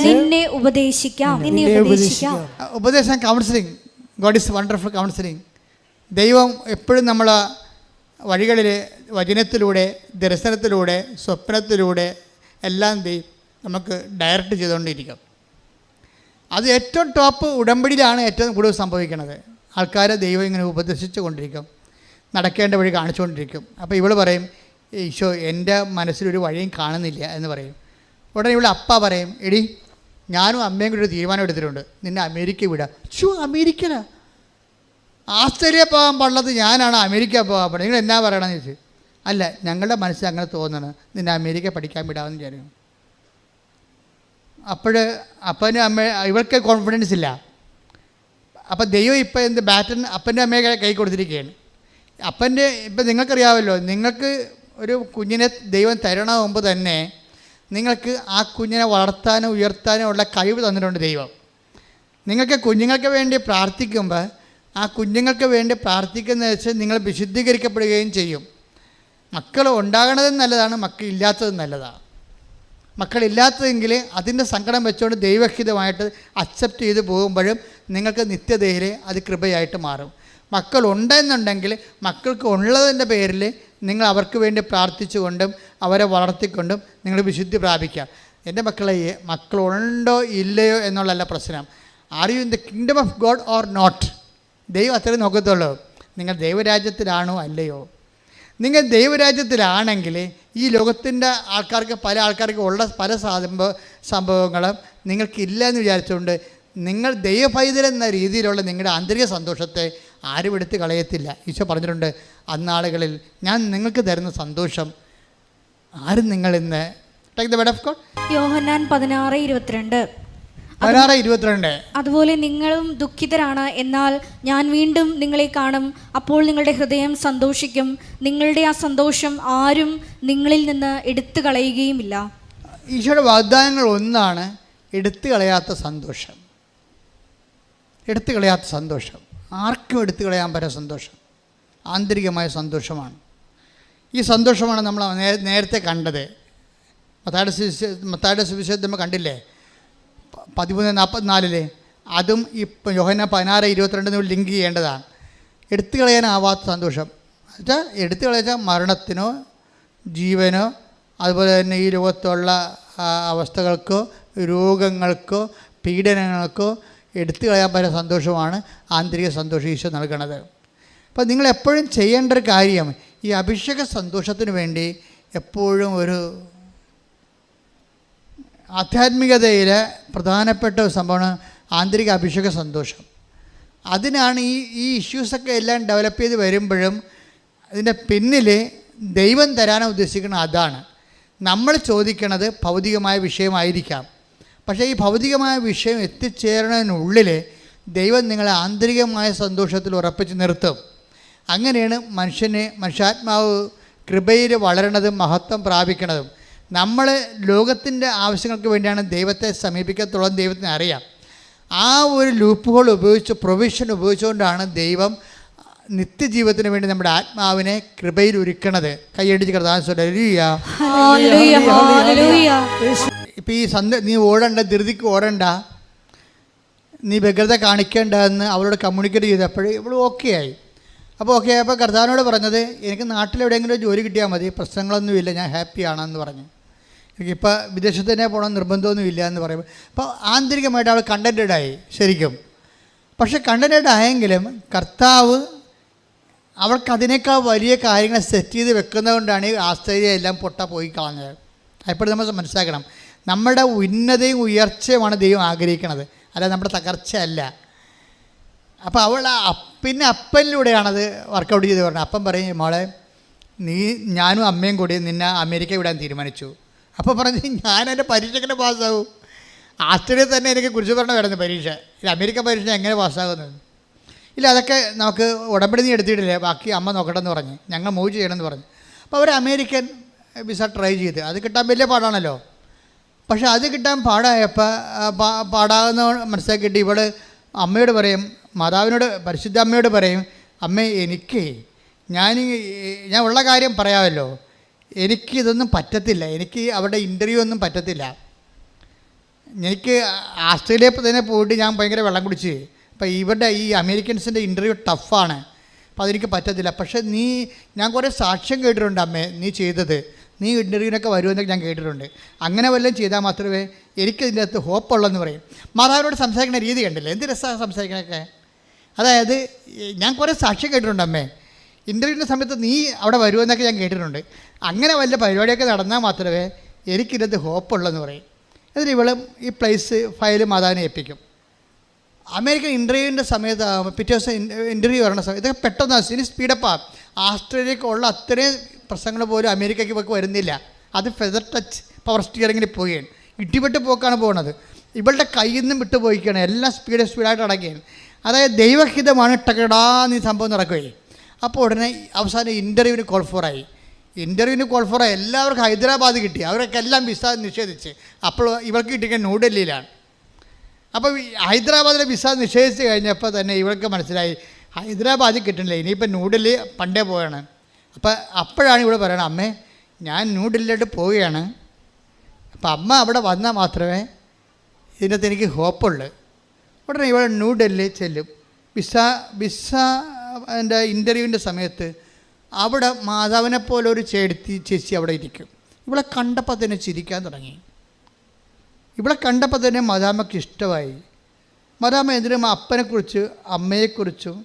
നിന്നെ ഉപദേശിക്കാം. ഉപദേശം counselling. God is wonderful counselling. ദൈവം എപ്പോഴും നമ്മൾ വഴികളിൽ വചനത്തിലൂടെ, ദർശനത്തിലൂടെ, സ്വപ്നത്തിലൂടെ എല്ലാം നമുക്ക് ഡയറക്റ്റ് ചെയ്തുകൊണ്ടിരിക്കും. അത് ഏറ്റവും ടോപ്പ് ഉടമ്പടിയിലാണ് ഏറ്റവും കൂടുതൽ സംഭവിക്കുന്നത്. ആൾക്കാരെ ദൈവം ഇങ്ങനെ ഉപദേശിച്ചു കൊണ്ടിരിക്കും, നടക്കേണ്ട വഴി കാണിച്ചുകൊണ്ടിരിക്കും. അപ്പോൾ ഇവൾ പറയും, ഈശോ എൻ്റെ മനസ്സിലൊരു വഴിയും കാണുന്നില്ല എന്ന് പറയും. ഉടനെ ഇവിടെ അപ്പ പറയും, എടി ഞാനും അമ്മയും കൂടി ഒരു തീരുമാനം എടുത്തിട്ടുണ്ട്, നിന്നെ അമേരിക്ക വിടാം. അമേരിക്കനാ? ആസ്ട്രേലിയ പോകാൻ പാടുള്ളത് ഞാനാണ്, അമേരിക്ക പോകാൻ പാടില്ല. നിങ്ങൾ എന്നാ പറയണമെന്ന് ചോദിച്ചു. അല്ല, ഞങ്ങളുടെ മനസ്സിൽ അങ്ങനെ തോന്നണം, നിന്നെ അമേരിക്ക പഠിക്കാൻ വിടാമെന്ന് വിചാരിക്കും. അപ്പനും അമ്മ ഇവർക്ക് കോൺഫിഡൻസ് ഇല്ല. അപ്പം ദൈവം ഇപ്പം ബാറ്റൺ അപ്പൻ്റെ അമ്മയെ കൈ കൊടുത്തിരിക്കുകയാണ്. ഇപ്പം നിങ്ങൾക്കറിയാമല്ലോ, നിങ്ങൾക്ക് ഒരു കുഞ്ഞിനെ ദൈവം തരണ മുമ്പ് തന്നെ നിങ്ങൾക്ക് ആ കുഞ്ഞിനെ വളർത്താനും ഉയർത്താനും ഉള്ള കഴിവ് തന്നിട്ടുണ്ട് ദൈവം. നിങ്ങൾക്ക് കുഞ്ഞുങ്ങൾക്ക് വേണ്ടി പ്രാർത്ഥിക്കുമ്പോൾ ആ കുഞ്ഞുങ്ങൾക്ക് വേണ്ടി പ്രാർത്ഥിക്കുന്നത് വെച്ച് നിങ്ങൾ വിശുദ്ധീകരിക്കപ്പെടുകയും ചെയ്യും. മക്കൾ ഉണ്ടാകണതും നല്ലതാണ്, മക്കളില്ലാത്തതും നല്ലതാണ്. മക്കളില്ലാത്തതെങ്കിൽ അതിൻ്റെ സങ്കടം വെച്ചുകൊണ്ട് ദൈവഹിതമായിട്ട് അക്സെപ്റ്റ് ചെയ്ത് പോകുമ്പോഴും നിങ്ങൾക്ക് നിത്യതയിൽ അത് കൃപയായിട്ട് മാറും. മക്കളുണ്ടെന്നുണ്ടെങ്കിൽ മക്കൾക്ക് ഉള്ളതിൻ്റെ പേരിൽ നിങ്ങൾ അവർക്ക് വേണ്ടി പ്രാർത്ഥിച്ചുകൊണ്ടും അവരെ വളർത്തിക്കൊണ്ടും നിങ്ങൾ വിശുദ്ധി പ്രാപിക്കാം. എൻ്റെ മക്കളുണ്ടോ ഇല്ലയോ എന്നുള്ളതല്ല പ്രശ്നം. Are you in the kingdom of God or not? ദൈവം അത്രയും നോക്കത്തുള്ളൂ. നിങ്ങൾ ദൈവരാജ്യത്തിലാണോ അല്ലയോ? നിങ്ങൾ ദൈവരാജ്യത്തിലാണെങ്കിൽ ഈ ലോകത്തിൻ്റെ പല ആൾക്കാർക്ക് ഉള്ള പല സംഭവങ്ങളും നിങ്ങൾക്കില്ല എന്ന് വിചാരിച്ചുകൊണ്ട് നിങ്ങൾ ദൈവപൈതലെന്ന രീതിയിലുള്ള നിങ്ങളുടെ ആന്തരിക സന്തോഷത്തെ ആരും എടുത്ത് കളയത്തില്ല. ഈശോ പറഞ്ഞിട്ടുണ്ട്, അന്നാളുകളിൽ ഞാൻ നിങ്ങൾക്ക് തരുന്ന സന്തോഷം ആരും നിങ്ങളിന്ന്. Take the word of God. യോഹന്നാൻ 16:22. അതുപോലെ നിങ്ങളും ദുഃഖിതരാണ്, എന്നാൽ ഞാൻ വീണ്ടും നിങ്ങളെ കാണും, അപ്പോൾ നിങ്ങളുടെ ഹൃദയം സന്തോഷിക്കും. നിങ്ങളുടെ ആ സന്തോഷം ആരും നിങ്ങളിൽ നിന്ന് എടുത്തു കളയുകയുമില്ല. ഈശോയുടെ വാഗ്ദാനങ്ങൾ ഒന്നാണ് എടുത്തു കളയാത്ത സന്തോഷം. എടുത്തു കളയാത്ത സന്തോഷം ആർക്കും എടുത്തു കളയാൻ പറ്റുന്ന സന്തോഷം ആന്തരികമായ സന്തോഷമാണ്. ഈ സന്തോഷമാണ് നമ്മൾ നേരത്തെ കണ്ടത്. മത്തായിയുടെ സുവിശേഷം നമ്മൾ കണ്ടില്ലേ, 13:44. അതും ഇപ്പം യോഹന്നാൻ 16:22 ലിങ്ക് ചെയ്യേണ്ടതാണ്. എടുത്തു കളയാനാവാത്ത സന്തോഷം എന്നുവെച്ചാൽ എടുത്തു കളയാൽ മരണത്തിനോ ജീവനോ അതുപോലെ തന്നെ ഈ ലോകത്തുള്ള അവസ്ഥകൾക്കോ രോഗങ്ങൾക്കോ പീഡനങ്ങൾക്കോ എടുത്തു കളയാൻ പറ്റുന്ന സന്തോഷമാണ് ആന്തരിക സന്തോഷം ഈശോ നൽകണത്. അപ്പോൾ നിങ്ങളെപ്പോഴും ചെയ്യേണ്ട ഒരു കാര്യം ഈ അഭിഷേക സന്തോഷത്തിന് വേണ്ടി എപ്പോഴും ഒരു ആധ്യാത്മികതയിലെ പ്രധാനപ്പെട്ട ഒരു സംഭവമാണ് ആന്തരിക അഭിഷേക സന്തോഷം. അതിനാണ് ഈ ഇഷ്യൂസൊക്കെ എല്ലാം ഡെവലപ്പ് ചെയ്ത് വരുമ്പോഴും അതിൻ്റെ പിന്നിൽ ദൈവം തരാൻ ഉദ്ദേശിക്കുന്നത് അതാണ്. നമ്മൾ ചോദിക്കണത് ഭൗതികമായ വിഷയമായിരിക്കാം, പക്ഷേ ഈ ഭൗതികമായ വിഷയം എത്തിച്ചേരണതിനുള്ളിൽ ദൈവം നിങ്ങളെ ആന്തരികമായ സന്തോഷത്തിൽ ഉറപ്പിച്ച് നിർത്തും. അങ്ങനെയാണ് മനുഷ്യാത്മാവ് കൃപയിൽ വളരണതും മഹത്വം പ്രാപിക്കണതും. നമ്മൾ ലോകത്തിൻ്റെ ആവശ്യങ്ങൾക്ക് വേണ്ടിയാണ് ദൈവത്തെ സമീപിക്കത്തുള്ളത്, ദൈവത്തിന് അറിയാം. ആ ഒരു ലൂപ്പ് ഹോൾ പ്രൊവിഷൻ ഉപയോഗിച്ചുകൊണ്ടാണ് ദൈവം നിത്യജീവിതത്തിന് വേണ്ടി നമ്മുടെ ആത്മാവിനെ കൃപയിൽ ഒരുക്കണത്. കൈയടിച്ച് കർത്താവേ ഇപ്പം ഈ നീ ഓടണ്ട, ധൃതിക്ക് ഓടണ്ട, നീ വ്യഗ്രത കാണിക്കേണ്ടതെന്ന് അവളോട് കമ്മ്യൂണിക്കേറ്റ് ചെയ്തപ്പോഴേ ഇവൾ ഓക്കെ ആയി. അപ്പോൾ ഓക്കെ ആയപ്പോൾ കർത്താവിനോട് പറഞ്ഞത്, എനിക്ക് നാട്ടിലെവിടെയെങ്കിലും ജോലി കിട്ടിയാൽ മതി, പ്രശ്നങ്ങളൊന്നുമില്ല, ഞാൻ ഹാപ്പിയാണെന്ന് പറഞ്ഞു. എനിക്കിപ്പോൾ വിദേശത്ത് തന്നെ പോകണം നിർബന്ധമൊന്നുമില്ല എന്ന് പറയുമ്പോൾ അപ്പോൾ ആന്തരികമായിട്ട് അവൾ കണ്ടൻറ്റഡായി ശരിക്കും. പക്ഷെ കണ്ടൻറ്റഡ് ആയെങ്കിലും കർത്താവ് അവൾക്ക് അതിനേക്കാൾ വലിയ കാര്യങ്ങൾ സെറ്റ് ചെയ്ത് വെക്കുന്നത് കൊണ്ടാണ് ഈ ആശ്ചര്യം എല്ലാം പോയി കളഞ്ഞത്. അപ്പോൾ നമ്മൾ മനസ്സിലാക്കണം, നമ്മുടെ ഉന്നതയും ഉയർച്ചയുമാണ് ദൈവം ആഗ്രഹിക്കുന്നത്, അല്ല നമ്മുടെ തകർച്ചയല്ല. അപ്പോൾ അവൾ പിന്നെ അപ്പനിലൂടെയാണത് വർക്കൗട്ട് ചെയ്ത് പറഞ്ഞത്. അപ്പം പറയും, മോളെ ഞാനും അമ്മയും കൂടി നിന്നെ അമേരിക്ക വിടാൻ തീരുമാനിച്ചു. അപ്പോൾ പറഞ്ഞ് ഞാൻ എൻ്റെ പരീക്ഷയ്ക്ക് പാസ്സാവും. ആസ്ട്രേലിയയിൽ തന്നെ എനിക്ക് കുറിച്ച് പറഞ്ഞായിരുന്നു പരീക്ഷ, ഇല്ല അമേരിക്ക പരീക്ഷ എങ്ങനെ പാസ്സാകുന്നത്? ഇല്ല അതൊക്കെ നമുക്ക് ഉടമ്പടി നീ എടുത്തിട്ടില്ലേ, ബാക്കി അമ്മ നോക്കട്ടെ എന്ന് പറഞ്ഞ് ഞങ്ങൾ മൂവ് ചെയ്യണമെന്ന് പറഞ്ഞു. അപ്പോൾ അവർ അമേരിക്കൻ വിസ ട്രൈ ചെയ്ത് അത് കിട്ടാൻ വലിയ പാടാണല്ലോ. പക്ഷേ അത് കിട്ടാൻ പാടാകുന്ന മനസ്സിലാക്കിയിട്ട് ഇവൾ അമ്മയോട് പറയും, മാതാവിനോട് പരിശുദ്ധ അമ്മയോട് പറയും, അമ്മേ ഞാൻ ഉള്ള കാര്യം പറയാമല്ലോ, എനിക്കിതൊന്നും പറ്റത്തില്ല, എനിക്ക് അവരുടെ ഇൻ്റർവ്യൂ ഒന്നും പറ്റത്തില്ല. എനിക്ക് ആസ്ട്രേലിയയിൽ തന്നെ പോയിട്ട് ഞാൻ ഭയങ്കര വെള്ളം കുടിച്ച്, അപ്പോൾ ഇവരുടെ ഈ അമേരിക്കൻസിൻ്റെ ഇൻ്റർവ്യൂ ടഫാണ്, അപ്പോൾ അതെനിക്ക് പറ്റത്തില്ല. പക്ഷേ ഞാൻ കുറേ സാക്ഷ്യം കേട്ടിട്ടുണ്ട് അമ്മേ നീ ചെയ്തത്, നീ ഇൻ്റർവ്യൂവിനൊക്കെ വരുമെന്നൊക്കെ ഞാൻ കേട്ടിട്ടുണ്ട്, അങ്ങനെ വല്ലതും ചെയ്താൽ മാത്രമേ എനിക്കതിൻ്റെ അകത്ത് ഹോപ്പുള്ളെന്ന് പറയും. മാതാവിനോട് സംസാരിക്കുന്ന രീതി കണ്ടില്ലേ, എന്ത് രസമാണ് സംസാരിക്കണൊക്കെ. അതായത് ഞാൻ കുറേ സാക്ഷ്യം കേട്ടിട്ടുണ്ട് അമ്മേ, ഇൻ്റർവ്യൂവിൻ്റെ സമയത്ത് നീ അവിടെ വരുമെന്നൊക്കെ ഞാൻ കേട്ടിട്ടുണ്ട്, അങ്ങനെ വല്ല പരിപാടിയൊക്കെ നടന്നാൽ മാത്രമേ എനിക്കിതിനകത്ത് ഹോപ്പുള്ളെന്ന് പറയും. എന്നിട്ട് ഇവളും ഈ ഫയൽ മാതാവിനെ ഏൽപ്പിക്കും. അമേരിക്കൻ ഇൻ്റർവ്യൂവിൻ്റെ സമയത്ത് പിറ്റേ ദിവസം ഇൻ്റർവ്യൂ വരണ സമയത്ത് ഇതൊക്കെ പെട്ടെന്ന് ഇനി സ്പീഡപ്പാണ്. ആസ്ട്രേലിയക്കുള്ള അത്രയും പ്രശ്നങ്ങൾ പോലും അമേരിക്കയ്ക്ക് ഇവർക്ക് വരുന്നില്ല. അത് ഫെദർ ടച്ച് പവർ സ്റ്റിയറിങ്ങിൽ പോവുകയാണ്, ഇടിപെട്ട് പോക്കാണ് പോകുന്നത്. ഇവളുടെ കയ്യിൽ നിന്നും വിട്ടു പോയിക്കുകയാണ്, എല്ലാം സ്പീഡായിട്ട് അടക്കുകയാണ്. അതായത് ദൈവഹിതമാണ് ടകടാന്ന് ഈ സംഭവം നടക്കുകയും. അപ്പോൾ ഉടനെ അവസാനം ഇൻ്റർവ്യൂവിന് കോൾ ഫോറായി. എല്ലാവർക്കും ഹൈദരാബാദ് കിട്ടി. അവരൊക്കെ എല്ലാം വിസ നിഷേധിച്ച്. അപ്പോൾ ഇവർക്ക് കിട്ടിയ ന്യൂഡൽഹിയിലാണ്. അപ്പോൾ ഹൈദരാബാദിലെ വിസ നിഷേധിച്ച് കഴിഞ്ഞപ്പോൾ തന്നെ ഇവർക്ക് മനസ്സിലായി ഹൈദരാബാദിൽ കിട്ടുന്നില്ല, ഇനിയിപ്പോൾ ന്യൂഡൽഹി പണ്ടേ പോവുകയാണ്. അപ്പോഴാണ് ഇവിടെ പറയണത്, അമ്മേ ഞാൻ ന്യൂഡൽഹിയിലോട്ട് പോവുകയാണ്, അപ്പം അമ്മ അവിടെ വന്നാൽ മാത്രമേ ഇതിനകത്ത് എനിക്ക് ഹോപ്പുള്ളൂ. ഉടനെ ഇവിടെ ന്യൂഡൽഹി ചെല്ലും. വിസ എൻ്റെ ഇൻ്റർവ്യൂവിൻ്റെ സമയത്ത് അവിടെ മാതാവിനെ പോലെ ഒരു ചേച്ചി അവിടെ ഇരിക്കും. ഇവളെ കണ്ടപ്പോൾ തന്നെ ചിരിക്കാൻ തുടങ്ങി. ഇവളെ കണ്ടപ്പോൾ തന്നെ മദാമയ്ക്ക് ഇഷ്ടമായി. മദാമ എന്തിനും അപ്പനെക്കുറിച്ച് അമ്മയെക്കുറിച്ചും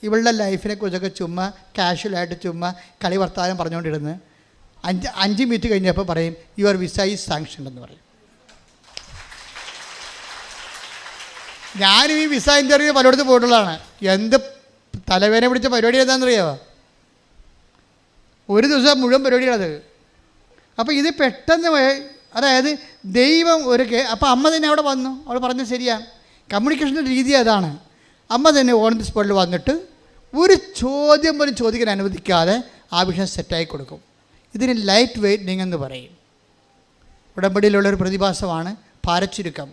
ഇവളുടെ ലൈഫിനെക്കുറിച്ചൊക്കെ ചുമ്മാ കാഷ്വലായിട്ട് ചുമ്മാ കളി വർത്താനം പറഞ്ഞുകൊണ്ടിരുന്ന് 5 മിനിറ്റ് കഴിഞ്ഞപ്പോൾ പറയും യുവർ വിസ ഈസ് സാങ്ഷൻഡ് എന്ന് പറയും. ഞാനും ഈ വിസ ഇൻ്റർവ്യൂ പലയിടത്ത് പോയിട്ടുള്ളതാണ്. എന്ത് തലവേദന പിടിച്ച പരിപാടി എന്താണെന്നറിയാമോ? ഒരു ദിവസം മുഴുവൻ പരിപാടികളത്. അപ്പോൾ ഇത് പെട്ടെന്ന് അതായത് ദൈവം അപ്പോൾ അമ്മ തന്നെ അവിടെ വന്നു. അവൾ പറഞ്ഞത് ശരിയാണ്. കമ്മ്യൂണിക്കേഷൻ്റെ രീതി അതാണ്. അമ്മ തന്നെ ഓൺ ദി സ്പോട്ടിൽ വന്നിട്ട് ഒരു ചോദ്യം പോലും ചോദിക്കാൻ അനുവദിക്കാതെ ആ വിഷയം സെറ്റായി കൊടുക്കും. ഇതിന് ലൈറ്റ് വെയ്റ്റിംഗ് എന്ന് പറയും. ഉടമ്പടിയിലുള്ളൊരു പ്രതിഭാസമാണ് ഭാരച്ചുരുക്കം.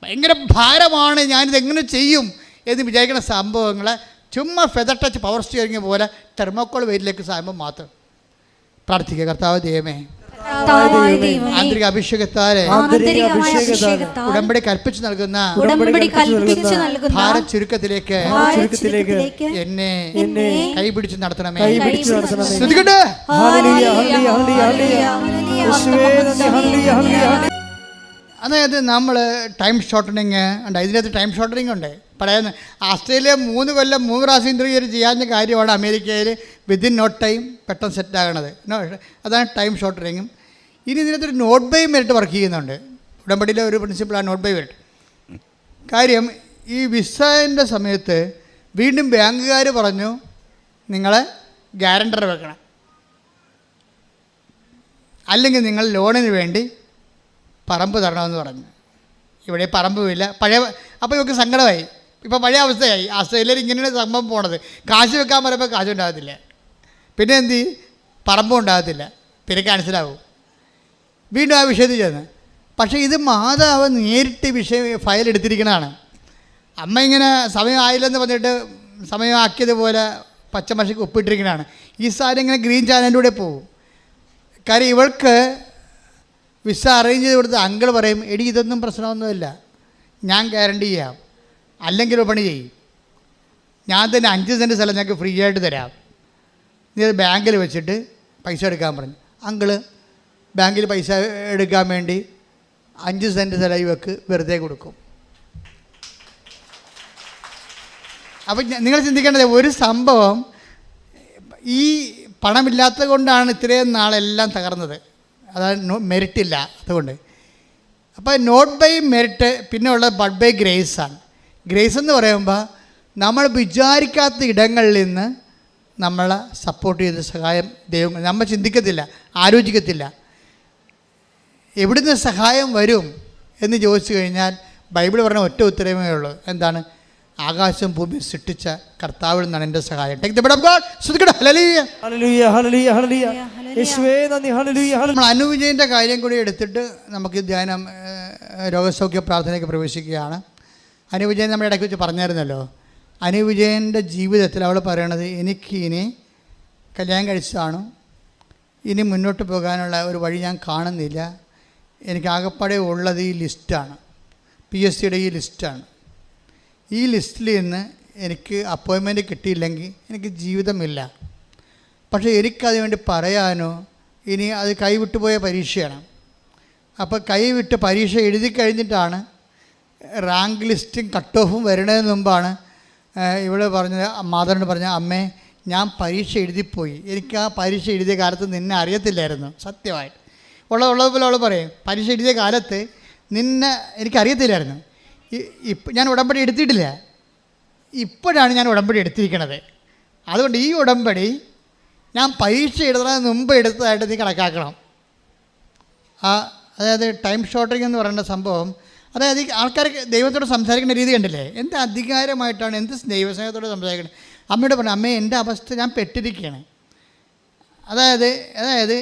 ഭയങ്കര ഭാരമാണ്, ഞാനിതെങ്ങനെ ചെയ്യും എന്ന് വിചാരിക്കുന്ന സംഭവങ്ങളെ ചുമ്മാ ഫെദർ ടച്ച് പവർ സ്റ്റിയറിംഗ് പോലെ തെർമോക്കോൾ വെയിറ്റിലേക്ക് സായുമ്പോൾ മാത്രം പ്രാർത്ഥിക്കുക. കർത്താവ് ദൈവമേ, ആന്തരിക അഭിഷേകത്താലെ ഉടമ്പടി കൽപ്പിച്ചു നൽകുന്ന ഭാരച്ചുരുക്കത്തിലേക്ക് എന്നെ കൈപിടിച്ച് നടത്തണമേ. അതായത് നമ്മൾ ടൈം ഷോർട്ടനിങ് ഉണ്ട്. ഇതിനകത്ത് ടൈം ഷോർട്ടനിങ് ഉണ്ട്. പറയുന്ന ആസ്ട്രേലിയ 3 കൊല്ലം 3 പ്രാവശ്യം ഇൻ്റർവ്യൂ ചെയ്യാവുന്ന കാര്യമാണ് അമേരിക്കയിൽ വിതിൻ നോ ടൈം പെട്ടെന്ന് സെറ്റാകണത്. അതാണ് ടൈം ഷോർട്ടനിങ്ങും. ഇനി ഇതിനകത്തൊരു നോട്ട് ബൈ മെറിറ്റ് വർക്ക് ചെയ്യുന്നുണ്ട്. ഉടമ്പടിയിലെ ഒരു പ്രിൻസിപ്പിളാണ് നോട്ട് ബൈ മെറിറ്റ്. കാര്യം ഈ വിസേൻ്റെ സമയത്ത് വീണ്ടും ബാങ്കുകാർ പറഞ്ഞു നിങ്ങളെ ഗ്യാരണ്ടർ വെക്കണം, അല്ലെങ്കിൽ നിങ്ങൾ ലോണിന് വേണ്ടി പറമ്പ് തരണമെന്ന് പറഞ്ഞു. ഇവിടെ പറമ്പുമില്ല. അപ്പോൾ ഇവർക്ക് സങ്കടമായി. ഇപ്പോൾ പഴയ അവസ്ഥയായി. ആസ്ട്രേലിയയിൽ ഇങ്ങനെയാണ് സംഭവം പോണത്. കാശ് വെക്കാൻ പറയുമ്പോൾ കാശ് ഉണ്ടാകത്തില്ല, പിന്നെ എന്ത് ചെയ്യും, പറമ്പും ഉണ്ടാകത്തില്ല, പിന്നെ ക്യാൻസലാവും. വീണ്ടും ആ വിഷയത്തിൽ ചെന്ന്. പക്ഷേ ഇത് മാതാവ് നേരിട്ട് ഫയൽ എടുത്തിരിക്കണതാണ്. അമ്മ ഇങ്ങനെ സമയം ആയില്ലെന്ന് പറഞ്ഞിട്ട് സമയമാക്കിയതുപോലെ പച്ചമഷിക്ക് ഒപ്പിട്ടിരിക്കണതാണ്. ഈ സാധനം ഇങ്ങനെ ഗ്രീൻ ചാനലിലൂടെ പോകും. കാര്യം ഇവൾക്ക് വിസ അറേഞ്ച് ചെയ്ത് കൊടുത്ത് അങ്കിൾ പറയും, എടി ഇതൊന്നും പ്രശ്നമൊന്നുമില്ല, ഞാൻ ഗ്യാരണ്ടി ചെയ്യാം, അല്ലെങ്കിൽ പണി ചെയ്യും, ഞാൻ തന്നെ 5 സെൻറ്റ് സ്ഥലം ഞങ്ങൾക്ക് ഫ്രീ ആയിട്ട് തരാം, നീ അത് ബാങ്കിൽ വെച്ചിട്ട് പൈസ എടുക്കാൻ പറഞ്ഞു. അങ്കിള് ബാങ്കിൽ പൈസ എടുക്കാൻ വേണ്ടി 5 സെൻറ്റ് സ്ഥലം ഇവക്ക് വെറുതെ കൊടുക്കും. അപ്പം നിങ്ങൾ ചിന്തിക്കേണ്ടത്, ഒരു സംഭവം ഈ പണമില്ലാത്തത് കൊണ്ടാണ് ഇത്രയും നാളെല്ലാം തകർന്നത്. അതാണ് മെറിറ്റില്ല, അതുകൊണ്ട്. അപ്പോൾ നോട്ട് ബൈ മെറിറ്റ്, പിന്നെ ഉള്ളത് ബട്ട് ബൈ ഗ്രേസ് ആണ്. ഗ്രേസ് എന്ന് പറയുമ്പോൾ നമ്മൾ വിചാരിക്കാത്ത ഇടങ്ങളിൽ നിന്ന് നമ്മളെ സപ്പോർട്ട് ചെയ്ത് സഹായം ദൈവം, നമ്മൾ ചിന്തിക്കത്തില്ല, ആലോചിക്കത്തില്ല. എവിടുന്ന് സഹായം വരും എന്ന് ചോദിച്ചു കഴിഞ്ഞാൽ ബൈബിൾ പറഞ്ഞ ഒറ്റ ഉത്തരവേ ഉള്ളൂ. എന്താണ്? ആകാശം ഭൂമി സൃഷ്ടിച്ച കർത്താവിൽ നിന്നാണ് എൻ്റെ സഹായം. നമ്മൾ അനുവിജയൻ്റെ കാര്യം കൂടി എടുത്തിട്ട് നമുക്ക് ധ്യാനം രോഗസൗഖ്യ പ്രാർത്ഥനയ്ക്ക് പ്രവേശിക്കുകയാണ്. അനുവിജയൻ നമ്മുടെ ഇടയ്ക്ക് വെച്ച് പറഞ്ഞായിരുന്നല്ലോ. അനുവിജയൻ്റെ ജീവിതത്തിൽ അവൾ പറയണത്, എനിക്ക് ഇനി കല്യാണം കഴിച്ചതാണ്, ഇനി മുന്നോട്ട് പോകാനുള്ള ഒരു വഴി ഞാൻ കാണുന്നില്ല, എനിക്ക് ആകപ്പാടെ ഉള്ളത് ഈ ലിസ്റ്റാണ്, PSCയുടെ ഈ ലിസ്റ്റാണ്. ഈ ലിസ്റ്റിൽ നിന്ന് എനിക്ക് അപ്പോയിൻമെൻറ്റ് കിട്ടിയില്ലെങ്കിൽ എനിക്ക് ജീവിതമില്ല. പക്ഷേ എനിക്കതിന് വേണ്ടി പറയാനോ, ഇനി അത് കൈവിട്ടുപോയ പരീക്ഷയാണ്. അപ്പോൾ കൈവിട്ട് പരീക്ഷ എഴുതി കഴിഞ്ഞിട്ടാണ് റാങ്ക് ലിസ്റ്റും കട്ട് ഓഫും വരുന്നതിന് മുമ്പാണ് ഇവള് പറഞ്ഞത്, മാതാവിനോട് പറഞ്ഞ, അമ്മേ ഞാൻ പരീക്ഷ എഴുതിപ്പോയി, എനിക്ക് ആ പരീക്ഷ എഴുതിയ കാലത്ത് നിന്നെ അറിയത്തില്ലായിരുന്നു. സത്യമായിട്ട് ഉള്ളതുപോലെ അവൾ പറയും, പരീക്ഷ എഴുതിയ കാലത്ത് നിന്നെ എനിക്കറിയത്തില്ലായിരുന്നു. ഞാൻ ഉടമ്പടി എടുത്തിട്ടില്ല, ഇപ്പോഴാണ് ഞാൻ ഉടമ്പടി എടുത്തിരിക്കണത്. അതുകൊണ്ട് ഈ ഉടമ്പടി ഞാൻ പരീക്ഷ എഴുതുന്നതിന് മുമ്പ് എടുത്തതായിട്ട് നീ കണക്കാക്കണം. അതായത് ടൈം ഷോർട്ടനിങ് എന്ന് പറയുന്ന സംഭവം, അതായത് ഈ ആൾക്കാർക്ക് ദൈവത്തോട് സംസാരിക്കുന്ന രീതി കണ്ടില്ലേ, എന്ത് അധികാരമായിട്ടാണ്, എന്ത് ദൈവസ്നേഹത്തോട് സംസാരിക്കുന്നത്. അമ്മയോട് പറഞ്ഞു, അമ്മേ എൻ്റെ അവസ്ഥ ഞാൻ പെട്ടിരിക്കുകയാണ്. അതായത്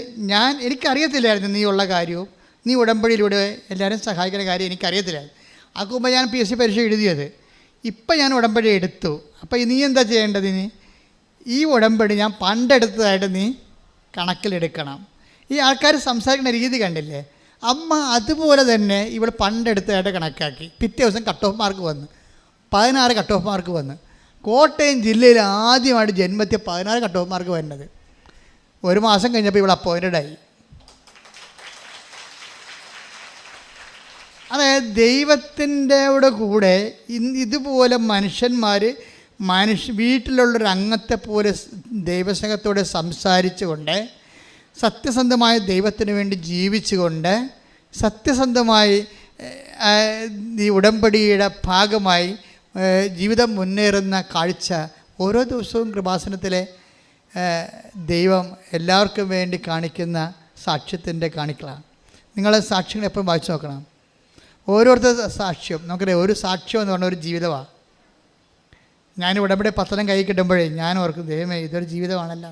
എനിക്കറിയത്തില്ലായിരുന്നു നീ ഉള്ള കാര്യവും നീ ഉടമ്പടിയിലൂടെ എല്ലാവരും സഹായിക്കുന്ന കാര്യം എനിക്കറിയത്തില്ലായിരുന്നു. ആക്കുമ്പോൾ ഞാൻ PSC പരീക്ഷ എഴുതിയത്. ഇപ്പം ഞാൻ ഉടമ്പടി എടുത്തു. അപ്പോൾ നീ എന്താ ചെയ്യേണ്ടത്? ഈ ഉടമ്പടി ഞാൻ പണ്ടെടുത്തതായിട്ട് നീ കണക്കിലെടുക്കണം. ഈ ആൾക്കാർ സംസാരിക്കുന്ന രീതി കണ്ടില്ലേ? അമ്മ അതുപോലെ തന്നെ ഇവൾ പണ്ടെടുത്തതായിട്ട് കണക്കാക്കി. പിറ്റേ ദിവസം കട്ട് ഓഫ് മാർക്ക് വന്നു, 16 കട്ട് ഓഫ് മാർക്ക് വന്നു. കോട്ടയം ജില്ലയിൽ ആദ്യമായിട്ട് ജന്മത്തിൽ 16 കട്ട് ഓഫ് മാർക്ക് വരുന്നത്. ഒരു മാസം കഴിഞ്ഞപ്പോൾ ഇവൾ അപ്പോയിൻറ്റഡായി. അതായത് ദൈവത്തിൻ്റെ കൂടെ ഇതുപോലെ മനുഷ്യന്മാർ വീട്ടിലുള്ളൊരു അംഗത്തെ പോലെ ദൈവസ്നേഹത്തോടെ സംസാരിച്ചുകൊണ്ട്, സത്യസന്ധമായ ദൈവത്തിന് വേണ്ടി ജീവിച്ചുകൊണ്ട്, സത്യസന്ധമായി ഈ ഉടമ്പടിയുടെ ഭാഗമായി ജീവിതം മുന്നേറുന്ന കാഴ്ച ഓരോ ദിവസവും കൃപാസനത്തിലെ ദൈവം എല്ലാവർക്കും വേണ്ടി കാണിക്കുന്ന സാക്ഷ്യത്തിൻ്റെ കാണിക്കലാണ്. നിങ്ങളെ സാക്ഷ്യങ്ങൾ എപ്പോഴും വായിച്ചു നോക്കണം. ഓരോരുത്തർ സാക്ഷ്യം നമുക്കറിയാം. ഒരു സാക്ഷ്യം എന്ന് പറഞ്ഞ ഒരു ജീവിതമാണ്. ഞാൻ ഉടമ്പടി പത്രം കൈ കിട്ടുമ്പോഴേ ഞാൻ ഓർക്കും, ദൈവമേ ഇതൊരു ജീവിതമാണല്ലോ.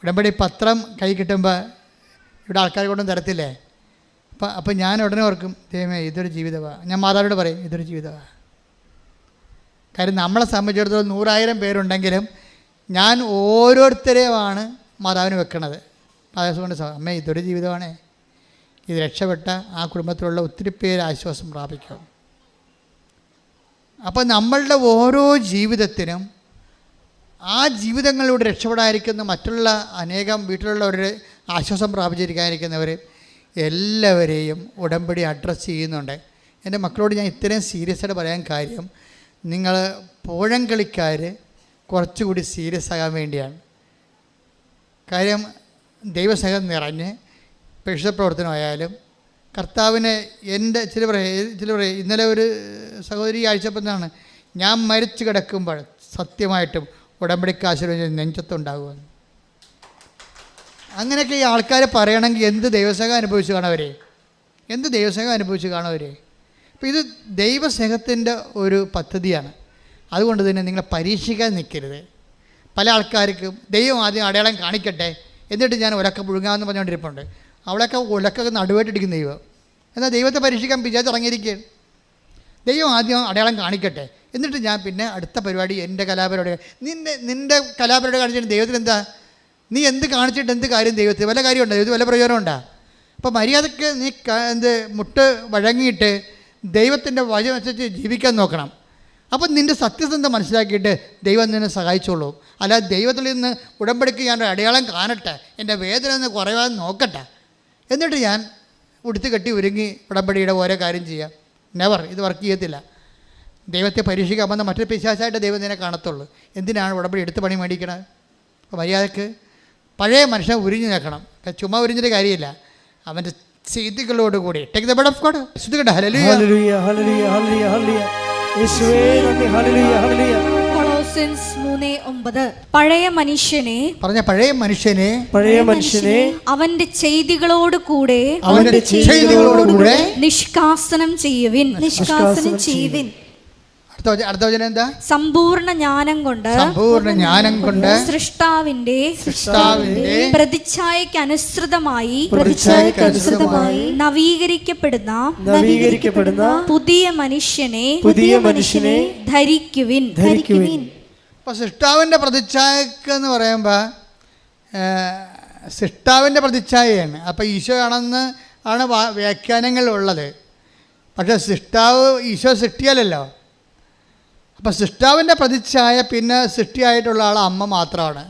ഉടമ്പടി പത്രം കൈ കിട്ടുമ്പോൾ ഇവിടെ ആൾക്കാർ കൊണ്ടും തരത്തില്ലേ? അപ്പം ഞാൻ ഉടനെ ഓർക്കും, ദൈവമേ ഇതൊരു ജീവിതമാണ്. ഞാൻ മാതാവിനോട് പറയും, ഇതൊരു ജീവിതമാണ്. കാര്യം നമ്മളെ സംബന്ധിച്ചിടത്തോളം 100,000 പേരുണ്ടെങ്കിലും ഞാൻ ഓരോരുത്തരെയുമാണ് മാതാവിന് വെക്കണത്. കൊണ്ട് അമ്മേ ഇതൊരു ജീവിതമാണേ, ഇത് രക്ഷപ്പെട്ട ആ കുടുംബത്തിലുള്ള ഒത്തിരി പേര് ആശ്വാസം പ്രാപിക്കും. അപ്പം നമ്മളുടെ ഓരോ ജീവിതത്തിനും ആ ജീവിതങ്ങളിലൂടെ രക്ഷപ്പെടാതിരിക്കുന്ന മറ്റുള്ള അനേകം വീട്ടിലുള്ളവരുടെ ആശ്വാസം പ്രാപിച്ചിരിക്കാതിരിക്കുന്നവർ എല്ലാവരെയും ഉടമ്പടി അഡ്രസ്സ് ചെയ്യുന്നുണ്ട്. എൻ്റെ മക്കളോട് ഞാൻ ഇത്രയും സീരിയസ് ആയിട്ട് പറയാൻ കാര്യം, നിങ്ങൾ പോഴംകളിക്കാർ കുറച്ചുകൂടി സീരിയസ് ആകാൻ വേണ്ടിയാണ്. കാര്യം ദൈവസ്നേഹം നിറഞ്ഞ് പരിശുദ്ധ പ്രവർത്തനമായാലും കർത്താവിനെ എൻ്റെ ചില പറയും. ഇന്നലെ ഒരു സഹോദരി അയച്ചപ്പോഴാണ്, ഞാൻ മരിച്ചു കിടക്കുമ്പോൾ സത്യമായിട്ടും ഉടമ്പടിക്കാശീർവദിച്ച് നെഞ്ചത്തുണ്ടാകുമെന്ന്. അങ്ങനെയൊക്കെ ഈ ആൾക്കാർ പറയണമെങ്കിൽ എന്ത് ദൈവസ്നേഹം അനുഭവിച്ച് കാണവരെ, എന്ത് ദൈവസ്നേഹം അനുഭവിച്ച് കാണവരെ. അപ്പോൾ ഇത് ദൈവസ്നേഹത്തിൻ്റെ ഒരു പദ്ധതിയാണ്. അതുകൊണ്ട് തന്നെ നിങ്ങളെ പരീക്ഷിക്കാൻ നിൽക്കരുത്. പല ആൾക്കാർക്കും ദൈവം ആദ്യം അടയാളം കാണിക്കട്ടെ എന്നിട്ട് ഞാൻ ഉലക്ക പുഴുങ്ങാമെന്ന് പറഞ്ഞുകൊണ്ടിരിപ്പുണ്ട്. അവളൊക്കെ ഉലക്കൊക്കെ നടുവായിട്ടിരിക്കുന്ന ദൈവം. എന്നാൽ ദൈവത്തെ പരീക്ഷിക്കാൻ വിചാരിച്ചിറങ്ങിയിരിക്കുകയാണ്. ദൈവം ആദ്യം അടയാളം കാണിക്കട്ടെ എന്നിട്ട് ഞാൻ പിന്നെ അടുത്ത പരിപാടി എൻ്റെ കലാപരിപാടി. നിൻ്റെ കലാപരിപാടി കാണിച്ചിട്ട് ദൈവത്തിന് എന്താ? നീ എന്ത് കാണിച്ചിട്ട് എന്ത് കാര്യം ദൈവത്തിന്? വല്ല കാര്യമുണ്ടോ? ദൈവത്തിന് വല്ല പ്രയോജനമുണ്ടോ? അപ്പോൾ മര്യാദയ്ക്ക് നീ മുട്ട് വഴങ്ങിയിട്ട് ദൈവത്തിൻ്റെ വചനമനുസരിച്ച് ജീവിക്കാൻ നോക്കണം. അപ്പം നിൻ്റെ സത്യസന്ധത മനസ്സിലാക്കിയിട്ട് ദൈവം നിന്നെ സഹായിച്ചോളൂ. അല്ലാതെ ദൈവത്തിൽ നിന്ന് ഉടമ്പടിക്ക് ഞാൻ അടയാളം കാണട്ടെ, എൻ്റെ വേദന ഒന്ന് കുറയാൻ നോക്കട്ടെ, എന്നിട്ട് ഞാൻ ഉടുത്ത് കെട്ടി ഒരുങ്ങി ഉടമ്പടിയുടെ ഓരോ കാര്യം ചെയ്യാം. നെവർ, ഇത് വർക്ക് ചെയ്യത്തില്ല. ദൈവത്തെ പരീക്ഷിക്കാൻ വന്ന മറ്റൊരു പിശാചായിട്ട് ദൈവം നിന്നെ കാണത്തുള്ളൂ. എന്തിനാണ് ഉടമ്പടി എടുത്ത് പണി മേടിക്കണത്? അപ്പോൾ മര്യാദക്ക് പഴയ മനുഷ്യനെ ഉരിഞ്ഞു നിൽക്കണം. ചുമ്മാ ഉരിഞ്ഞിട്ട് കാര്യമില്ല, അവൻ്റെ ചെയ്തികളോടുകൂടി take the blood of God. ശ്രദ്ധിക്കട്ടെ. ഹല്ലേലൂയ ഹല്ലേലൂയ ഹല്ലേലൂയ ഹല്ലേലൂയ യേശുവേ നന്ദി. Hallelujah hallelujah. കൊളോസ്യൻസ് 3:9 പഴയ മനുഷ്യനെ അവന്റെ ചെയ്തികളോടുകൂടെ നിഷ്കാസനം ചെയ്യുവിൻ. അടുത്ത വചനം എന്താ? സമ്പൂർണ്ണ ജ്ഞാനം കൊണ്ട് സൃഷ്ടാവിന്റെ പ്രതിച്ഛായയ്ക്ക് അനുസൃതമായി നവീകരിക്കപ്പെടുന്ന പുതിയ മനുഷ്യനെ ധരിക്കുവിൻ. അപ്പോൾ സൃഷ്ടാവിൻ്റെ പ്രതിച്ഛായക്ക് എന്ന് പറയുമ്പോൾ സൃഷ്ടാവിൻ്റെ പ്രതിച്ഛായയാണ്. അപ്പോൾ ഈശോ ആണെന്ന് ആണ് വ്യാഖ്യാനങ്ങളുള്ളത്. പക്ഷേ സൃഷ്ടാവ് ഈശോ സൃഷ്ടിയല്ലല്ലോ. അപ്പോൾ സൃഷ്ടാവിൻ്റെ പ്രതിച്ഛായ പിന്നെ സൃഷ്ടിയായിട്ടുള്ള ആൾ അമ്മ മാത്രമാണ്.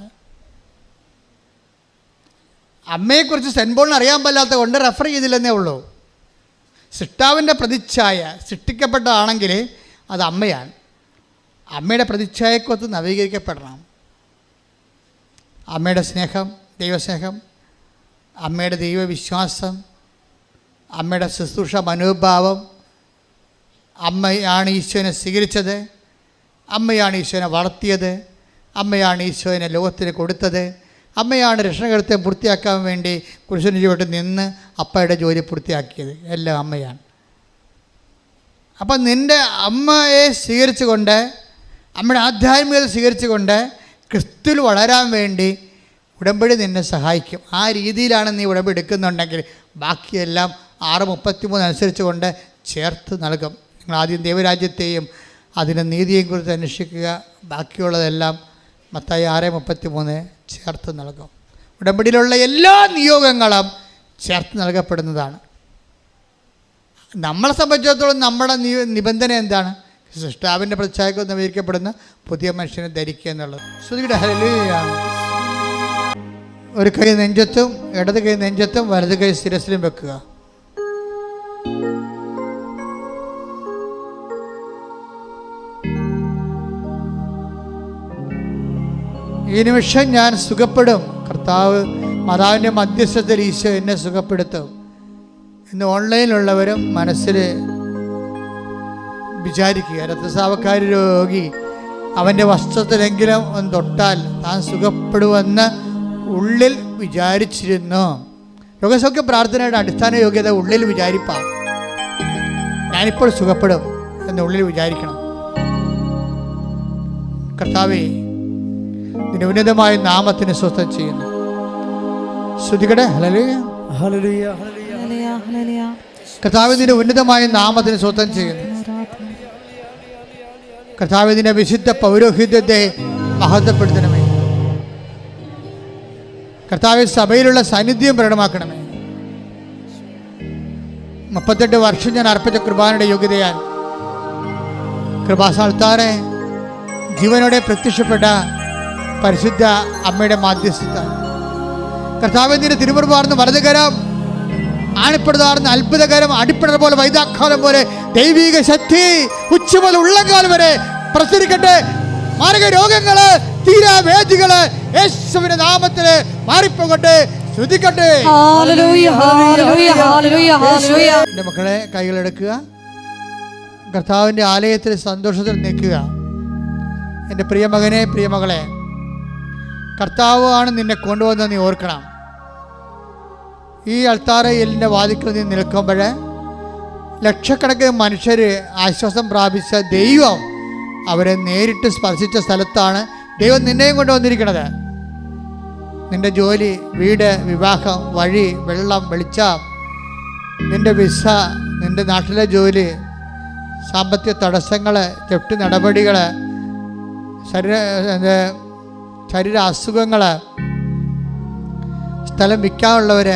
അമ്മയെക്കുറിച്ച് സെൻറ്റ് പോളിന് അറിയാൻ പാടില്ലാത്ത കൊണ്ട് റെഫർ ചെയ്തില്ലെന്നേ ഉള്ളൂ. സൃഷ്ടാവിൻ്റെ പ്രതിച്ഛായ സൃഷ്ടിക്കപ്പെട്ടതാണെങ്കിൽ അത് അമ്മയാണ്. അമ്മയുടെ പ്രതിച്ഛായക്കൊത്ത് നവീകരിക്കപ്പെടണം. അമ്മയുടെ സ്നേഹം, ദൈവസ്നേഹം, അമ്മയുടെ ദൈവവിശ്വാസം, അമ്മയുടെ ശുശ്രൂഷ മനോഭാവം, അമ്മയാണ് ഈശോനെ സ്വീകരിച്ചത്, അമ്മയാണ് ഈശോനെ വളർത്തിയത്, അമ്മയാണ് ഈശോനെ ലോകത്തിന് കൊടുത്തത്, അമ്മയാണ് രക്ഷകർത്തെ പൂർത്തിയാക്കാൻ വേണ്ടി കുരിശിന് ചുവട്ട് നിന്ന് അപ്പയുടെ ജോലി പൂർത്തിയാക്കിയത്. എല്ലാം അമ്മയാണ്. അപ്പം നിൻ്റെ അമ്മയെ സ്വീകരിച്ചുകൊണ്ട് നമ്മുടെ ആധ്യാത്മികത സ്വീകരിച്ചുകൊണ്ട് ക്രിസ്തുവിൽ വളരാൻ വേണ്ടി ഉടമ്പടി നിന്നെ സഹായിക്കും. ആ രീതിയിലാണ് നീ ഉടമ്പടി എടുക്കുന്നുണ്ടെങ്കിൽ ബാക്കിയെല്ലാം 6:33 അനുസരിച്ച് കൊണ്ട് ചേർത്ത് നൽകും. നിങ്ങൾ ആദ്യം ദൈവരാജ്യത്തെയും അതിൻ്റെ നീതിയെയും കുറിച്ച് അന്വേഷിക്കുക. ബാക്കിയുള്ളതെല്ലാം മത്തായി 6:33 ചേർത്ത് നൽകും. ഉടമ്പടിയിലുള്ള എല്ലാ നിയോഗങ്ങളും ചേർത്ത് നൽകപ്പെടുന്നതാണ്. നമ്മളെ സംബന്ധിച്ചിടത്തോളം നമ്മുടെ നിബന്ധന എന്താണ്? സൃഷ്ടാവിൻ്റെ പ്രതിച്ഛായക്ക് നവീകരിക്കപ്പെടുന്ന പുതിയ മനുഷ്യനെ ധരിക്കുക എന്നുള്ളത്. ശ്രുതിയുടെ ഹല്ലേലൂയ. ഒരു കൈ നെഞ്ചത്തും ഇടത് കൈ നെഞ്ചത്തും വലത് കൈ ശിരസിലും വെക്കുക. ഈ നിമിഷം ഞാൻ സുഖപ്പെടും. കർത്താവ് മാതാവിൻ്റെ മധ്യസ്ഥതയിൽ ഈശോ എന്നെ സുഖപ്പെടുത്തും. ഇന്ന് ഓൺലൈനിലുള്ളവരും മനസ്സിൽ വിചാരിക്കുക, രക്തസ്രാവക്കാരി രോഗി അവൻ്റെ വസ്ത്രത്തിലെങ്കിലും ഒന്ന് തൊട്ടാൽ താൻ സുഖപ്പെടുമെന്ന് ഉള്ളിൽ വിചാരിച്ചിരുന്നു. രോഗസൗഖ്യ പ്രാർത്ഥനയുടെ അടിസ്ഥാന യോഗ്യത ഉള്ളിൽ വിചാരിപ്പാണ്. ഞാനിപ്പോൾ സുഖപ്പെടും എന്ന് ഉള്ളിൽ വിചാരിക്കണം. കർത്താവേ, നിന്റെ ഉന്നതമായ നാമത്തിന് സ്വസ്ഥം ചെയ്യുന്നു. ശ്രുതികടെ ഹല്ലേലൂയ. ഹല്ലേലൂയ. കർത്താവേ, നിന്റെ ഉന്നതമായ നാമത്തിന് സ്വസ്ഥം ചെയ്യുന്നു. കർത്താവേ, നിന്റെ വിശുദ്ധ പൗരോഹിത്യത്തെ മഹത്വപ്പെടുത്തണമേ. കർത്താവേ, സഭയിലുള്ള സാന്നിധ്യം പ്രകടമാക്കണമേ. 38 വർഷം ഞാൻ അർപ്പിച്ച കൃപാനയുടെ യോഗ്യതയാൽ കൃപാസ്ഥാനത്താറെ ജീവനോടെ പ്രത്യക്ഷപ്പെട്ട പരിശുദ്ധ അമ്മയുടെ മാധ്യസ്ഥത കർത്താവേ, നിന്റെ തിരുമുറുപാർന്ന വലതുകരം, ആണിപ്പെടുതാർന്ന അത്ഭുതകരം, അടിപ്പിടർ പോലെ വൈദാഖാലം പോലെ ദൈവിക ശക്തി ഉച്ച മുതൽ ഉള്ളംകാലം വരെ പ്രസരിക്കട്ടെ. മാരക രോഗങ്ങള്, തീരാവേദികള് യേശുവിന്റെ നാമത്തില് മാറിപ്പോകട്ടെ. ശ്രുതിക്കട്ടെ. എൻ്റെ മക്കളെ, കൈകളെടുക്കുക. കർത്താവിൻ്റെ ആലയത്തിൽ സന്തോഷത്തിൽ നിൽക്കുക. എൻ്റെ പ്രിയ മകനെ, പ്രിയ മകളെ, കർത്താവ് ആണ് നിന്നെ കൊണ്ടുവന്നത് നീ ഓർക്കണം. ഈ അൾത്താരയിലിൻ്റെ വാതിക്കൽ നീ നിൽക്കുമ്പോൾ ലക്ഷക്കണക്കിന് മനുഷ്യർ ആശ്വാസം പ്രാപിച്ച ദൈവം അവരെ നേരിട്ട് സ്പർശിച്ച സ്ഥലത്താണ് ദൈവം നിന്നെയും കൊണ്ടുവന്നിരിക്കുന്നത്. നിൻ്റെ ജോലി, വീട്, വിവാഹം, വഴി, വെള്ളം, വെളിച്ചം, നിൻ്റെ വിസ, നിൻ്റെ നാട്ടിലെ ജോലി, സാമ്പത്തിക തടസ്സങ്ങൾ, ജപ്തി നടപടികൾ, ശരീര അസുഖങ്ങൾ, സ്ഥലം വിൽക്കാനുള്ളവർ,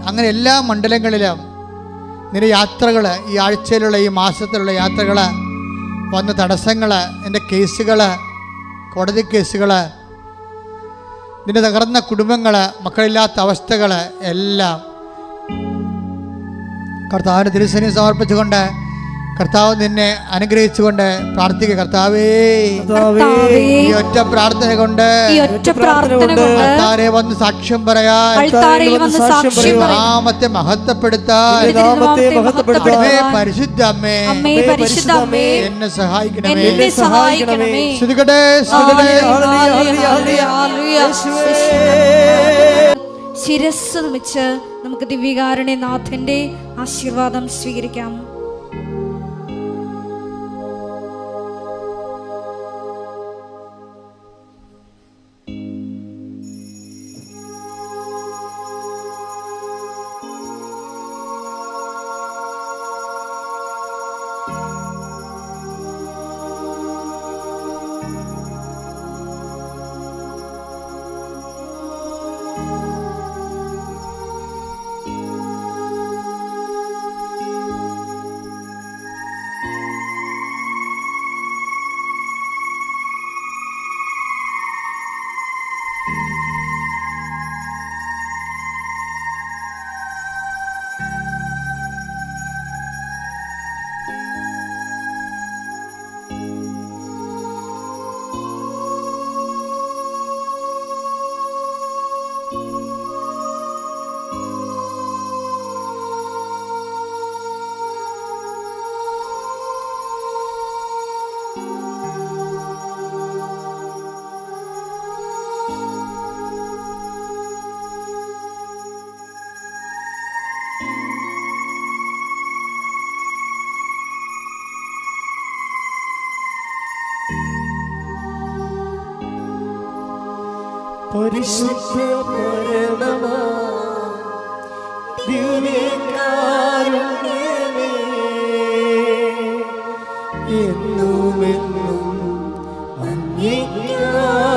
അങ്ങനെ എല്ലാ മണ്ഡലങ്ങളിലും നിന്റെ യാത്രകൾ, ഈ ആഴ്ചയിലുള്ള ഈ മാസത്തിലുള്ള യാത്രകൾ, വന്ന തടസ്സങ്ങൾ, നിൻ്റെ കേസുകൾ, കോടതി കേസുകൾ, നിന്റെ തകർന്ന കുടുംബങ്ങൾ, മക്കളില്ലാത്ത അവസ്ഥകൾ എല്ലാം കർത്താവിൻ്റെ തിരുസന്നിധിയിൽ സമർപ്പിച്ചുകൊണ്ട് കർത്താവ് നിന്നെ അനുഗ്രഹിച്ചുകൊണ്ട് പ്രാർത്ഥിക്കുക. കർത്താവേ, ഈ ഒറ്റ പ്രാർത്ഥന കൊണ്ട് കർത്താവേ വന്ന് സാക്ഷ്യം പറയാൻ, നാമത്തെ മഹത്വപ്പെടുത്താൻ പരിശുദ്ധ അമ്മേ എന്നെ സഹായിക്കണമേ. ശ്രുതികട്ടെ. ശിരസ് നമിച്ച് നമുക്ക് ദിവ്യകാരുണ്യനാഥന്റെ ആശീർവാദം സ്വീകരിക്കാം. പരിശുദ്ധ പരമമാ ദിവ്യകാരുണ്യമേ, എന്നുമെന്നും അങ്ങേയ്ക്കായി